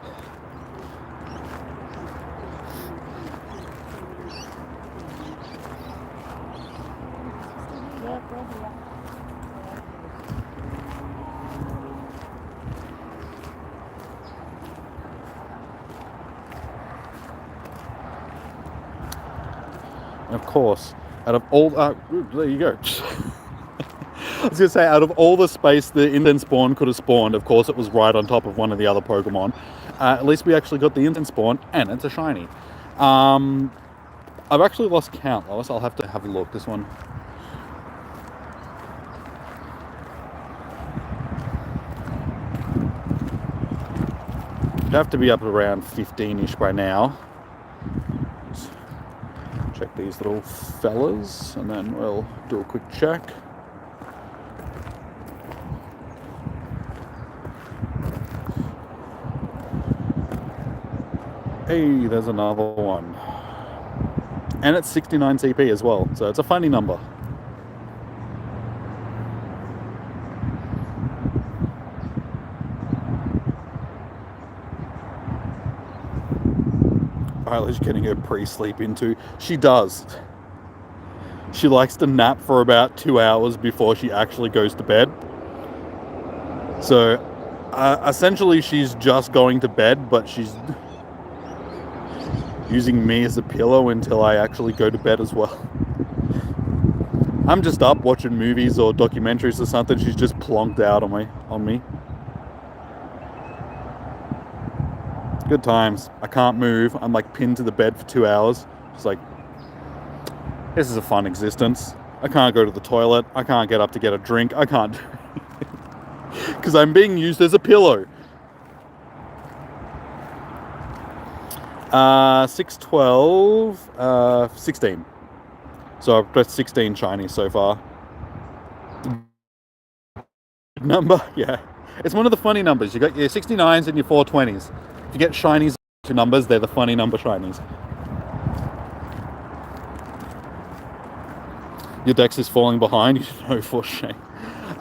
Of course, out of all... there you go. I was going to say, out of all the space the instant spawn could have spawned, of course it was right on top of one of the other Pokemon. At least we actually got the instant spawn, and it's a shiny. I've actually lost count, Lois. I'll have to have a look. This one... It'd have to be up around 15-ish by now. Check these little fellas, and then we'll do a quick check. Hey, there's another one. And it's 69 CP as well, so it's a funny number. Riley's getting her pre-sleep into. She does. She likes to nap for about 2 hours before she actually goes to bed. So, essentially she's just going to bed, but she's using me as a pillow until I actually go to bed as well. I'm just up watching movies or documentaries or something. She's just plonked out on me. Good times. I can't move. I'm like pinned to the bed for 2 hours. Just like, this is a fun existence. I can't go to the toilet. I can't get up to get a drink. I can't, because I'm being used as a pillow. 612, 16. So I've got 16 shinies so far. Number, yeah. It's one of the funny numbers. You got your 69s and your 420s. If you get shinies to numbers, they're the funny number shinies. Your dex is falling behind, you know for shame.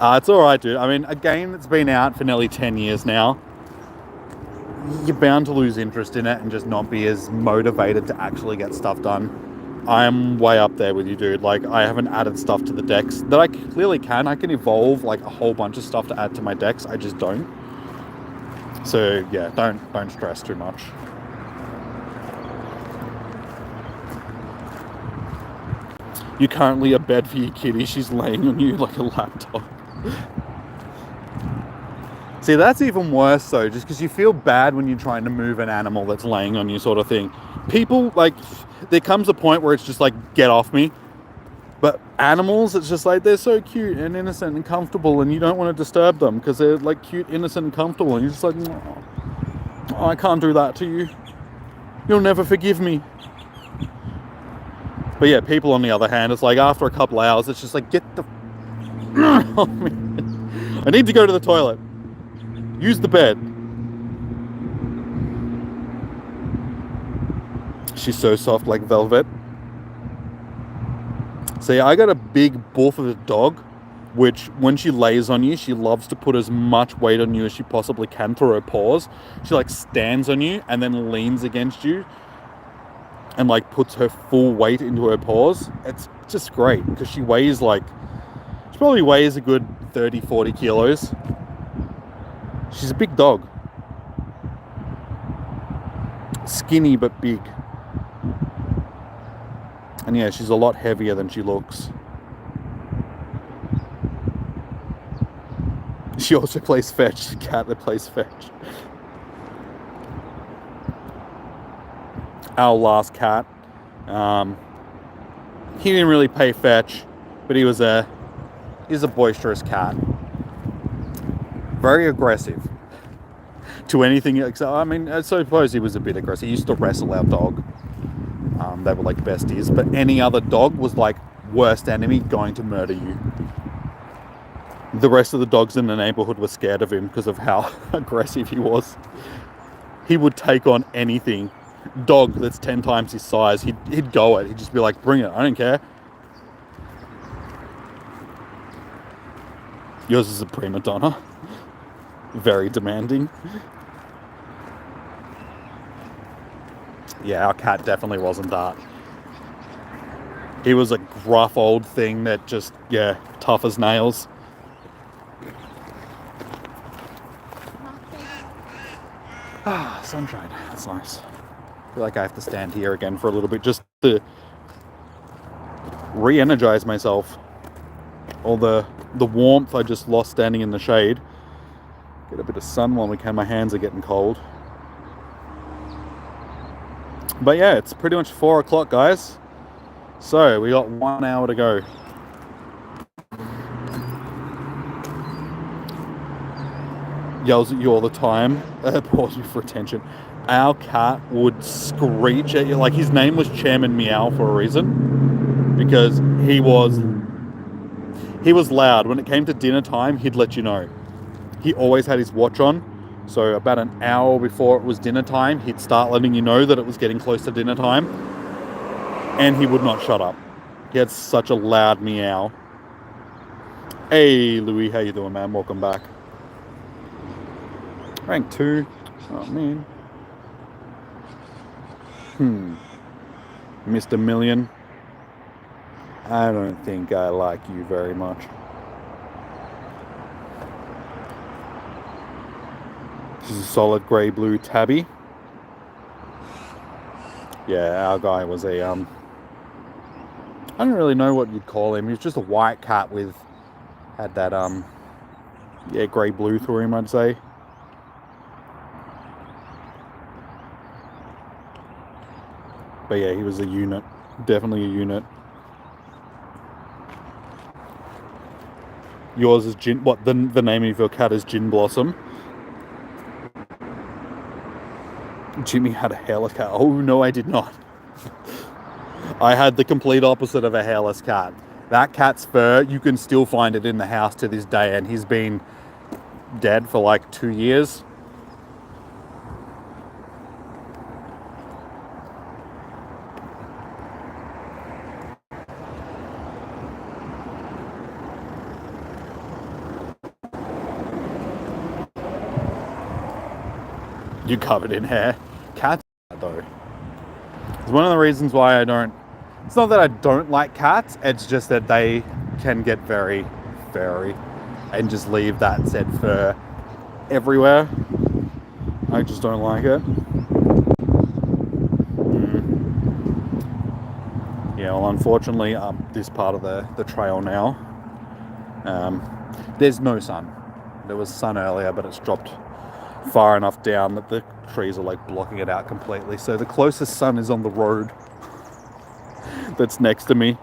It's alright, dude. I mean, a game that's been out for nearly 10 years now, you're bound to lose interest in it and just not be as motivated to actually get stuff done. I am way up there with you, dude. Like, I haven't added stuff to the decks that I clearly can. I can evolve like a whole bunch of stuff to add to my decks. I just don't. So yeah, don't stress too much. You're currently a bed for your kitty. She's laying on you like a laptop. See, that's even worse though, just because you feel bad when you're trying to move an animal that's laying on you, sort of thing. People, like, there comes a point where it's just like, get off me. But animals, it's just like, they're so cute and innocent and comfortable, and you don't want to disturb them because they're like cute, innocent, and comfortable, and you're just like, oh, I can't do that to you. You'll never forgive me. But yeah, people on the other hand, it's like after a couple hours, it's just like, get the... I need to go to the toilet. Use the bed. She's so soft like velvet. So yeah, I got a big boof of a dog, which when she lays on you, she loves to put as much weight on you as she possibly can through her paws. She like stands on you and then leans against you and like puts her full weight into her paws. It's just great because she weighs like, she probably weighs a good 30, 40 kilos. She's a big dog. Skinny but big. And yeah, she's a lot heavier than she looks. She also plays fetch. The cat that plays fetch. Our last cat, he didn't really play fetch, but he's a boisterous cat. Very aggressive. To anything except, I mean, I suppose he was a bit aggressive. He used to wrestle our dog. They were like besties, but any other dog was like worst enemy, going to murder you. The rest of the dogs in the neighborhood were scared of him because of how aggressive he was. He would take on anything. Dog that's 10 times his size, he'd go it. He'd just be like, bring it, I don't care. Yours is a prima donna. Very demanding. Yeah, our cat definitely wasn't that. He was a gruff old thing that just, yeah, tough as nails. Ah, sunshine. That's nice. I feel like I have to stand here again for a little bit just to re-energize myself. All the warmth I just lost standing in the shade. Get a bit of sun while we can. My hands are getting cold. But yeah, it's pretty much 4 o'clock, guys. So we got 1 hour to go. Yells at you all the time. Pause you for attention. Our cat would screech at you. Like, his name was Chairman Meow for a reason. Because he was loud. When it came to dinner time, he'd let you know. He always had his watch on. So about an hour before it was dinner time, he'd start letting you know that it was getting close to dinner time. And he would not shut up. He had such a loud meow. Hey, Louis, how you doing, man? Welcome back. Rank 2. Oh, man. Mr. Million. I don't think I like you very much. This is a solid grey-blue tabby. Yeah, our guy was a, I don't really know what you'd call him. He was just a white cat with, had that, yeah, grey-blue through him, I'd say. But yeah, he was a unit. Definitely a unit. Yours is Gin... What, the name of your cat is Gin Blossom? Jimmy had a hairless cat. Oh, no, I did not. I had the complete opposite of a hairless cat. That cat's fur, you can still find it in the house to this day, and he's been dead for like 2 years. You covered in hair. Cats, though. It's one of the reasons why I don't... It's not that I don't like cats, it's just that they can get very furry and just leave that said fur everywhere. I just don't like it. Yeah, well, unfortunately, up this part of the trail now, there's no sun. There was sun earlier, but it's dropped far enough down that the trees are like blocking it out completely. So the closest sun is on the road that's next to me.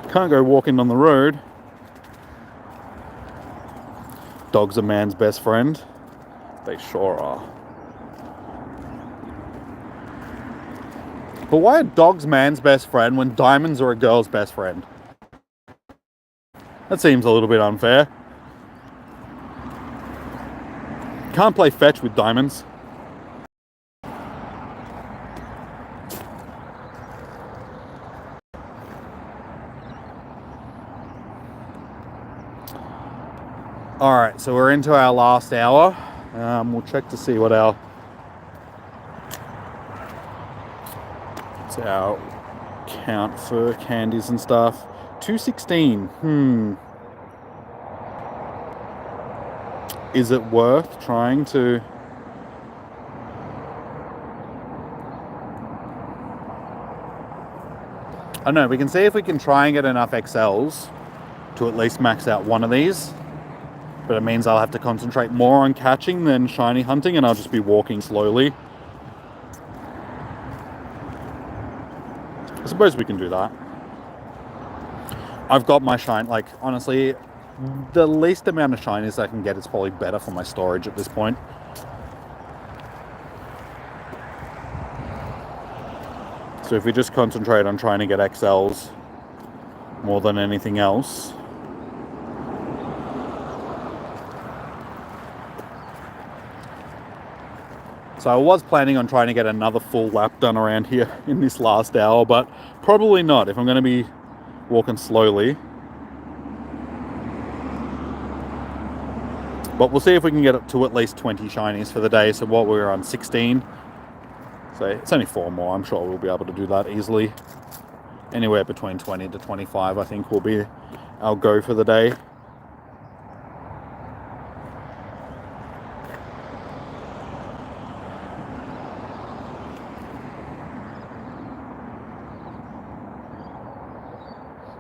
Can't go walking on the road. Dog's a man's best friend. They sure are. But why are dogs man's best friend when diamonds are a girl's best friend? That seems a little bit unfair. Can't play fetch with diamonds. Alright, so we're into our last hour. We'll check to see what our count for candies and stuff. 216. Is it worth trying to... I don't know, we can see if we can try and get enough XLs to at least max out one of these. But it means I'll have to concentrate more on catching than shiny hunting, and I'll just be walking slowly. I suppose we can do that. I've got my shine, like, honestly, the least amount of shinies I can get is probably better for my storage at this point. So if we just concentrate on trying to get XLs more than anything else. So I was planning on trying to get another full lap done around here in this last hour, but probably not if I'm going to be walking slowly. But we'll see if we can get up to at least 20 shinies for the day. So what we're on 16. So it's only 4 more. I'm sure we'll be able to do that easily. Anywhere between 20 to 25, I think, will be our go for the day.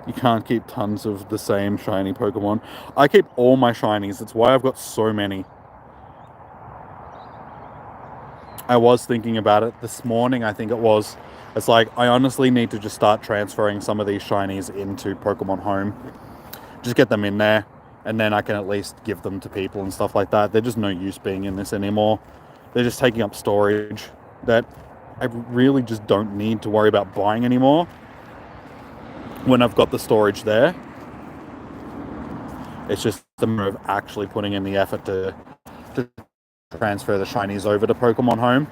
You can't keep tons of the same shiny Pokemon. I keep all my shinies. That's why I've got so many. I was thinking about it this morning, I think it was. It's like, I honestly need to just start transferring some of these shinies into Pokemon Home. Just get them in there, and then I can at least give them to people and stuff like that. They're just no use being in this anymore. They're just taking up storage that I really just don't need to worry about buying anymore when I've got the storage there. It's just the matter of actually putting in the effort to transfer the shinies over to Pokemon Home.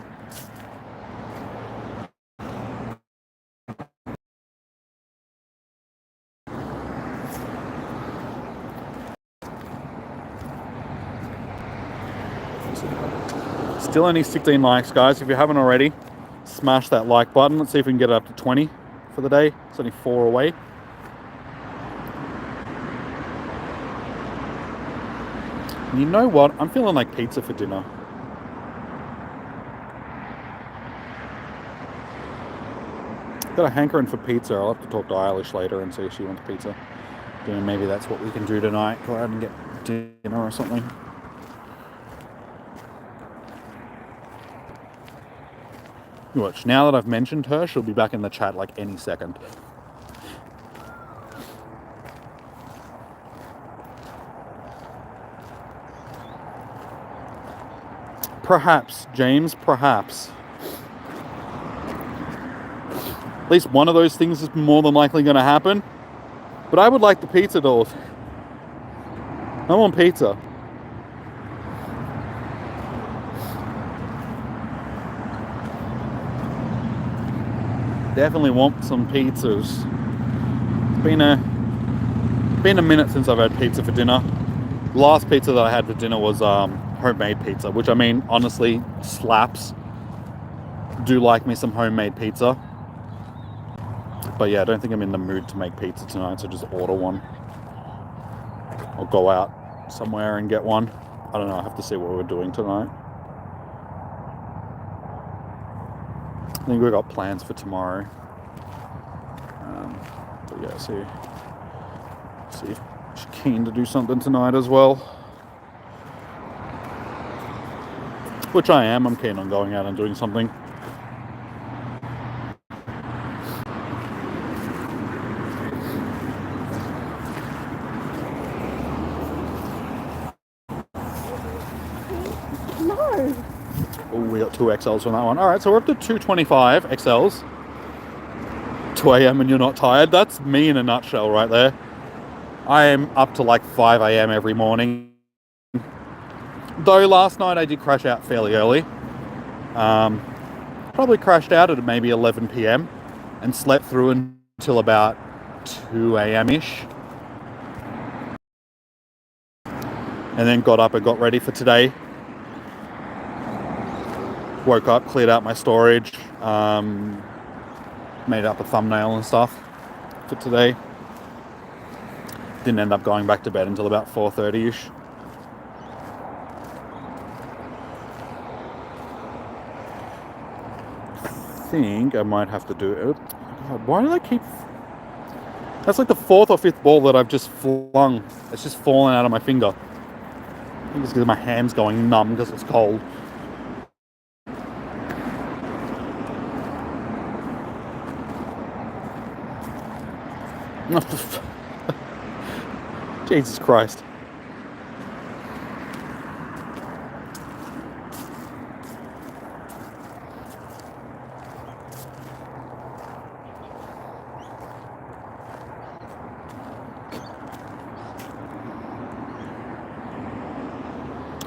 Still only 16 likes, guys. If you haven't already, smash that like button. Let's see if we can get it up to 20 for the day. It's only 4 away. And you know what? I'm feeling like pizza for dinner. Got a hankering for pizza. I'll have to talk to Eilish later and see if she wants pizza. Then maybe that's what we can do tonight. Go out and get dinner or something. Watch, now that I've mentioned her, she'll be back in the chat like any second. Perhaps, James, perhaps. At least one of those things is more than likely going to happen. But I would like the pizza dolls. I want pizza. Definitely want some pizzas. It's been a minute since I've had pizza for dinner. The last pizza that I had for dinner was homemade pizza, which, I mean, honestly slaps. Do like me some homemade pizza. But yeah, I don't think I'm in the mood to make pizza tonight, so just order one. Or go out somewhere and get one. I don't know, I have to see what we're doing tonight. I think we've got plans for tomorrow. But yeah, see if she's keen to do something tonight as well. Which I am. I'm keen on going out and doing something.
No.
Oh, we got 2 XLs from that one. Alright, so we're up to 225 XLs. 2 a.m. and you're not tired. That's me in a nutshell right there. I am up to like 5 a.m. every morning. Though last night I did crash out fairly early. Probably crashed out at maybe 11 p.m. and slept through until about 2 a.m.-ish. And then got up and got ready for today. Woke up, cleared out my storage, made up a thumbnail and stuff for today. Didn't end up going back to bed until about 4:30-ish. I think I might have to do it. God, why did I keep... That's like the 4th or 5th ball that I've just flung. It's just fallen out of my finger. I think it's because my hand's going numb because it's cold. Jesus Christ.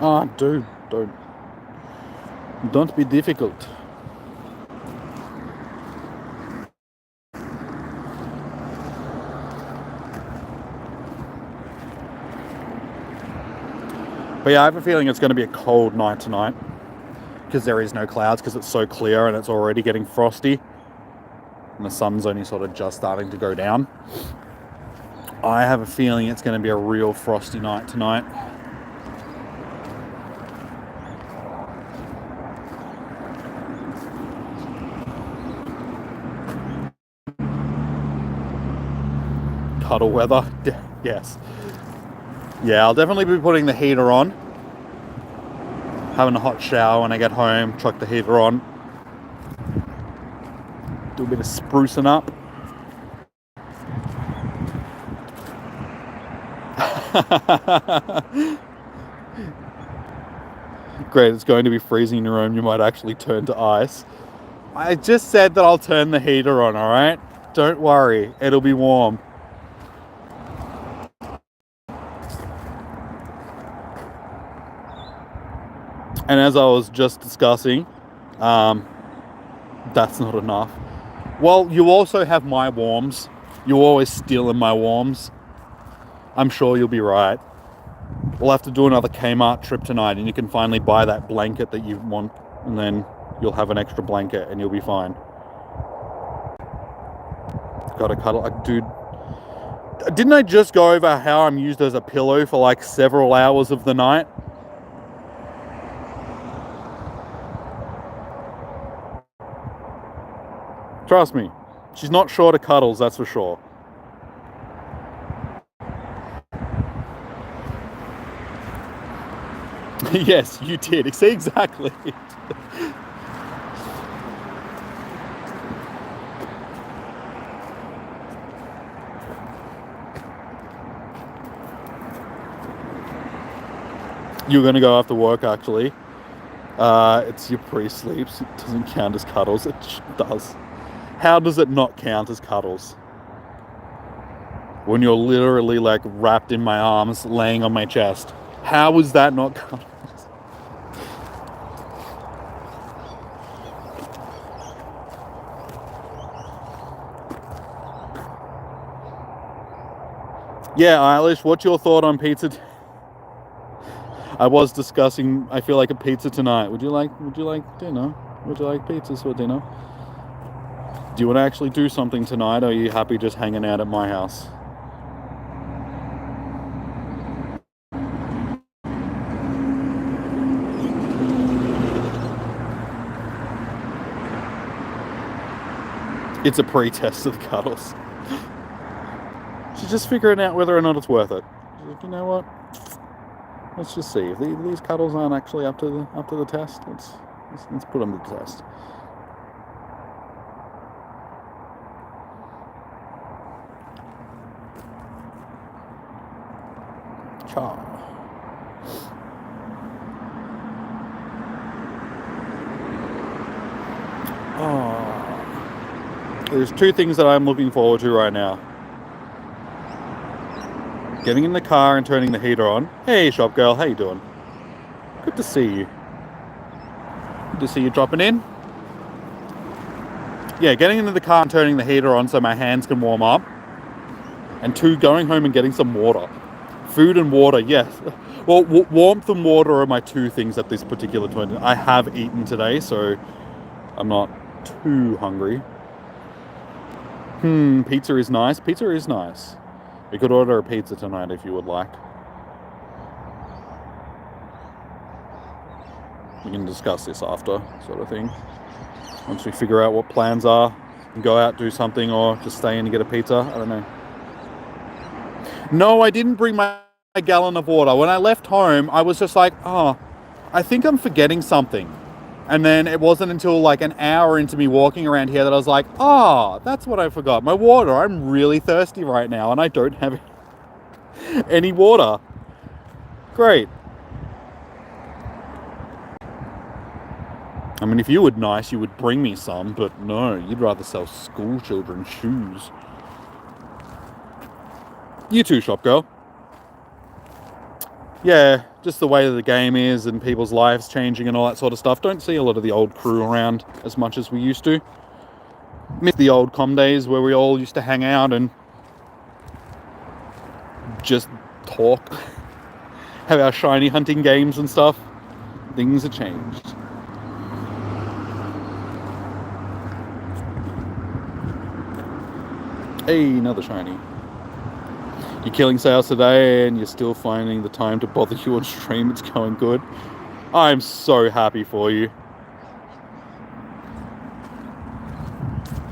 Ah, dude, don't be difficult. But yeah, I have a feeling it's going to be a cold night tonight because there is no clouds because it's so clear and it's already getting frosty and the sun's only sort of just starting to go down. I have a feeling it's going to be a real frosty night tonight. Cuddle weather, yes. Yeah, I'll definitely be putting the heater on. Having a hot shower when I get home, chuck the heater on. Do a bit of sprucing up. Great, it's going to be freezing in your room. You might actually turn to ice. I just said that I'll turn the heater on, alright? Don't worry, it'll be warm. And as I was just discussing, that's not enough. Well, you also have my warms. You always steal in my warms. I'm sure you'll be right. We'll have to do another Kmart trip tonight and you can finally buy that blanket that you want and then you'll have an extra blanket and you'll be fine. Gotta cuddle. Dude, didn't I just go over how I'm used as a pillow for like several hours of the night? Trust me, she's not short of cuddles, that's for sure. Yes, you did. See, exactly. You're going to go after work, actually. It's your pre-sleeps. It doesn't count as cuddles. It does. How does it not count as cuddles? When you're literally like wrapped in my arms, laying on my chest. How is that not cuddles? Yeah, Eilish, what's your thought on pizza? I was discussing, I feel like a pizza tonight. Would you like dinner? Would you like pizzas for dinner? Do you want to actually do something tonight, or are you happy just hanging out at my house? It's a pre-test of the cuddles. She's just figuring out whether or not it's worth it. You know what? Let's just see if these cuddles aren't actually up to the test. Let's put them to the test. Cha. There's two things that I'm looking forward to right now. Getting in the car and turning the heater on. Hey, shop girl, how you doing? Good to see you. Good to see you dropping in. Yeah, getting into the car and turning the heater on so my hands can warm up. And two, going home and getting some water. Food and water, yes. Well, warmth and water are my two things at this particular point. I have eaten today, so I'm not too hungry. Pizza is nice. Pizza is nice. We could order a pizza tonight if you would like. We can discuss this after, sort of thing. Once we figure out what plans are, and go out, do something, or just stay in and get a pizza. I don't know. No, I didn't bring my gallon of water. When I left home, I was just like, oh, I think I'm forgetting something. And then it wasn't until like an hour into me walking around here that I was like, oh, that's what I forgot. My water. I'm really thirsty right now and I don't have any water. Great. I mean, if you were nice, you would bring me some, but no, you'd rather sell school children shoes. You too, shop girl. Yeah, just the way the game is and people's lives changing and all that sort of stuff. Don't see a lot of the old crew around as much as we used to. Miss the old com days where we all used to hang out and just talk. Have our shiny hunting games and stuff. Things have changed. Hey, another shiny. You're killing sales today and you're still finding the time to bother you on stream. It's going good. I'm so happy for you.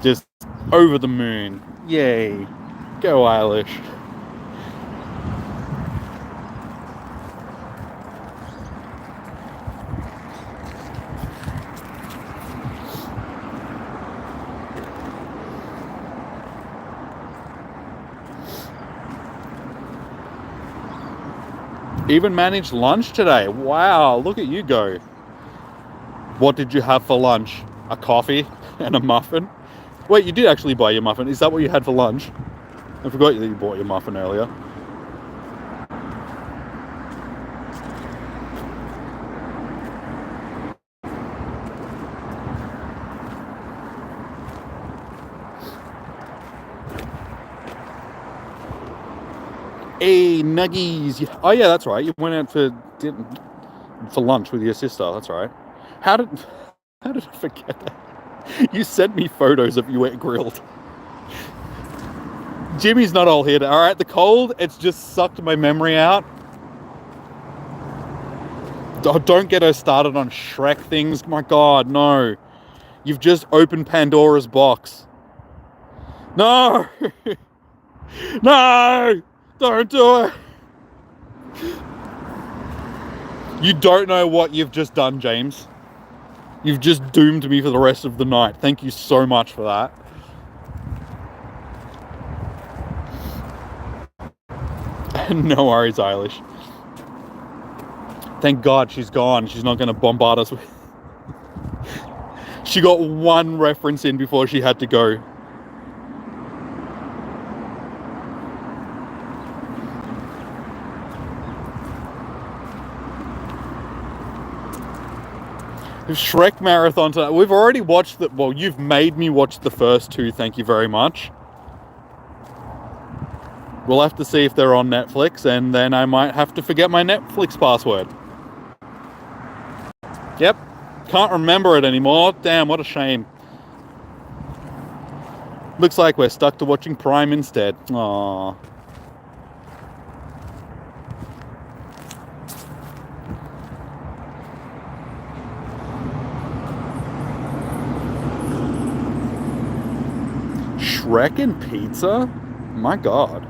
Just over the moon. Yay. Go Eilish. Even managed lunch today. Wow, look at you go. What did you have for lunch? A coffee and a muffin? Wait, you did actually buy your muffin. Is that what you had for lunch? I forgot that you bought your muffin earlier. Hey, nuggies. Oh yeah, that's right. You went out for lunch with your sister. That's right. How did I forget that? You sent me photos of you at grilled. Jimmy's not all here. All right, the cold, it's just sucked my memory out. Oh, don't get her started on Shrek things. My God, no. You've just opened Pandora's box. No. No. Don't do it. You don't know what you've just done, James. You've just doomed me for the rest of the night. Thank you so much for that. No worries, Eilish. Thank God she's gone. She's not going to bombard us with... She got one reference in before she had to go. Shrek marathon tonight. We've already watched the... Well, you've made me watch the first two. Thank you very much. We'll have to see if they're on Netflix, and then I might have to forget my Netflix password. Yep. Can't remember it anymore. Damn, what a shame. Looks like we're stuck to watching Prime instead. Aww. Shrek and pizza? My God.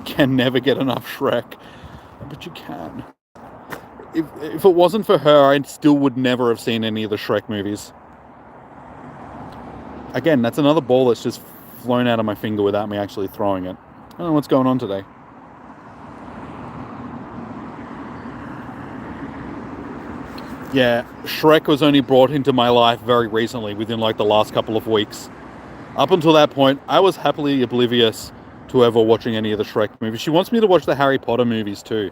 Can never get enough Shrek. But you can. If it wasn't for her, I still would never have seen any of the Shrek movies. Again, that's another ball that's just flown out of my finger without me actually throwing it. I don't know what's going on today. Yeah, Shrek was only brought into my life very recently, within like the last couple of weeks. Up until that point, I was happily oblivious to ever watching any of the Shrek movies. She wants me to watch the Harry Potter movies too.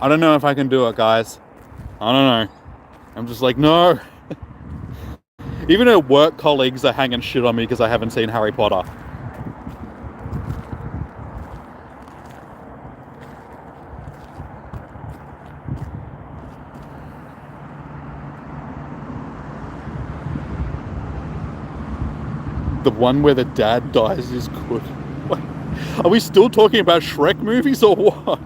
I don't know if I can do it, guys. I don't know. I'm just like, no. Even her work colleagues are hanging shit on me because I haven't seen Harry Potter. The one where the dad dies is good. What? Are we still talking about Shrek movies or what?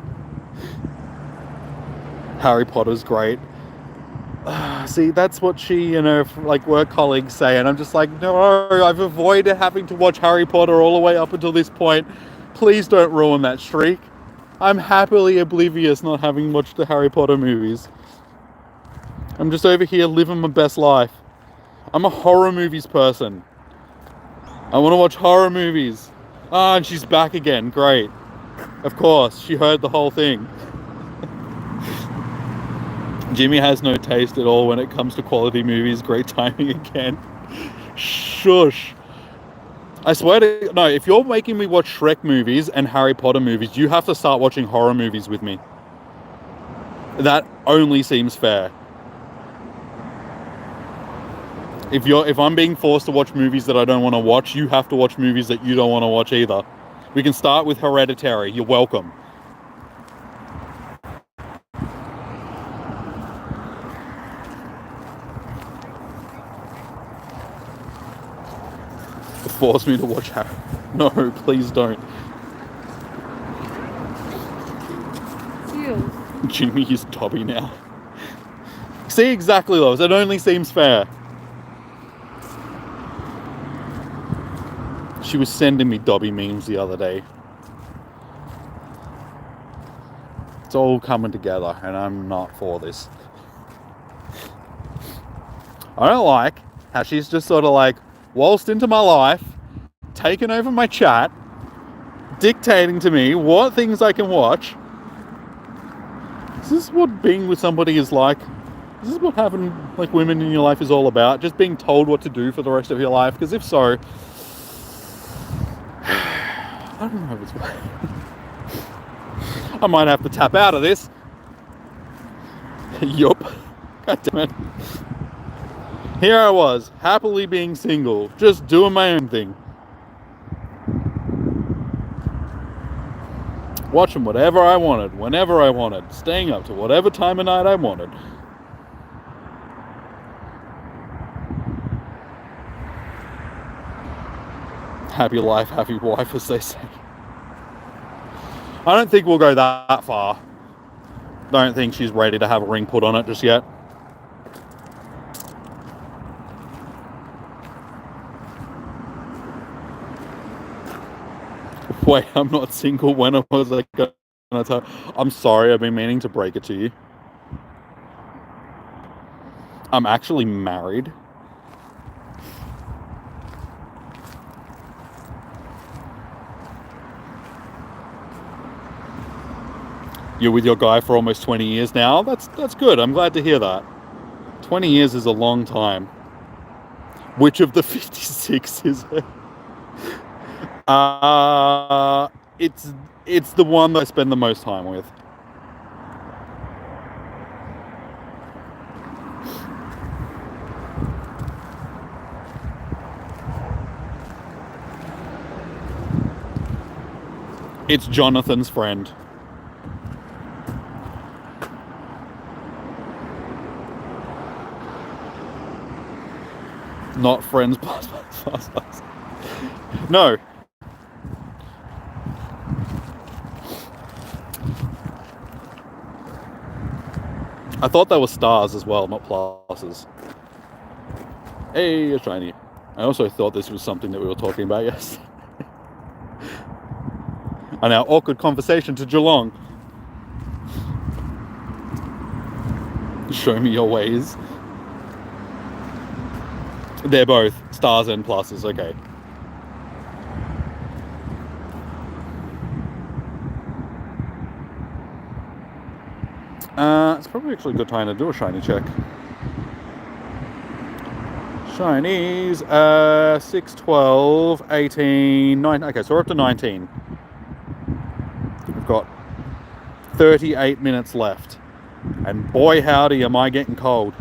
Harry Potter's great. See, that's what she and her like work colleagues say, and I'm just like, no, I've avoided having to watch Harry Potter all the way up until this point. Please don't ruin that streak. I'm happily oblivious not having watched the Harry Potter movies. I'm just over here living my best life. I'm a horror movies person. I want to watch horror movies. Ah, and she's back again. Great. Of course, she heard the whole thing. Jimmy has no taste at all when it comes to quality movies. Great timing again. Shush. I swear to... No, if you're making me watch Shrek movies and Harry Potter movies, you have to start watching horror movies with me. That only seems fair. If I'm being forced to watch movies that I don't want to watch, you have to watch movies that you don't want to watch either. We can start with Hereditary. You're welcome. Force me to watch Harry. No, please don't.
Ew.
Jimmy is Dobby now. See, exactly, Lois. It only seems fair. She was sending me Dobby memes the other day. It's all coming together, and I'm not for this. I don't like how she's just sort of like waltzed into my life, taken over my chat, dictating to me what things I can watch. Is this what being with somebody is like? Is this what having like women in your life is all about? Just being told what to do for the rest of your life? Because if so, I don't know if it's... I might have to tap out of this. Yup. God damn it. Here I was, happily being single, just doing my own thing. Watching whatever I wanted, whenever I wanted, staying up to whatever time of night I wanted. Happy life, happy wife, as they say. I don't think we'll go that far. Don't think she's ready to have a ring put on it just yet. Wait, I'm not single. When was I gonna tell? I'm sorry, I've been meaning to break it to you. I'm actually married. You're with your guy for almost 20 years now? That's good. I'm glad to hear that. 20 years is a long time. Which of the 56 is it? It's the one that I spend the most time with. It's Jonathan's friend. Not friends plus. No. I thought they were stars as well, not pluses. Hey, a shiny. I also thought this was something that we were talking about yesterday. And our awkward conversation to Geelong. Show me your ways. They're both stars and pluses, okay. It's probably actually a good time to do a shiny check. Chinese, 6, 12, 18, 9. Okay, so we're up to 19. We've got 38 minutes left. And boy, howdy, am I getting cold.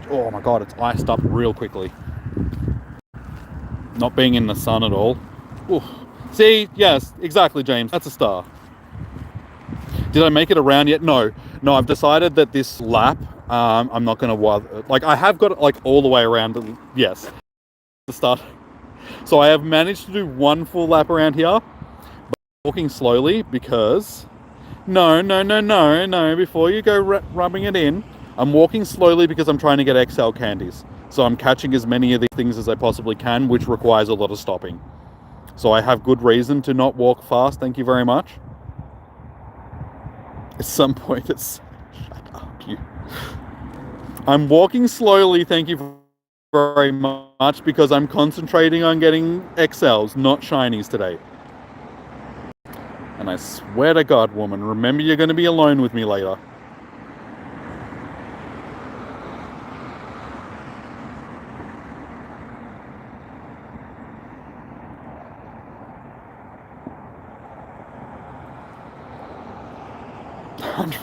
Oh my god, it's iced up real quickly. Not being in the sun at all. Oof. See, yes, exactly, James. That's a star. Did I make it around yet? No, I've decided that this lap, I'm not going to, like, I have got it, like, all the way around, yes, the start. So I have managed to do one full lap around here, but walking slowly because, no, before you go rubbing it in, I'm walking slowly because I'm trying to get XL candies. So I'm catching as many of these things as I possibly can, which requires a lot of stopping. So I have good reason to not walk fast, thank you very much. At some point, it's... Shut up, you. I'm walking slowly, thank you very much, because I'm concentrating on getting XLs, not shinies today. And I swear to God, woman, remember you're going to be alone with me later.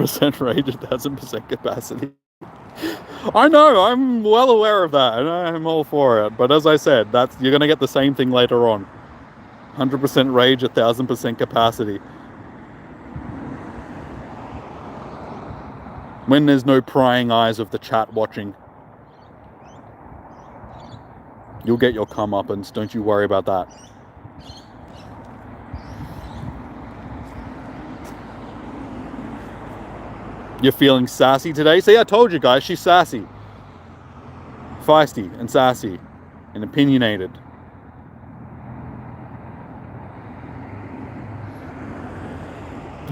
%, rage, 1000% capacity. I know, I'm well aware of that, and I'm all for it. But as I said, you're going to get the same thing later on. 100% rage, 1000% capacity. When there's no prying eyes of the chat watching. You'll get your comeuppance, don't you worry about that. You're feeling sassy today? See, I told you guys, she's sassy. Feisty and sassy and opinionated.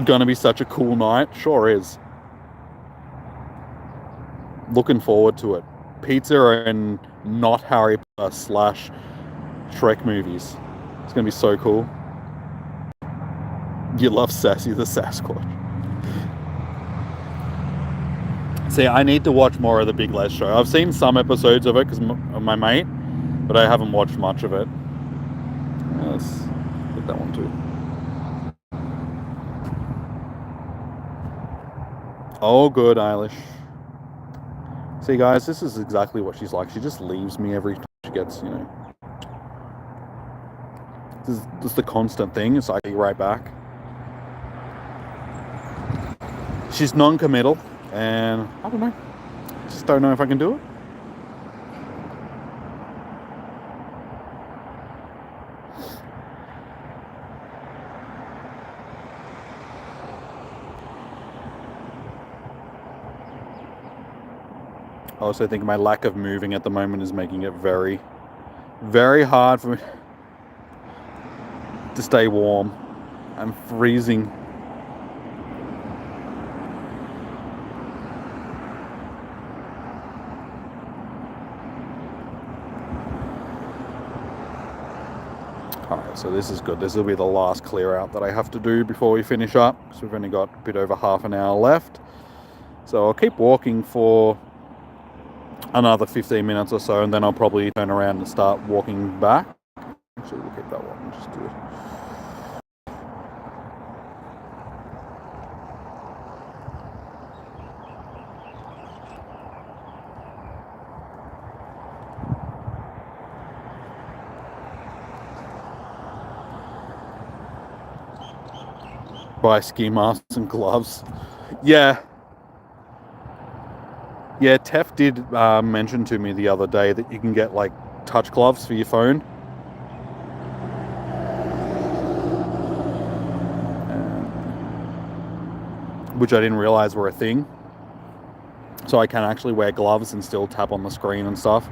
Gonna be such a cool night. Sure is. Looking forward to it. Pizza and not Harry Potter / Shrek movies. It's gonna be so cool. You love Sassy the Sasquatch. See, I need to watch more of the Big Les show. I've seen some episodes of it because of my mate, but I haven't watched much of it. Let's get that one too. Oh, good, Eilish. See, guys, this is exactly what she's like. She just leaves me every time she gets, you know. This is just the constant thing. It's like, right back. She's non-committal. And I don't know, just don't know if I can do it. I also think my lack of moving at the moment is making it very, very hard for me to stay warm. I'm freezing. Alright, so this is good. This will be the last clear out that I have to do before we finish up. So we've only got a bit over half an hour left. So I'll keep walking for another 15 minutes or so, and then I'll probably turn around and start walking back. Actually, we'll keep that one and just do it. Buy ski masks and gloves. Yeah, Tef did mention to me the other day that you can get like touch gloves for your phone. Which I didn't realize were a thing. So I can actually wear gloves and still tap on the screen and stuff.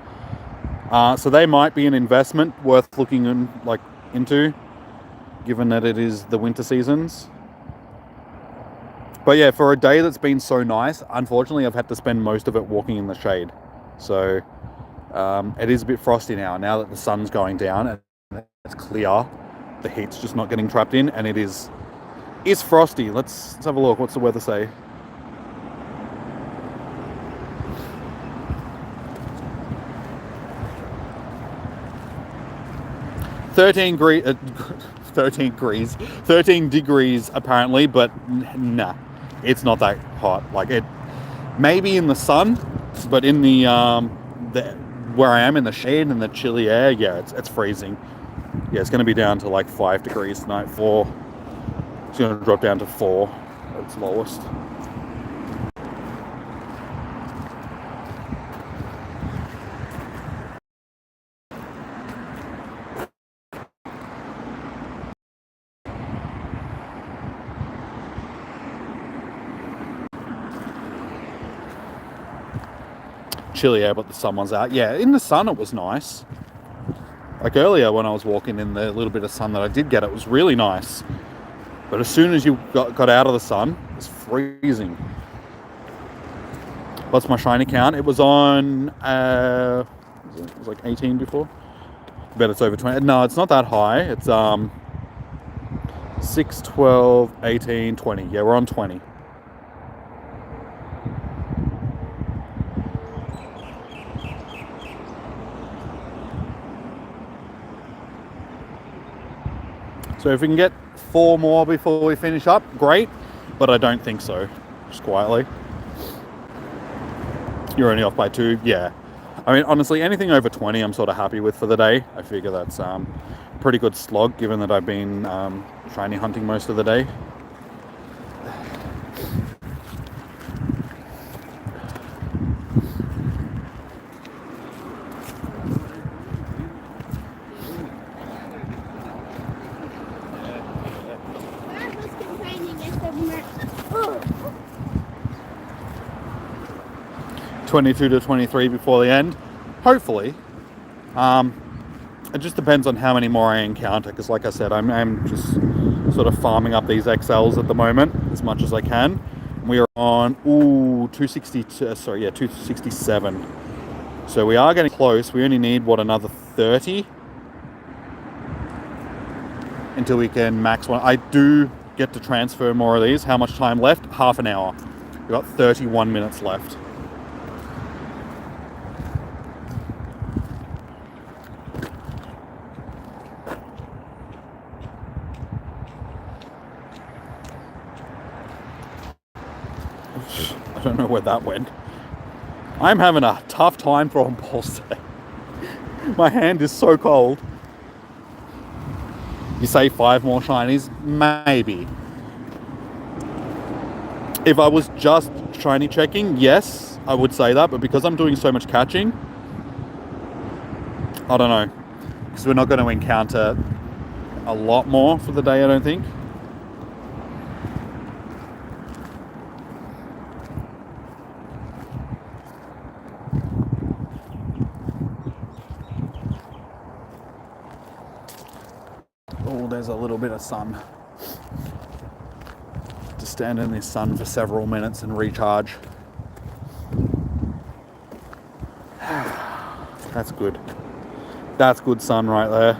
So they might be an investment worth looking into, given that it is the winter seasons. But yeah, for a day that's been so nice, unfortunately I've had to spend most of it walking in the shade. So it is a bit frosty now that the sun's going down and it's clear. The heat's just not getting trapped in, and it's frosty. Let's have a look. What's the weather say? 13 degrees apparently, but nah, it's not that hot. Like, it maybe in the sun, but in the where I am in the shade and the chilly air, yeah, it's freezing. Yeah, it's going to be down to like 5 degrees tonight. 4. It's going to drop down to 4 at its lowest. Chilly air, but the sun was out. Yeah, in the sun it was nice. Like earlier when I was walking in the little bit of sun that I did get, it was really nice. But as soon as you got out of the sun, it was freezing. What's my shiny count? It was on, it was like 18 before. I bet it's over 20. No, it's not that high. It's 6, 12, 18, 20. Yeah, we're on 20. So if we can get 4 more before we finish up, great. But I don't think so. Just quietly. You're only off by 2. Yeah. I mean, honestly, anything over 20 I'm sort of happy with for the day. I figure that's pretty good slog, given that I've been shiny hunting most of the day. $22 to $23 before the end, hopefully. It just depends on how many more I encounter, because like I said, I'm just sort of farming up these XLs at the moment as much as I can. We are on 267. So we are getting close. We only need another 30 until we can max one. I do get to transfer more of these. How much time left? Half an hour. We've got 31 minutes left. I don't know where that went. I'm having a tough time throwing balls today. My hand is so cold. You say 5 more shinies? Maybe. If I was just shiny checking, yes, I would say that. But because I'm doing so much catching, I don't know. Because we're not going to encounter a lot more for the day, I don't think. Oh, there's a little bit of sun. To stand in this sun for several minutes and recharge. That's good. That's good sun right there.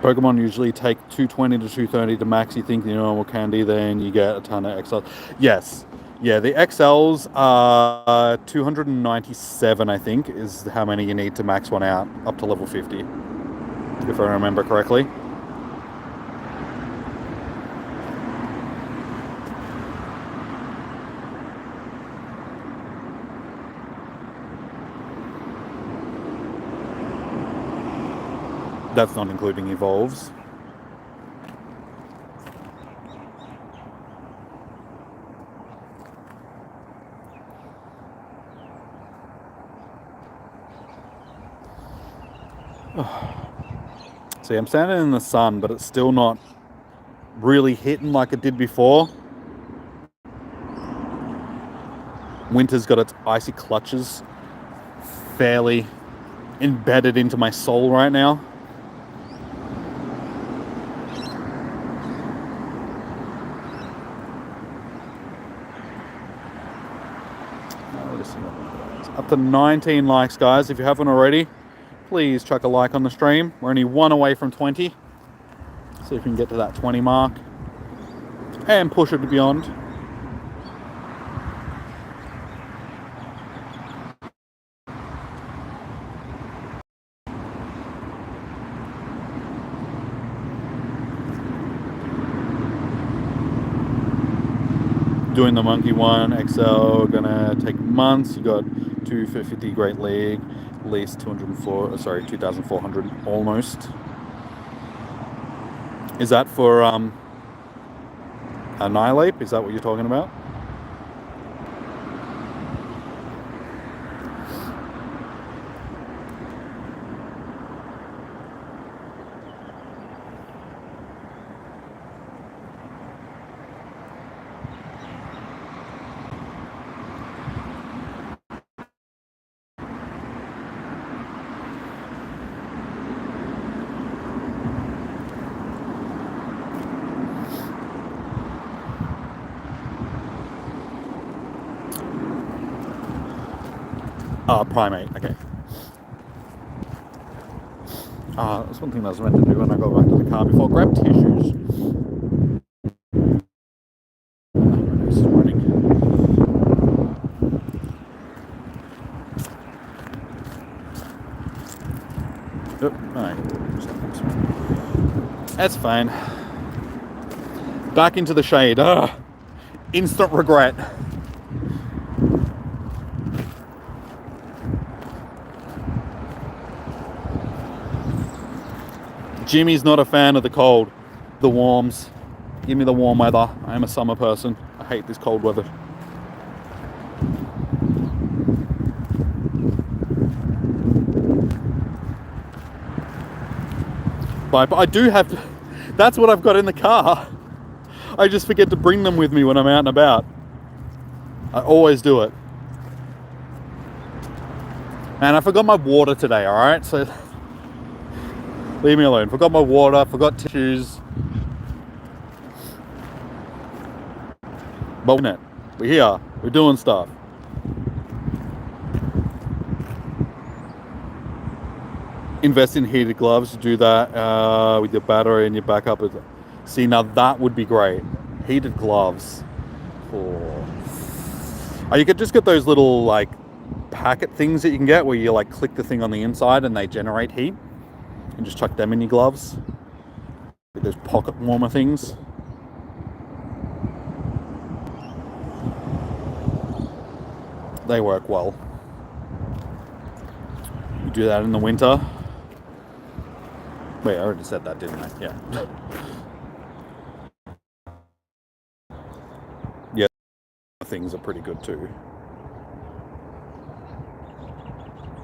Pokemon usually take 220 to 230 to max. You think the normal candy, then you get a ton of XLs. Yes. Yeah, the XLs are 297, I think, is how many you need to max one out up to level 50, if I remember correctly. That's not including evolves. See, I'm standing in the sun, but it's still not really hitting like it did before. Winter's got its icy clutches fairly embedded into my soul right now. Up to 19 likes, guys. If you haven't already, please chuck a like on the stream. We're only 1 away from 20. See if we can get to that 20 mark and push it beyond. doing the monkey one. XL gonna take months. You got 250 Great League, at least 204. Sorry, 2,400 almost. Is that for Annihilate? Is that what you're talking about? Primate, okay. That's one thing I was meant to do when I got back to the car before. Grab tissues. This is running. Oh, no. That's fine. Back into the shade. Instant regret. Jimmy's not a fan of the cold, the warms. Give me the warm weather. I am a summer person. I hate this cold weather. But I do have to, that's what I've got in the car. I just forget to bring them with me when I'm out and about. I always do it. And I forgot my water today, alright? So leave me alone. Forgot my water, forgot tissues. But we're here. We're doing stuff. Invest in heated gloves to do that with your battery and your backup. See, now that would be great. Heated gloves. Oh, you could just get those little like packet things that you can get where you like click the thing on the inside and they generate heat. And just chuck them in your gloves. With those pocket warmer things. They work well. You do that in the winter. Wait, I already said that, didn't I? Yeah. Yeah, things are pretty good too.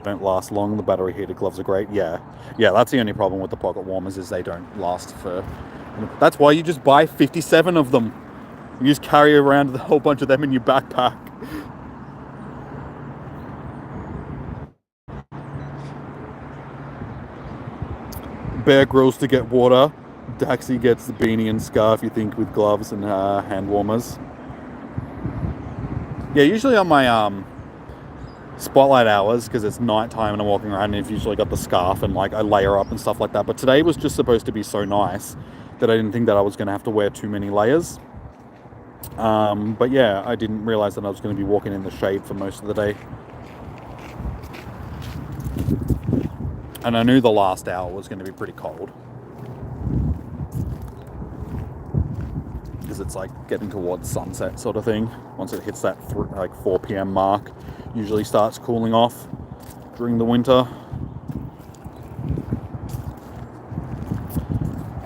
Don't last long. The battery heated gloves are great. Yeah, that's the only problem with the pocket warmers is they don't last for. That's why you just buy 57 of them. You just carry around a whole bunch of them in your backpack. Bear Grylls to get water. Daxi gets the beanie and scarf, you think, with gloves and hand warmers. Yeah, usually on my spotlight hours, because it's night time and I'm walking around, and I've usually got the scarf and like I layer up and stuff like that. But today was just supposed to be so nice that I didn't think that I was going to have to wear too many layers. But yeah, I didn't realize that I was going to be walking in the shade for most of the day. And I knew the last hour was going to be pretty cold. Because it's like getting towards sunset sort of thing. Once it hits that like 4 p.m. mark, usually starts cooling off during the winter.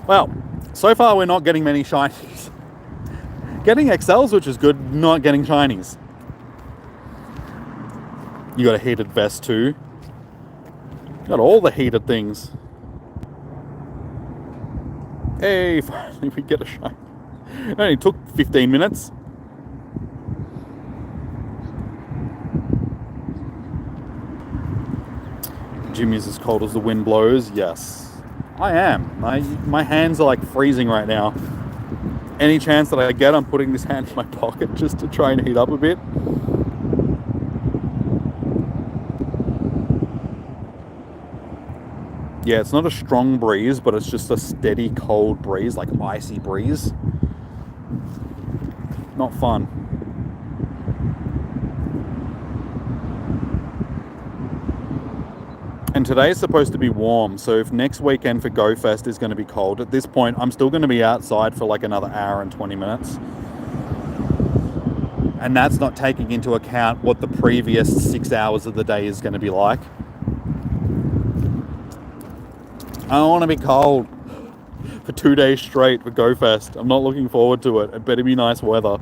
Well, so far we're not getting many shinies. Getting XLs, which is good, not getting shinies. You got a heated vest too. Got all the heated things. Hey, finally we get a shiny. It only took 15 minutes. Jimmy's as cold as the wind blows. Yes, I am. My hands are like freezing right now. Any chance that I get, I'm putting this hand in my pocket just to try and heat up a bit. Yeah, it's not a strong breeze, but it's just a steady cold breeze, like icy breeze. Not fun. And today's supposed to be warm, so if next weekend for GoFest is going to be cold, at this point I'm still going to be outside for like another hour and 20 minutes. And that's not taking into account what the previous 6 hours of the day is going to be like. I don't want to be cold for 2 days straight for GoFest. I'm not looking forward to it. It better be nice weather.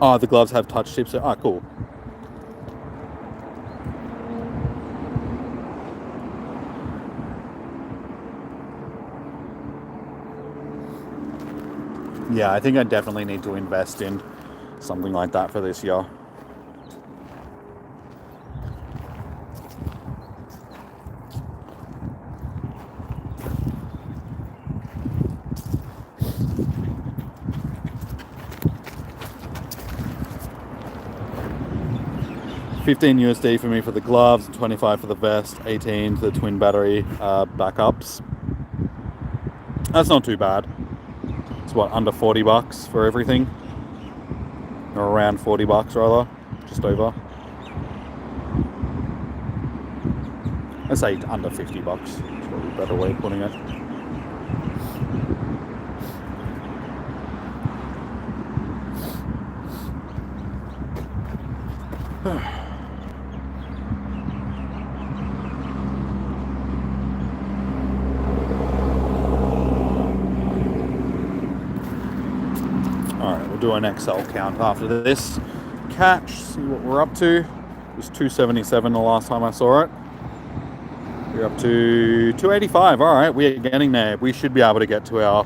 Oh, the gloves have touch tips. Ah, cool. Yeah, I think I definitely need to invest in something like that for this year. $15 USD for me for the gloves, 25 for the vest, 18 for the twin battery backups. That's not too bad. It's what, under $40 for everything? Or around $40 rather, just over. I'd say under $50. That's probably a better way of putting it. Alright, we'll do an Excel count after this. Catch, see what we're up to. It was 277 the last time I saw it. We're up to 285. Alright, we're getting there. We should be able to get to our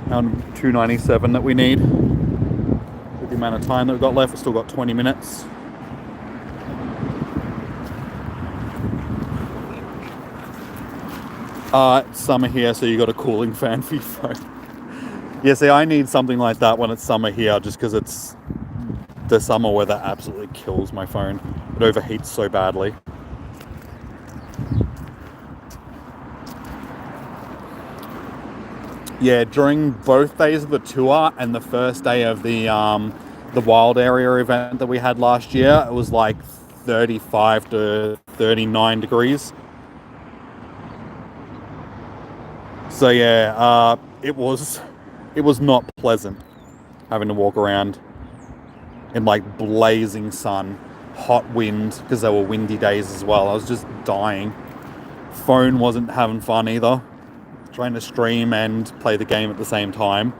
297 that we need. With the amount of time that we've got left, we've still got 20 minutes. It's summer here, so you got a cooling fan for your phone. Yeah, see, I need something like that when it's summer here, just because it's the summer weather absolutely kills my phone. It overheats so badly. Yeah, during both days of the tour and the first day of the wild area event that we had last year, it was like 35 to 39 degrees. So yeah, it was not pleasant having to walk around in like blazing sun, hot wind, because they were windy days as well. I was just dying. Phone wasn't having fun either, trying to stream and play the game at the same time.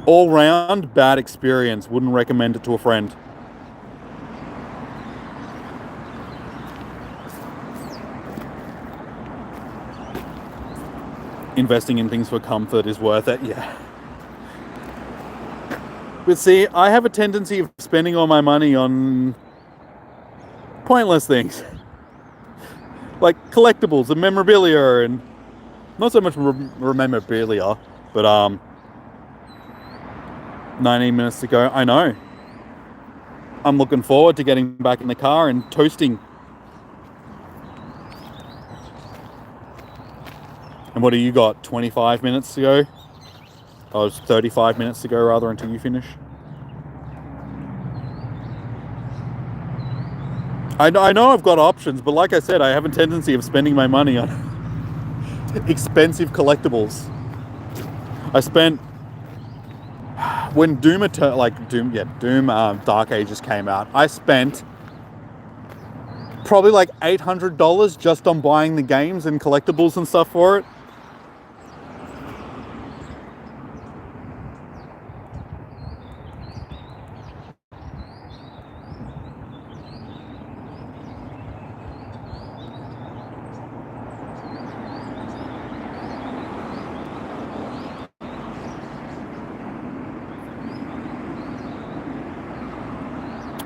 All round, bad experience. Wouldn't recommend it to a friend. Investing in things for comfort is worth it, yeah. But see, I have a tendency of spending all my money on pointless things. Like collectibles and memorabilia, and not so much memorabilia, but 19 minutes to go. I know. I'm looking forward to getting back in the car and toasting. And what do you got? 25 minutes to go? Oh, it's 35 minutes to go rather until you finish. I know I've got options, but like I said, I have a tendency of spending my money on expensive collectibles. I spent, when Doom Dark Ages came out, I spent probably like $800 just on buying the games and collectibles and stuff for it.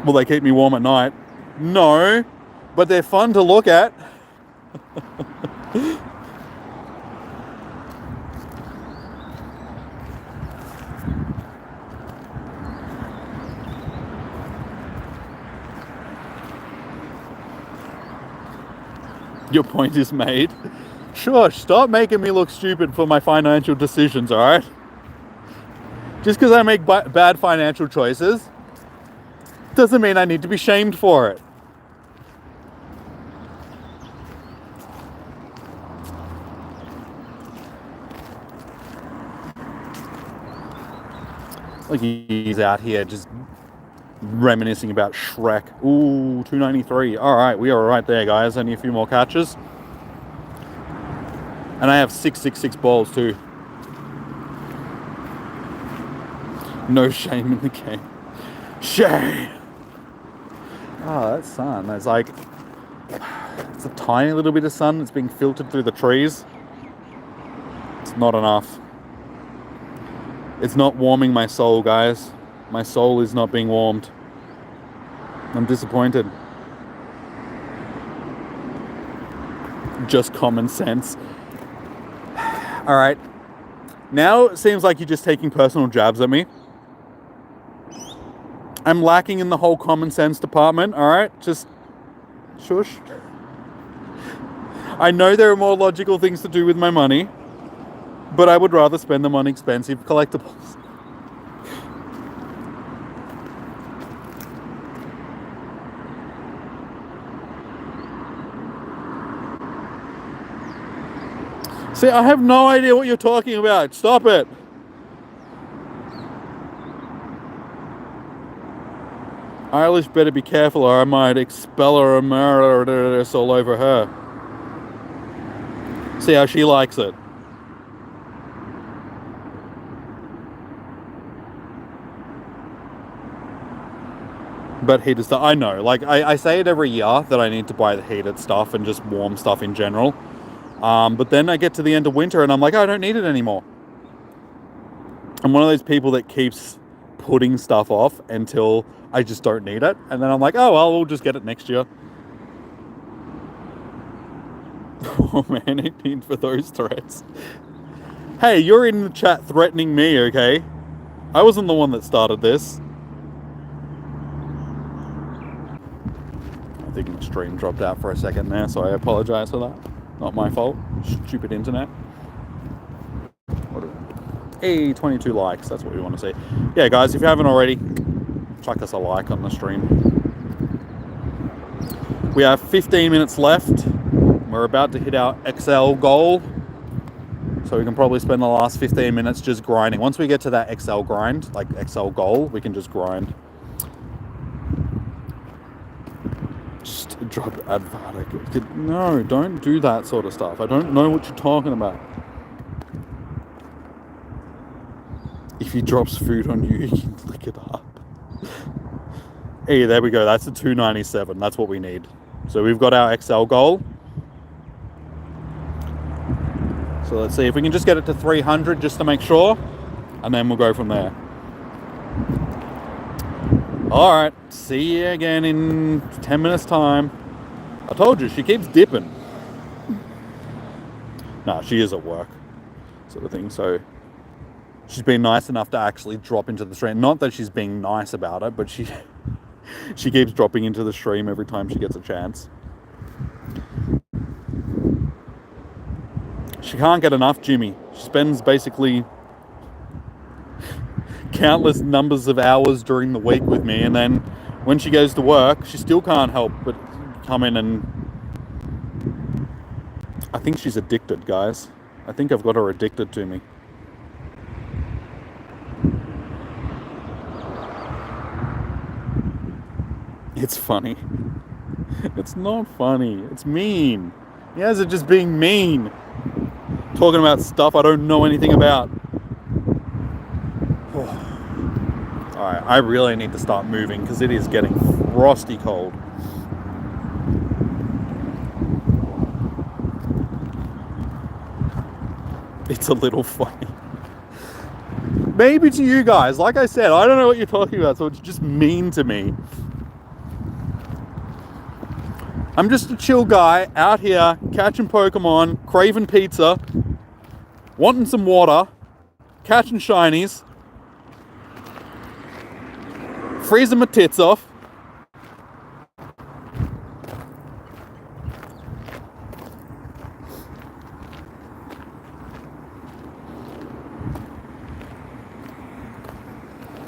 Will they keep me warm at night? No, but they're fun to look at. Your point is made. Sure, stop making me look stupid for my financial decisions, alright? Just because I make bad financial choices Doesn't mean I need to be shamed for it. Like he's out here just reminiscing about Shrek. Ooh, 293. All right, we are right there, guys. Only a few more catches. And I have 666 balls too. No shame in the game. Shame. Oh, that sun. There's like, it's a tiny little bit of sun that's being filtered through the trees. It's not enough. It's not warming my soul, guys. My soul is not being warmed. I'm disappointed. Just common sense. All right. Now it seems like you're just taking personal jabs at me. I'm lacking in the whole common sense department, all right? Just shush. I know there are more logical things to do with my money, but I would rather spend them on expensive collectibles. See, I have no idea what you're talking about. Stop it. Eilish better be careful or I might expel her and murder this all over her. See how she likes it. But heated stuff, I know. Like, I say it every year that I need to buy the heated stuff and just warm stuff in general. But then I get to the end of winter and I'm like, I don't need it anymore. I'm one of those people that keeps putting stuff off until I just don't need it. And then I'm like, oh, well, we'll just get it next year. Oh man, 18 for those threats. Hey, you're in the chat threatening me, okay? I wasn't the one that started this. I think my stream dropped out for a second there, so I apologize for that. Not my fault. Stupid internet. Hey, 22 likes. That's what we want to see. Yeah, guys, if you haven't already, chuck us a like on the stream. We have 15 minutes left. We're about to hit our XL goal. So we can probably spend the last 15 minutes just grinding. Once we get to that XL grind, like XL goal, we can just grind. Just drop Advatic. No, don't do that sort of stuff. I don't know what you're talking about. If he drops food on you, you can lick it up. Hey, there we go. That's a 297. That's what we need. So we've got our XL goal. So let's see if we can just get it to 300 just to make sure. And then we'll go from there. Alright, see you again in 10 minutes time. I told you, she keeps dipping. Nah, she is at work. Sort of thing, so... She's been nice enough to actually drop into the stream. Not that she's being nice about it, but she keeps dropping into the stream every time she gets a chance. She can't get enough, Jimmy. She spends basically countless numbers of hours during the week with me, and then when she goes to work, she still can't help but come in and... I think she's addicted, guys. I think I've got her addicted to me. It's funny. It's not funny. It's mean. You guys are just being mean. Talking about stuff I don't know anything about. Alright, I really need to start moving because it is getting frosty cold. It's a little funny. Maybe to you guys. Like I said, I don't know what you're talking about, so it's just mean to me. I'm just a chill guy out here catching Pokemon, craving pizza, wanting some water, catching shinies, freezing my tits off.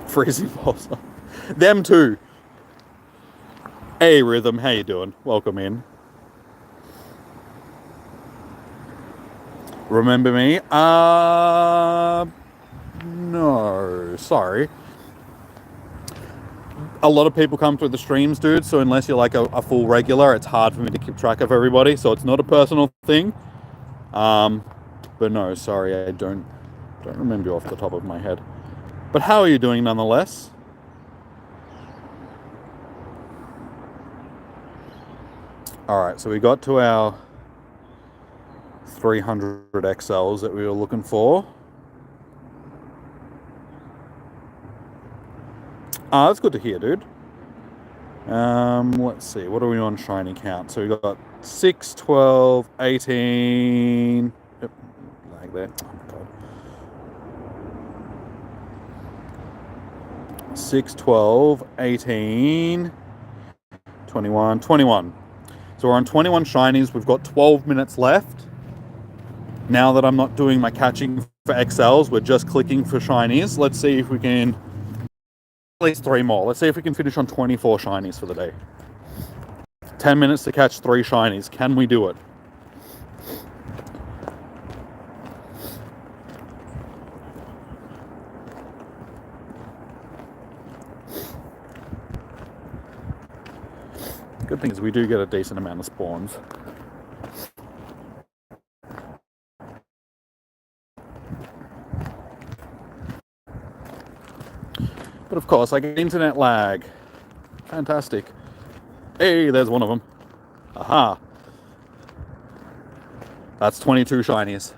Freezing balls off. Them too. Hey Rhythm, how you doing? Welcome in. Remember me? No, sorry. A lot of people come through the streams, dude, so unless you're like a full regular, it's hard for me to keep track of everybody, so it's not a personal thing. But no, sorry, I don't remember you off the top of my head. But how are you doing nonetheless? Alright, so we got to our 300 XLs that we were looking for. That's good to hear, dude. Let's see, what are we on shiny count? So we got 6, 12, 18. Yep, like that. Oh my god. 6, 12, 18, 21, 21. So we're on 21 shinies. We've got 12 minutes left. Now that I'm not doing my catching for XLs, we're just clicking for shinies. Let's see if we can at least 3 more. Let's see if we can finish on 24 shinies for the day. 10 minutes to catch 3 shinies. Can we do it? Good thing is we do get a decent amount of spawns. But of course, I get internet lag. Fantastic. Hey, there's one of them. Aha. That's 22 shinies.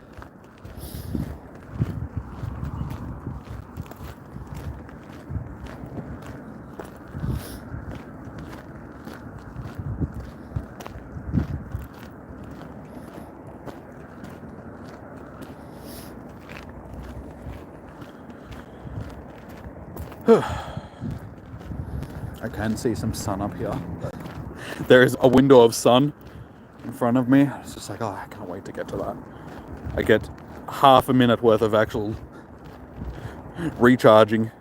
I can see some sun up here. There is a window of sun in front of me. It's just like, oh, I can't wait to get to that. I get half a minute worth of actual recharging.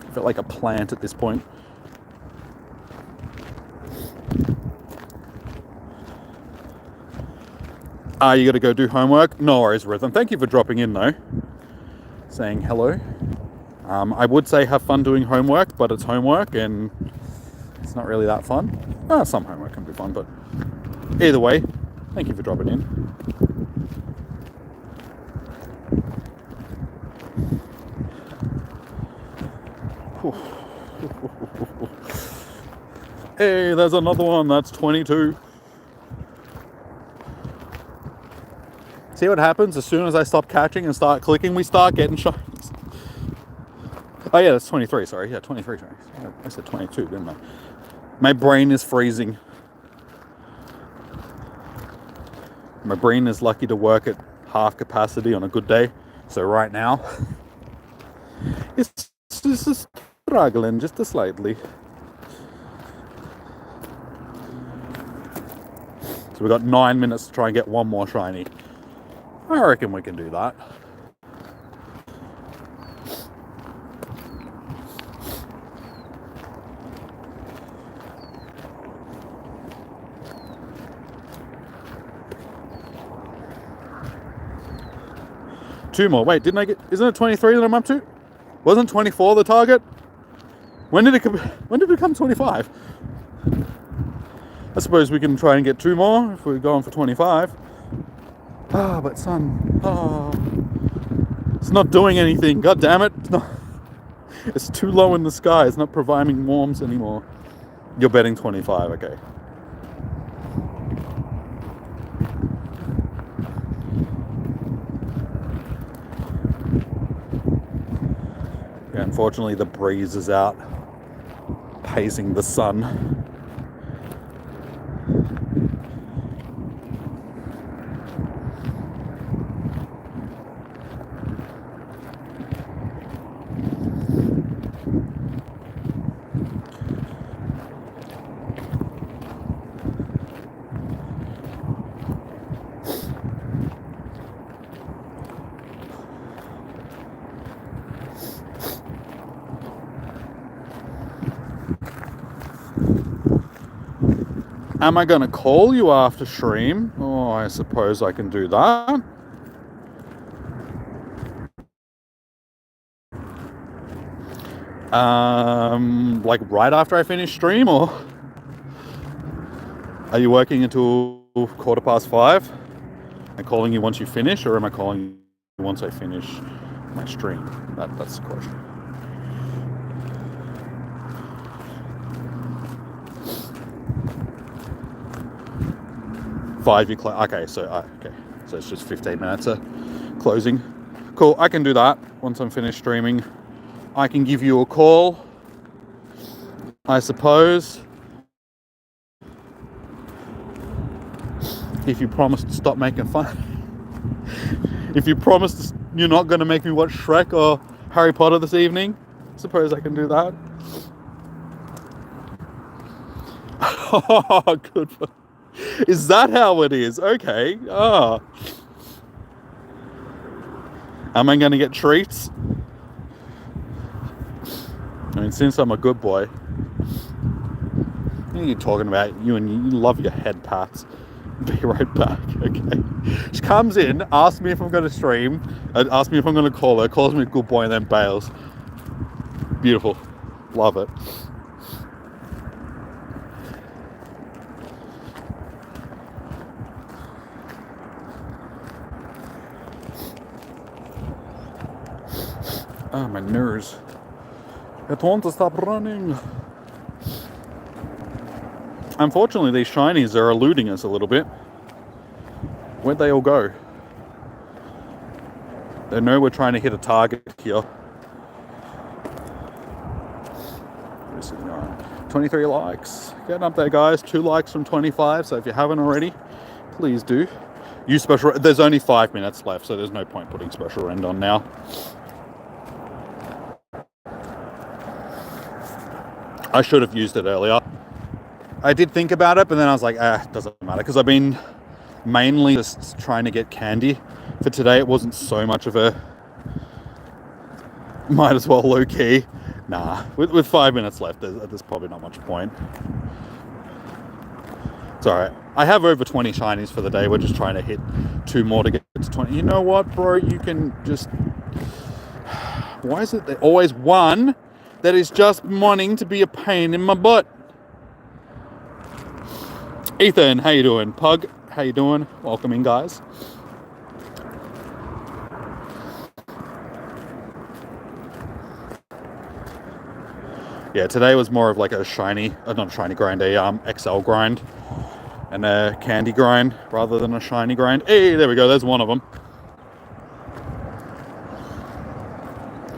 I feel like a plant at this point. You gotta go do homework? No worries, Rhythm. Thank you for dropping in though. Saying hello. I would say have fun doing homework, but it's homework and it's not really that fun. Some homework can be fun, but either way, thank you for dropping in. Hey, there's another one. That's 22. See what happens as soon as I stop catching and start clicking, we start getting shinies. Oh yeah, that's 23, sorry. Yeah, 23 shinies. I said 22, didn't I? My brain is freezing. My brain is lucky to work at half capacity on a good day. So right now, it's just struggling just a slightly. So we've got 9 minutes to try and get one more shiny. I reckon we can do that. Two more. Wait, didn't I get... Isn't it 23 that I'm up to? Wasn't 24 the target? When did it become 25? I suppose we can try and get 2 more if we're going for 25. But sun. It's not doing anything. God damn it. It's too low in the sky. It's not providing warmth anymore. You're betting 25, okay. Yeah, unfortunately the breeze is out, pacing the sun. Am I going to call you after stream? Oh, I suppose I can do that. Like right after I finish stream, or are you working until 5:15? Am I calling you once you finish, or am I calling you once I finish my stream? That's the question. Okay, so it's just 15 minutes of closing. Cool, I can do that once I'm finished streaming. I can give you a call, I suppose, if you promise to stop making fun. If you promise you're not going to make me watch Shrek or Harry Potter this evening, I suppose I can do that. Oh, good. Is that how it is? Okay. Oh. Am I going to get treats? I mean, since I'm a good boy. What are you talking about? You love your head pats. Be right back. Okay. She comes in, asks me if I'm going to stream, asks me if I'm going to call her, calls me a good boy, and then bails. Beautiful. Love it. Oh, my nerves. I want to stop running. Unfortunately, these shinies are eluding us a little bit. Where'd they all go? They know we're trying to hit a target here. 23 likes. Getting up there, guys. 2 likes from 25. So if you haven't already, please do. Use special. There's only 5 minutes left, so there's no point putting special rend on now. I should have used it earlier. I did think about it, but then I was like, it doesn't matter, because I've been mainly just trying to get candy. For today, it wasn't so much of a might as well low key. Nah, with 5 minutes left, there's probably not much point. It's alright. I have over 20 shinies for the day. We're just trying to hit 2 more to get to 20. You know what, bro? You can just... Why is it there always one that is just wanting to be a pain in my butt? Ethan, how you doing? Pug, how you doing? Welcome in, guys. Yeah, today was more of like a shiny, not a shiny grind, a XL grind and a candy grind rather than a shiny grind. Hey, there we go. There's one of them.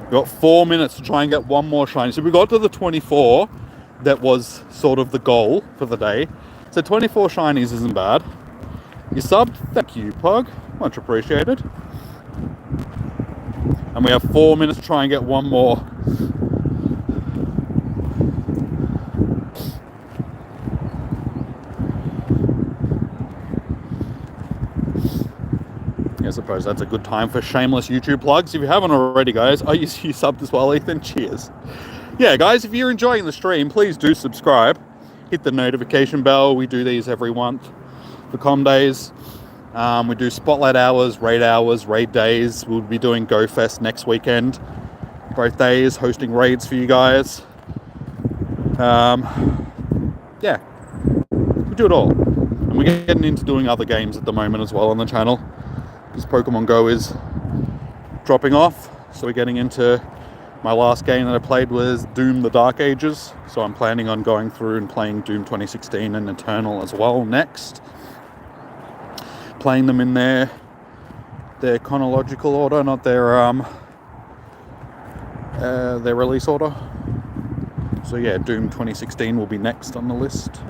We've got 4 minutes to try and get one more shiny. So we got to the 24. That was sort of the goal for the day. So 24 shinies isn't bad. You subbed? Thank you, Pug. Much appreciated. And we have 4 minutes to try and get one more. I suppose that's a good time for shameless YouTube plugs. If you haven't already, guys, you subbed as well, Ethan. Cheers. Yeah, guys, if you're enjoying the stream, please do subscribe. Hit the notification bell. We do these every month for Com Days. We do Spotlight Hours, raid days. We'll be doing Go Fest next weekend. Both days, hosting raids for you guys. Yeah, we do it all. And we're getting into doing other games at the moment as well on the channel, because Pokemon Go is dropping off. So we're getting into... My last game that I played was Doom the Dark Ages, so I'm planning on going through and playing Doom 2016 and Eternal as well next. Playing them in their chronological order, not their release order. So yeah, Doom 2016 will be next on the list.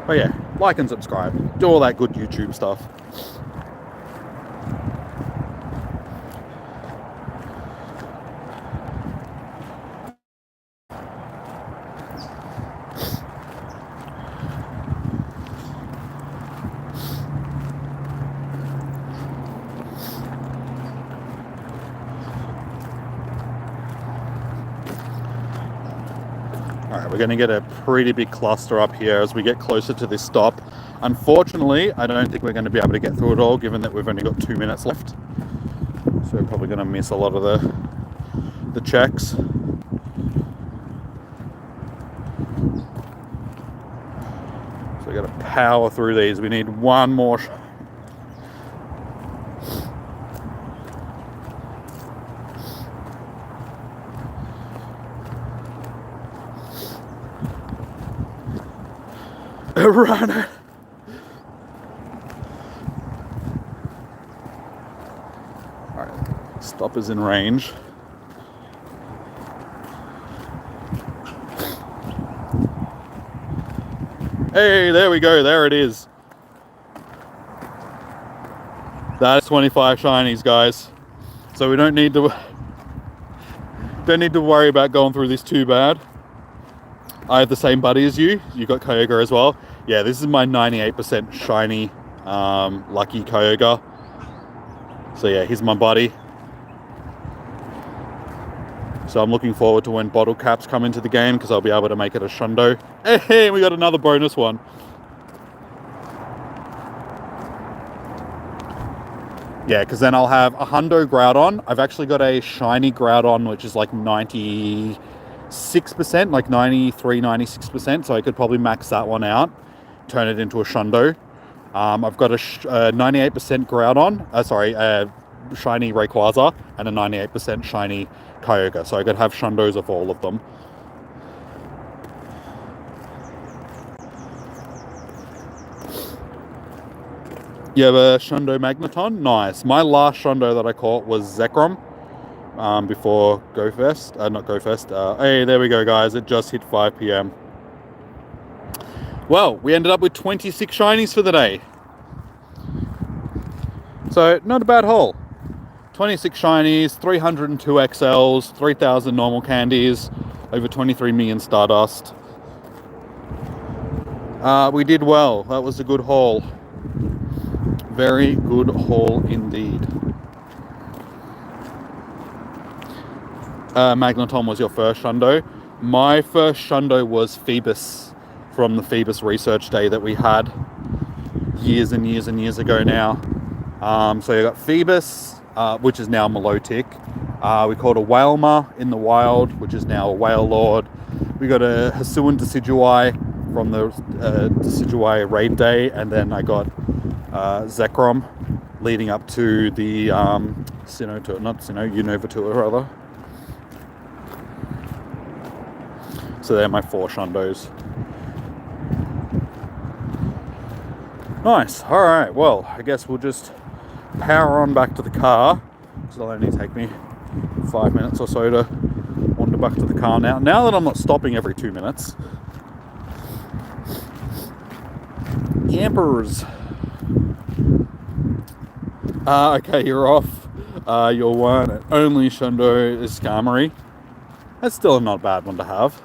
But yeah, like and subscribe. Do all that good YouTube stuff. We're going to get a pretty big cluster up here as we get closer to this stop. Unfortunately, I don't think we're going to be able to get through it all, given that we've only got 2 minutes left. So we're probably going to miss a lot of the checks. So we've got to power through these. We need one more. Run it. Alright, stop is in range. Hey, there we go, there it is. That's 25 shinies, guys. So we don't need to worry about going through this too bad. I have the same buddy as you. You got Kyogre as well. Yeah, this is my 98% shiny lucky Kyogre. So yeah, he's my buddy. So I'm looking forward to when bottle caps come into the game, because I'll be able to make it a Shundo. Hey, we got another bonus one. Yeah, because then I'll have a Hundo Groudon. I've actually got a shiny Groudon, which is like 96%, like 93, 96%. So I could probably max that one out, turn it into a Shundo. I've got a 98% Groudon, shiny Rayquaza, and a 98% shiny Kyogre. So I could have Shundos of all of them. You have a Shundo Magneton? Nice. My last Shundo that I caught was Zekrom before GoFest. Not GoFest. Hey, there we go, guys. It just hit 5 p.m. Well, we ended up with 26 shinies for the day. So, not a bad haul. 26 shinies, 302 XLs, 3,000 normal candies, over 23 million Stardust. We did well. That was a good haul. Very good haul indeed. Magneton was your first Shundo. My first Shundo was Phoebus, from the Phoebus research day that we had years and years and years ago now. So you got Phoebus, which is now Milotic. We caught a Wailmer in the wild, which is now a Wailord. We got a Hisuian Decidueye from the Decidueye raid day, and then I got Zekrom leading up to the Unova tour rather. So they're my 4 Shundos. Nice. All right. Well, I guess we'll just power on back to the car. It'll only take me 5 minutes or so to wander back to the car now. Now that I'm not stopping every 2 minutes. Yampers. Okay, you're off. Your one and only Shundo is Carmera. That's still not a bad one to have.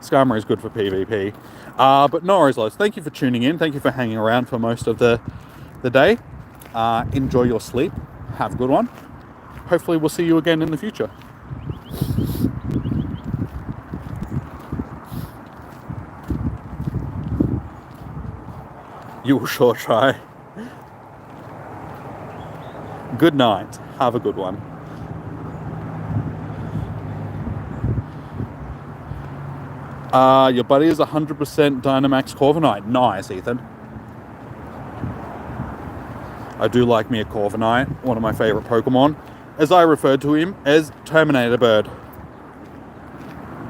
Carmera is good for PvP. But no worries, guys. Thank you for tuning in. Thank you for hanging around for most of the day. Enjoy your sleep. Have a good one. Hopefully we'll see you again in the future. You will sure try. Good night. Have a good one. Your buddy is 100% Dynamax Corviknight. Nice, Ethan. I do like me a Corviknight, one of my favorite Pokemon. As I referred to him as Terminator Bird.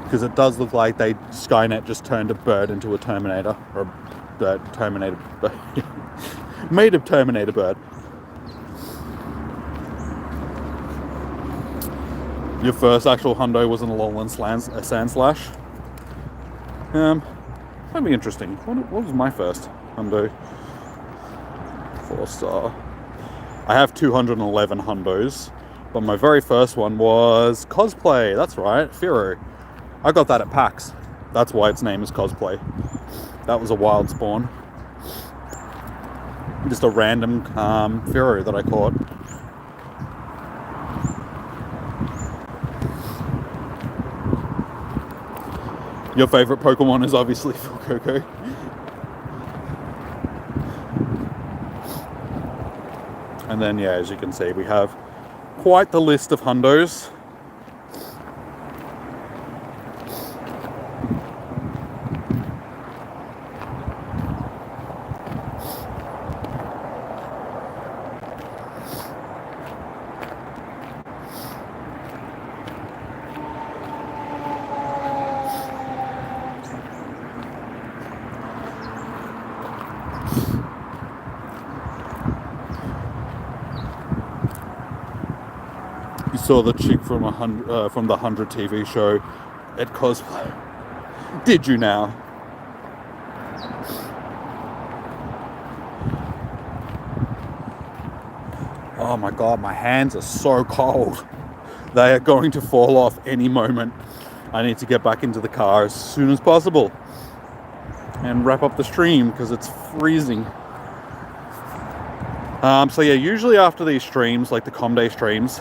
Because it does look like Skynet just turned a bird into a Terminator. Or a bird, Terminator bird. Made of Terminator Bird. Your first actual Hundo was an Alolan Sandslash. That'd be interesting. What was my first Hundo? 4-star. I have 211 Hundos, but my very first one was Cosplay. That's right, Firo. I got that at PAX. That's why its name is Cosplay. That was a wild spawn. Just a random Firo that I caught. Your favorite Pokemon is obviously Fuecoco. And then, yeah, as you can see, we have quite the list of hundos. You saw the chick from the 100 TV show at cosplay. Did you now? Oh my god, my hands are so cold. They are going to fall off any moment. I need to get back into the car as soon as possible and wrap up the stream because it's freezing. So yeah, usually after these streams, like the Comday streams,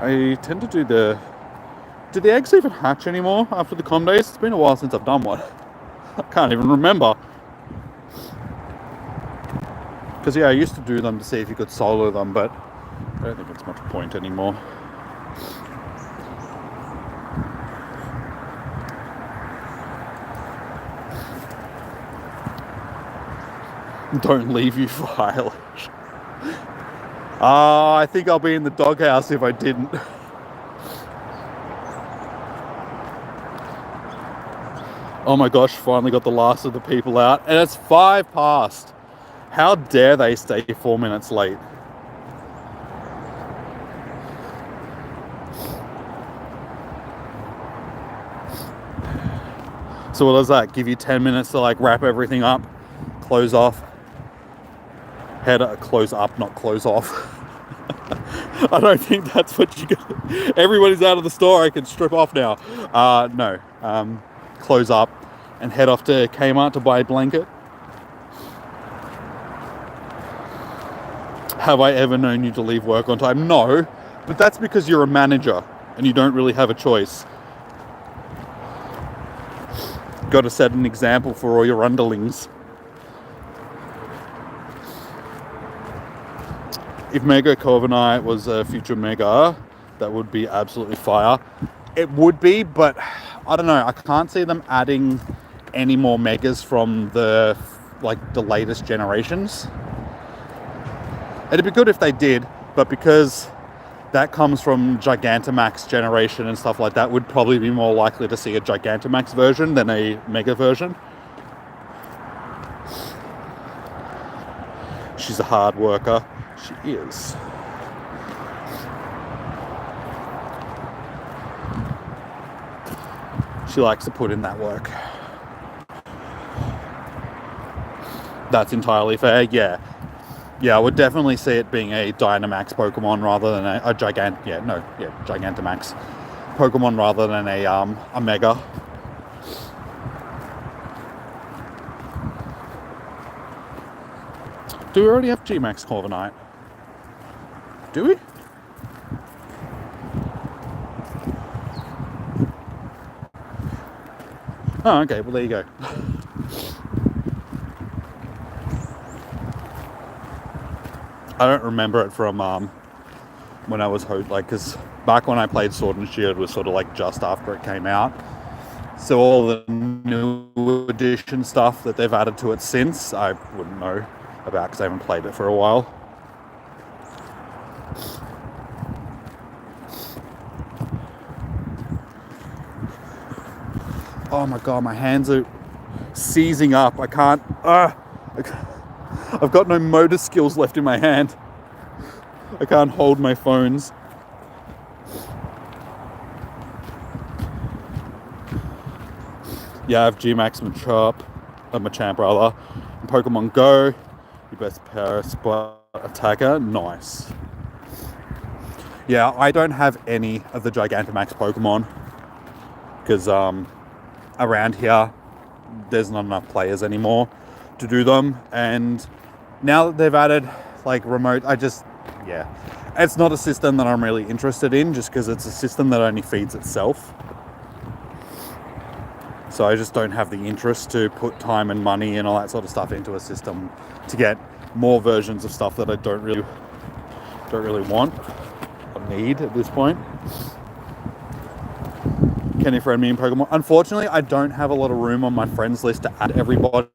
I tend to do do the eggs even hatch anymore after the Comdays? It's been a while since I've done one. I can't even remember. Because yeah, I used to do them to see if you could solo them, but I don't think it's much point anymore. Don't leave you for Eilish. I think I'll be in the doghouse if I didn't. Oh my gosh, finally got the last of the people out. And it's 5 past. How dare they stay 4 minutes late? So what does that give you? 10 minutes to like wrap everything up, close off, close up, not close off. I don't think that's what you get. Everybody's out of the store. I can strip off now. No. Close up and head off to Kmart to buy a blanket. Have I ever known you to leave work on time? No, but that's because you're a manager and you don't really have a choice. Got to set an example for all your underlings. If Mega Corviknight was a future Mega, that would be absolutely fire. It would be, but I don't know. I can't see them adding any more Megas from the latest generations. It'd be good if they did, but because that comes from Gigantamax generation and stuff like that, would probably be more likely to see a Gigantamax version than a Mega version. She's a hard worker. She is. She likes to put in that work. That's entirely fair, yeah. Yeah, I would definitely see it being a Dynamax Pokemon rather than a Gigantamax Pokemon rather than a Mega. Do we already have G-Max Corviknight? Do we? Oh, okay, well there you go. I don't remember it from when I was because back when I played Sword and Shield was sort of like just after it came out. So all the new edition stuff that they've added to it since, I wouldn't know about because I haven't played it for a while. Oh my god, my hands are seizing up. I can't. I've got no motor skills left in my hand. I can't hold my phones. Yeah, I have G-Max Machamp rather. In Pokemon Go, your best Paraspot attacker. Nice. Yeah, I don't have any of the Gigantamax Pokemon because around here there's not enough players anymore to do them, and now that they've added like remote, it's not a system that I'm really interested in just because it's a system that only feeds itself. So I just don't have the interest to put time and money and all that sort of stuff into a system to get more versions of stuff that I don't really want or need at this point. Can you friend me in Pokemon? Unfortunately, I don't have a lot of room on my friends list to add everybody.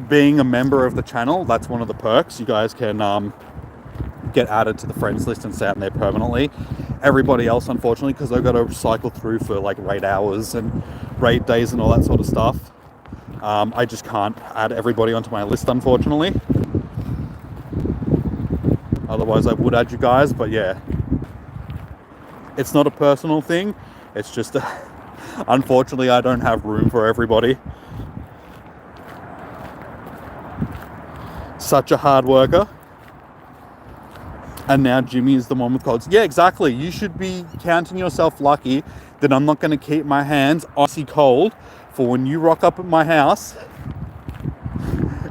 Being a member of the channel, that's one of the perks. You guys can get added to the friends list and stay out there permanently. Everybody else, unfortunately, because I've got to cycle through for like raid hours and raid days and all that sort of stuff, I just can't add everybody onto my list, unfortunately. Otherwise I would add you guys, but yeah, it's not a personal thing, it's just unfortunately I don't have room for everybody. Such a hard worker. And now Jimmy is the one with colds. Yeah, exactly. You should be counting yourself lucky that I'm not going to keep my hands icy cold for when you rock up at my house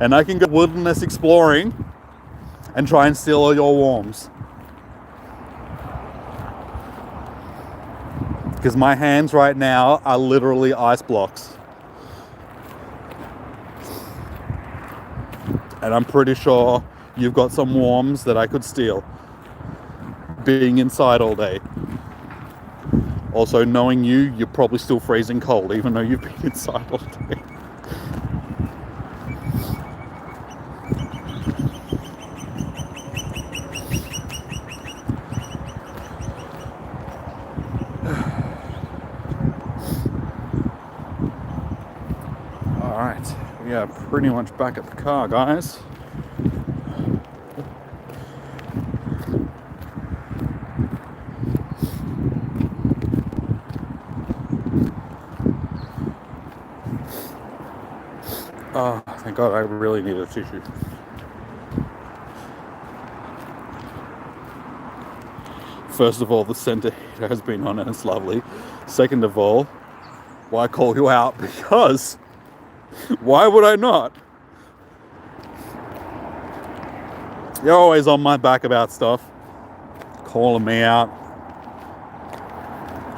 and I can go wilderness exploring and try and steal all your warms. Because my hands right now are literally ice blocks. And I'm pretty sure you've got some warms that I could steal. Being inside all day. Also, knowing you, you're probably still freezing cold, even though you've been inside all day. Alright, we are pretty much back at the car, guys. Oh, thank God, I really need a tissue. First of all, the center heater has been on and it's lovely. Second of all, why call you out? Because why would I not? You're always on my back about stuff. Calling me out.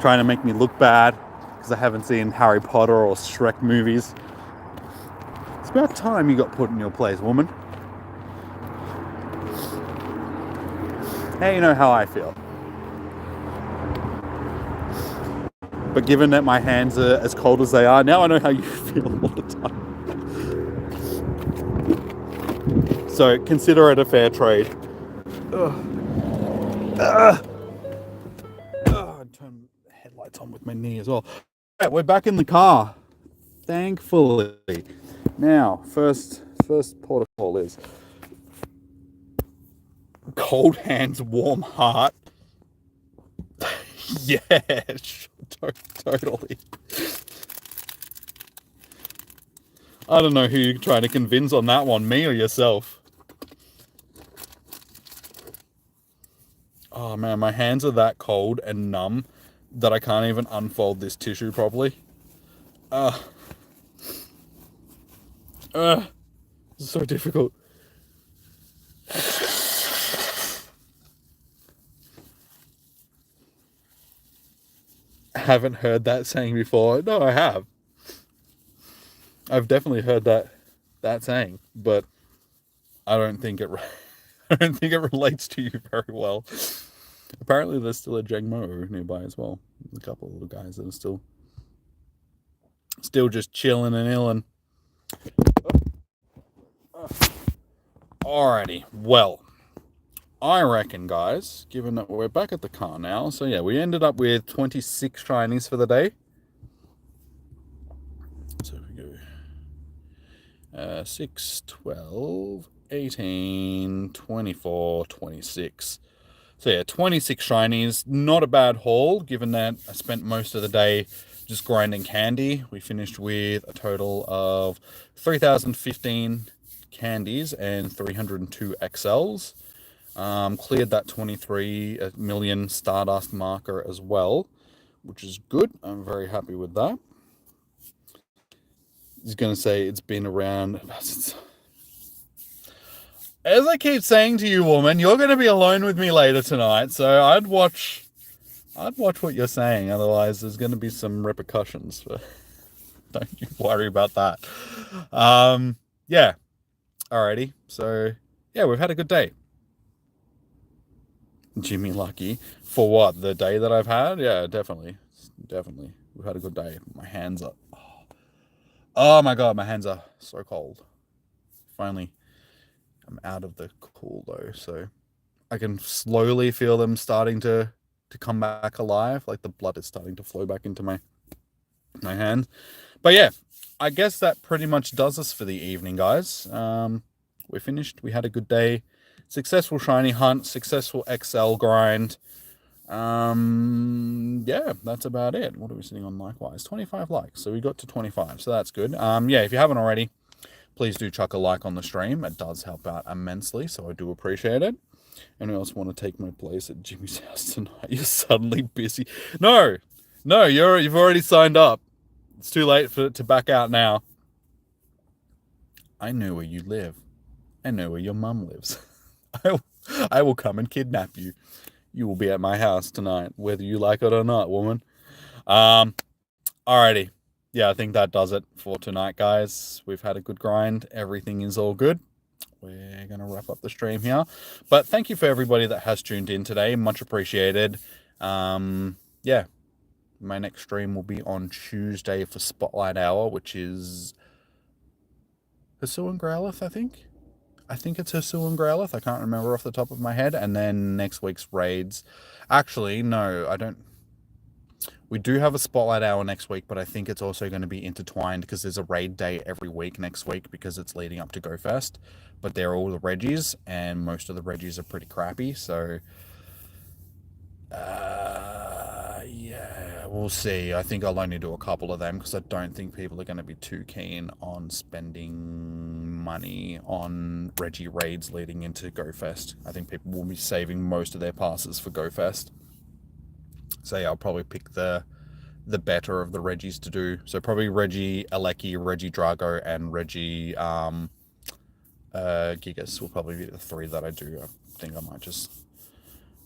Trying to make me look bad because I haven't seen Harry Potter or Shrek movies. It's about time you got put in your place, woman. Hey, you know how I feel. But given that my hands are as cold as they are, now I know how you feel all the time. So consider it a fair trade. I turn the headlights on with my knee as well. Right, we're back in the car. Thankfully. Now, first port of call is cold hands, warm heart. Yeah, totally. I don't know who you're trying to convince on that one, me or yourself. Oh man, my hands are that cold and numb that I can't even unfold this tissue properly. It's so difficult. Haven't heard that saying before. No, I have. I've definitely heard that saying, but I don't think it relates to you very well. Apparently, there's still a Jangmo-o nearby as well. A couple of little guys that are still just chilling and illing. Alrighty, well, I reckon, guys, given that we're back at the car now, so yeah, we ended up with 26 shinies for the day. So if we go 6, 12, 18, 24, 26. So yeah, 26 shinies, not a bad haul, given that I spent most of the day just grinding candy. We finished with a total of 3,015 candies and 302 XLs. Cleared that 23 million Stardust marker as well, which is good. I'm very happy with that. He's going to say it's been around... As I keep saying to you, woman, you're going to be alone with me later tonight, so I'd watch I'd watch what you're saying, otherwise there's going to be some repercussions. Don't you worry about that. Yeah. Alrighty. So, yeah, we've had a good day. Jimmy Lucky. For what? The day that I've had? Yeah, definitely. Definitely. We've had a good day. My hands are... Oh my god, my hands are so cold. Finally, I'm out of the cool though, so I can slowly feel them starting to come back alive. Like the blood is starting to flow back into my hands. But yeah, I guess that pretty much does us for the evening, guys. We're finished. We had a good day. Successful shiny hunt. Successful XL grind. Yeah, that's about it. What are we sitting on likewise? 25 likes. So we got to 25. So that's good. Yeah, if you haven't already, please do chuck a like on the stream. It does help out immensely. So I do appreciate it. Anyone else want to take my place at Jimmy's house tonight? You're suddenly busy. No, you've already signed up. It's too late to back out now. I know where you live. I know where your mum lives. I will come and kidnap you. You will be at my house tonight, whether you like it or not, woman. Alrighty. Yeah, I think that does it for tonight, guys. We've had a good grind. Everything is all good. We're going to wrap up the stream here. But thank you for everybody that has tuned in today. Much appreciated. Yeah. My next stream will be on Tuesday for Spotlight Hour, which is Hisu and Growlithe, I think. I think it's Hisu and Growlithe. I can't remember off the top of my head. And then next week's raids. Actually, no, I don't. We do have a Spotlight Hour next week, but I think it's also going to be intertwined because there's a raid day every week next week because it's leading up to GoFest. But they're all the Reggies, and most of the Reggies are pretty crappy. So, yeah, we'll see. I think I'll only do a couple of them because I don't think people are going to be too keen on spending money on Reggie raids leading into GoFest. I think people will be saving most of their passes for GoFest. So yeah, I'll probably pick the better of the Reggies to do. So probably Reggie Aleki, Reggie Drago, and Reggie Gigas will probably be the three that I do. I think I might just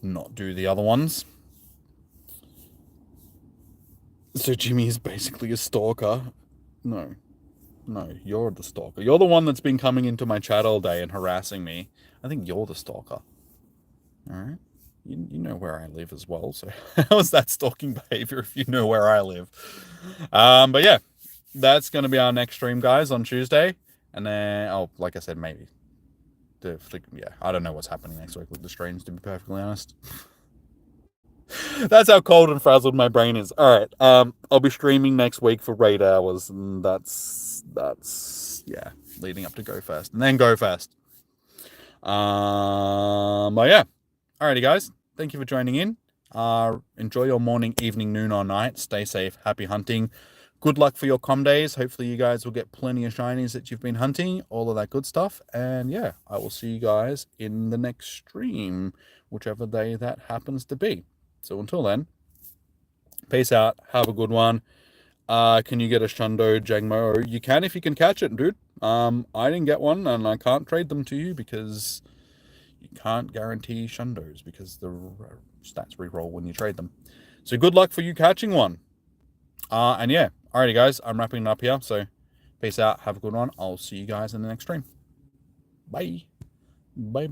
not do the other ones. So Jimmy is basically a stalker. No, you're the stalker. You're the one that's been coming into my chat all day and harassing me. I think you're the stalker. Alright? You know where I live as well, so how is that stalking behavior if you know where I live? But yeah, that's going to be our next stream, guys, on Tuesday. And then, oh, like I said, maybe. Yeah, I don't know what's happening next week with the streams, to be perfectly honest. That's how cold and frazzled my brain is. All right, I'll be streaming next week for raid hours, and that's yeah, leading up to GoFest, and then GoFest. But yeah, alrighty, guys, thank you for joining in. Enjoy your morning, evening, noon, or night. Stay safe. Happy hunting. Good luck for your com days. Hopefully you guys will get plenty of shinies that you've been hunting, all of that good stuff. And yeah, I will see you guys in the next stream, whichever day that happens to be. So until then, peace out. Have a good one. Can you get a Shundo Jangmo? You can if you can catch it, dude. I didn't get one, and I can't trade them to you because you can't guarantee Shundos because the stats reroll when you trade them. So good luck for you catching one. And yeah, alrighty, guys, I'm wrapping it up here. So peace out. Have a good one. I'll see you guys in the next stream. Bye. Bye.